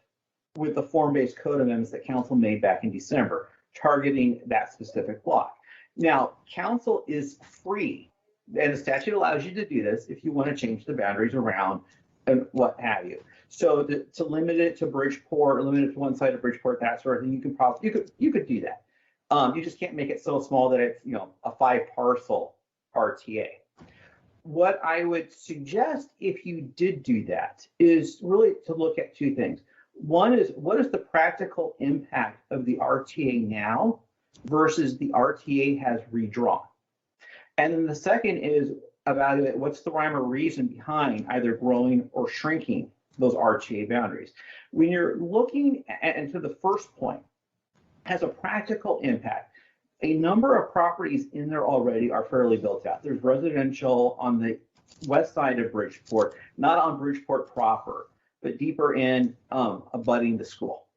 with the form-based code amendments that council made back in December, targeting that specific block. Now, council is free, and the statute allows you to do this if you want to change the boundaries around and what have you. So to limit it to Bridgeport, or limit it to one side of Bridgeport, that sort of thing, you could do that. You just can't make it so small that it's, a 5 parcel RTA. What I would suggest if you did do that is really to look at 2 things. One is, what is the practical impact of the RTA now versus the RTA has redrawn? And then the second is evaluate what's the rhyme or reason behind either growing or shrinking those RTA boundaries. When you're looking at, to the first point, has a practical impact. A number of properties in there already are fairly built out. There's residential on the west side of Bridgeport, not on Bridgeport proper, but deeper in, abutting the school.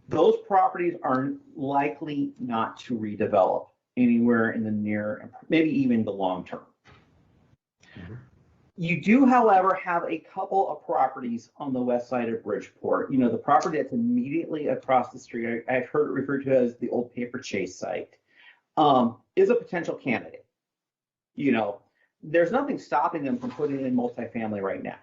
Those properties are likely not to redevelop anywhere in the near, and maybe even the long term. Mhm. You do, however, have a couple of properties on the west side of Bridgeport. The property that's immediately across the street, I've heard it referred to as the old paper chase site, is a potential candidate. There's nothing stopping them from putting in multifamily right now.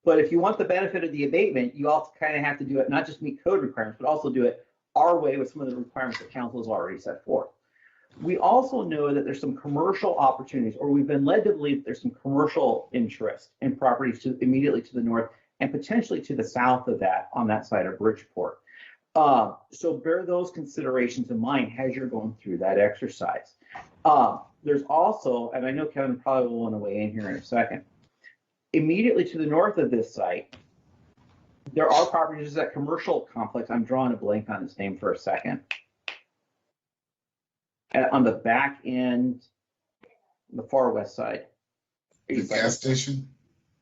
But if you want the benefit of the abatement, you also kind of have to do it, not just meet code requirements, but also do it our way with some of the requirements that council has already set forth. We also know that there's some commercial opportunities, or we've been led to believe that there's some commercial interest in properties immediately to the north and potentially to the south of that on that side of Bridgeport. So bear those considerations in mind as you're going through that exercise. There's also, and I know Kevin probably will want to weigh in here in a second, immediately to the north of this site, there are properties, that commercial complex, I'm drawing a blank on its name for a second. On the back end, the far west side. The gas station?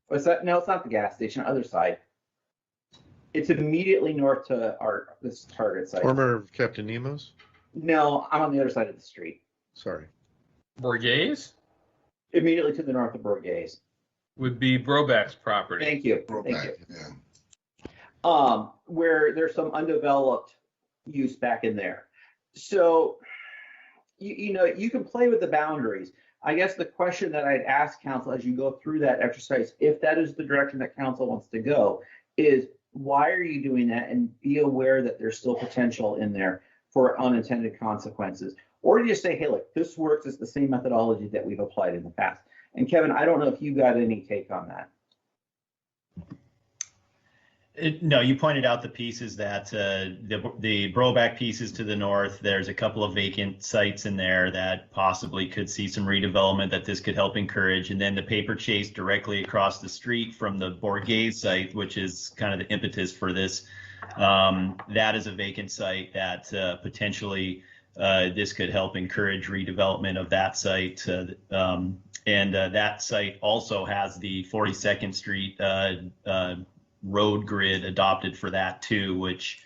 What's that? No, it's not the gas station, other side. It's immediately north to this target site. Former Captain Nemo's? No, I'm on the other side of the street. Sorry. Borghese Immediately to the north of Borghese. would be Broback's property. Thank you. Thank you. Yeah. Where there's some undeveloped use back in there. So, you can play with the boundaries. I guess the question that I'd ask council as you go through that exercise, if that is the direction that council wants to go, is why are you doing that? And be aware that there's still potential in there for unintended consequences. Or do you say, hey, look, this works, it's the same methodology that we've applied in the past. And Kevin, I don't know if you got any take on that. No, you pointed out the pieces that the Broback pieces to the north, there's a couple of vacant sites in there that possibly could see some redevelopment that this could help encourage. And then the paper chase directly across the street from the Borghese site, which is kind of the impetus for this. That is a vacant site that potentially this could help encourage redevelopment of that site. And that site also has the 42nd Street road grid adopted for that too, which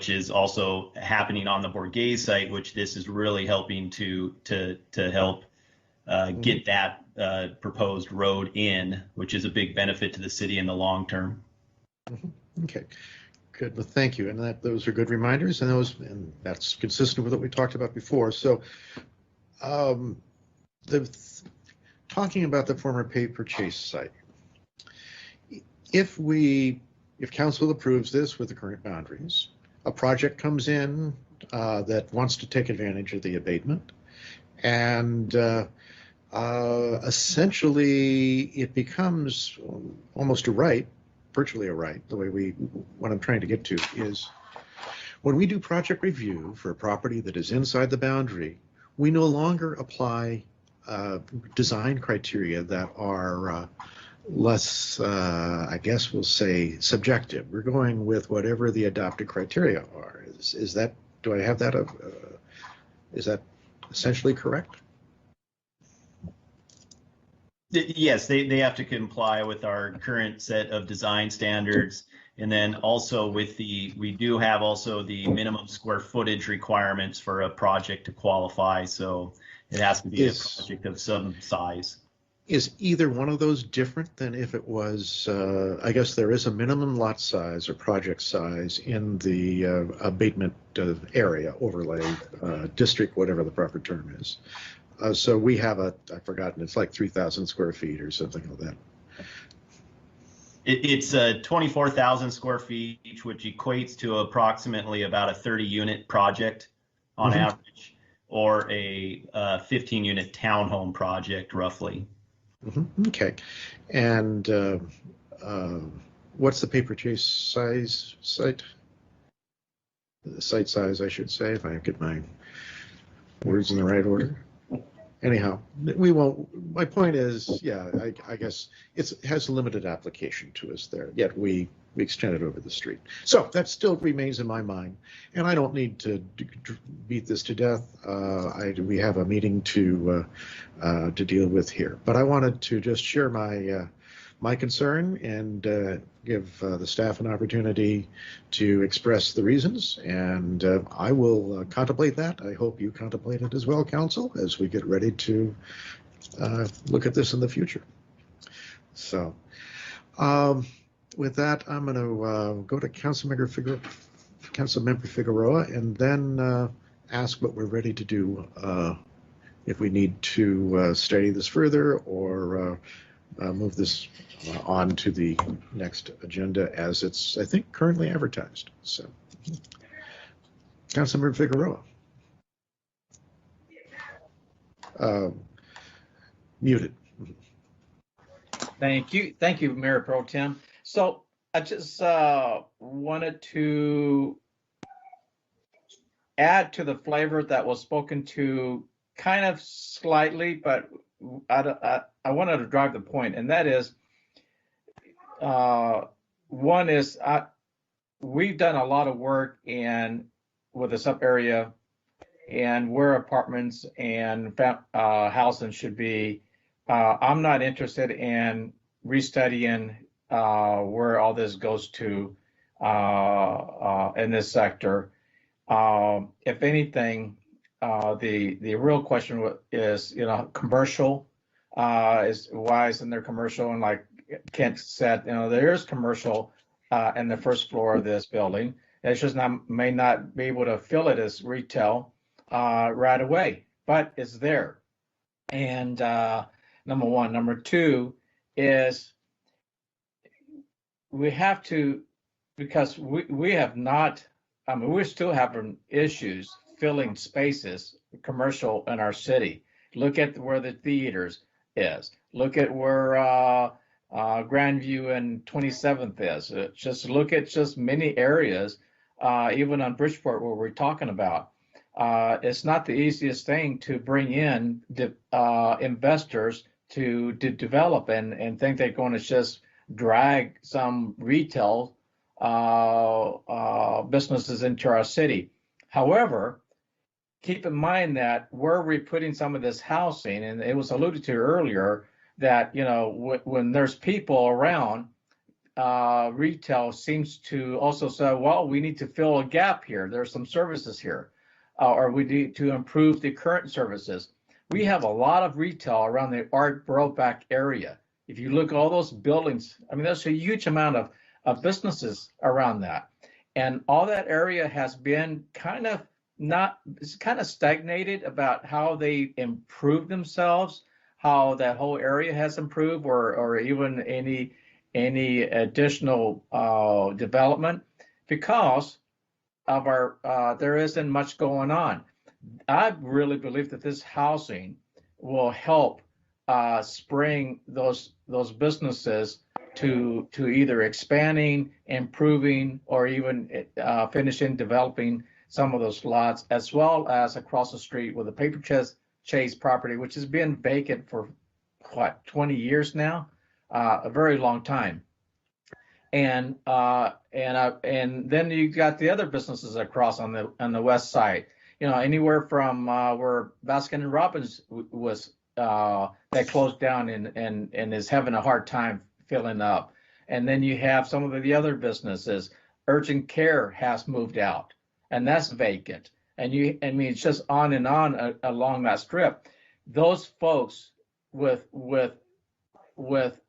is also happening on the Borghese site, which this is really helping to help get that proposed road in, which is a big benefit to the city in the long term. Okay, good. Well, thank you. And those are good reminders, and that's consistent with what we talked about before. So, talking about the former paper chase site. If council approves this with the current boundaries, a project comes in that wants to take advantage of the abatement, and essentially it becomes almost a right, virtually a right. What I'm trying to get to is when we do project review for a property that is inside the boundary, we no longer apply design criteria that are less, I guess we'll say, subjective. We're going with whatever the adopted criteria are. Is that, do I have that? Is that essentially correct? Yes, they have to comply with our current set of design standards. And then also we do have also the minimum square footage requirements for a project to qualify. So it has to be a project of some size. Is either one of those different than if it was, I guess there is a minimum lot size or project size in the abatement area, overlay, district, whatever the proper term is. So we have I've forgotten, it's like 3,000 square feet or something like that. It's 24,000 square feet, which equates to approximately about a 30 unit project on average, or a 15 unit townhome project roughly. Okay. And what's the paper chase site? The site size, I should say, if I get my words in the right order. Anyhow, we won't. My point is, yeah, I guess it has limited application to us there. Yet we extend it over the street. So that still remains in my mind, and I don't need to beat this to death. We have a meeting to deal with here, but I wanted to just share my concern and give the staff an opportunity to express the reasons, and I will contemplate that. I hope you contemplate it as well, Council, as we get ready to look at this in the future. So with that, I'm going to go to Councilmember Figueroa and then ask what we're ready to do, if we need to study this further or move this on to the next agenda as it's, I think, currently advertised. So, Councilmember Figueroa. Muted. Thank you, Mayor Pro Tem. So I just wanted to add to the flavor that was spoken to kind of slightly, but I wanted to drive the point, and that is, one is we've done a lot of work with the sub area and where apartments and housing should be. I'm not interested in restudying where all this goes to in this sector. If anything, the real question is, commercial is why isn't there commercial? And like Kent said, there is commercial in the first floor of this building. It's just may not be able to fill it as retail right away, but it's there. And number one. Number two is we have to, because we have not, we're still having issues filling spaces, commercial in our city. Look at where the theaters is. Look at where Grandview and 27th is. Just look at just many areas, even on Bridgeport, where we're talking about. It's not the easiest thing to bring in investors to develop and think they're going to just drag some retail businesses into our city. However, keep in mind that where we're putting some of this housing, and it was alluded to earlier, that when there's people around, retail seems to also say, well, we need to fill a gap here. There's some services here, or we need to improve the current services. We have a lot of retail around the Art Broback area. If you look at all those buildings, there's a huge amount of businesses around that. And all that area has been kind of stagnated about how they improve themselves, how that whole area has improved, or even any additional development, because of there isn't much going on. I really believe that this housing will help spring those businesses to either expanding, improving, or even finishing developing some of those lots, as well as across the street with the Paper Chase property, which has been vacant for 20 years now, a very long time. And then you got the other businesses across on the west side. Anywhere from where Baskin and Robbins was, that closed down and is having a hard time filling up. And then you have some of the other businesses. Urgent care has moved out, and that's vacant. And it's just on and on along that strip. Those folks with with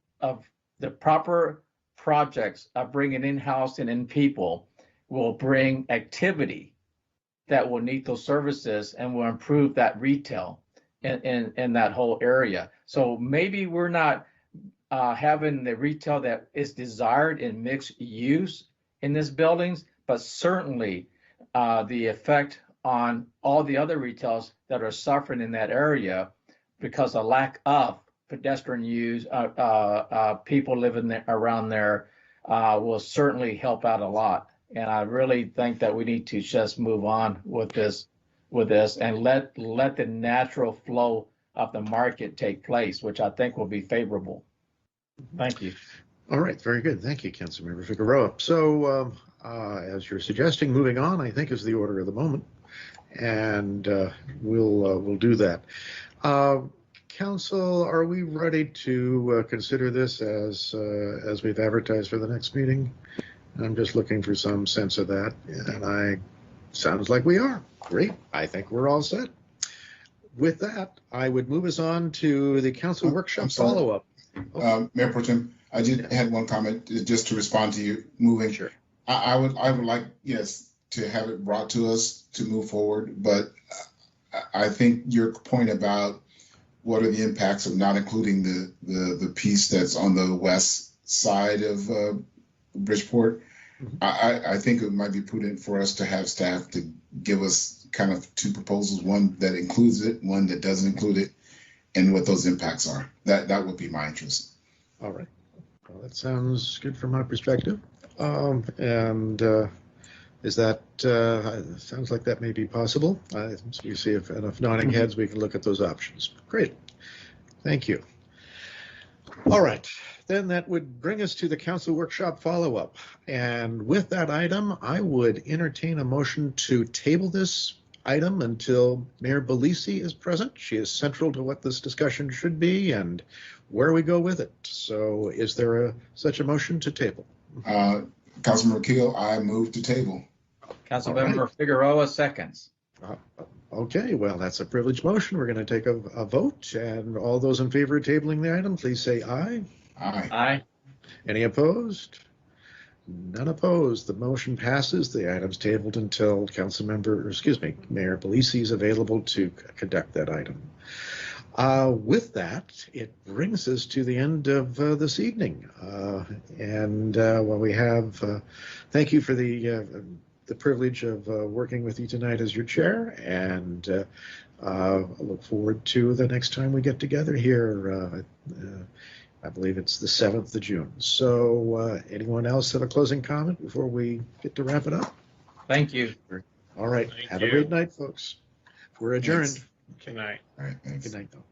the proper projects of bringing in housing and people will bring activity that will need those services and will improve that retail in that whole area. So maybe we're not having the retail that is desired in mixed use in these buildings, but certainly the effect on all the other retails that are suffering in that area because of lack of pedestrian use, people living there, around there, will certainly help out a lot. And I really think that we need to just move on with this and let the natural flow of the market take place, which I think will be favorable. Thank you. All right, very good. Thank you, Councilmember Figueroa. So as you're suggesting, moving on, I think is the order of the moment, and we'll do that. Council, are we ready to consider this as we've advertised for the next meeting? I'm just looking for some sense of that, and sounds like we are. Great. I think we're all set. With that, I would move us on to the council workshop follow-up. Mayor Pro Tem, I just had one comment just to respond to you moving. Sure. I would like, yes, to have it brought to us to move forward, but I think your point about what are the impacts of not including the piece that's on the west side of Bridgeport, I think it might be prudent for us to have staff to give us kind of two proposals, one that includes it, one that doesn't include it, and what those impacts are. That would be my interest. All right. Well, that sounds good from my perspective. Is that, sounds like that may be possible. You see if enough nodding heads, we can look at those options. Great. Thank you. All right. Then that would bring us to the council workshop follow-up. And with that item, I would entertain a motion to table this item until Mayor Belisi is present. She is central to what this discussion should be and where we go with it. So is there such a motion to table? Councilmember Keel, I move to table. Councilmember Figueroa seconds. Okay, well, that's a privileged motion. We're going to take a vote, and all those in favor of tabling the item, please say aye. Aye. Aye. Any opposed? None opposed. The motion passes. The item's tabled until Mayor Belisi is available to conduct that item. With that, it brings us to the end of this evening. We have, thank you for the privilege of working with you tonight as your chair, and look forward to the next time we get together here. I believe it's the 7th of June. So anyone else have a closing comment before we get to wrap it up? Thank you. All right. Have a great night, folks. We're adjourned. Good night. All right, thanks. Good night, though.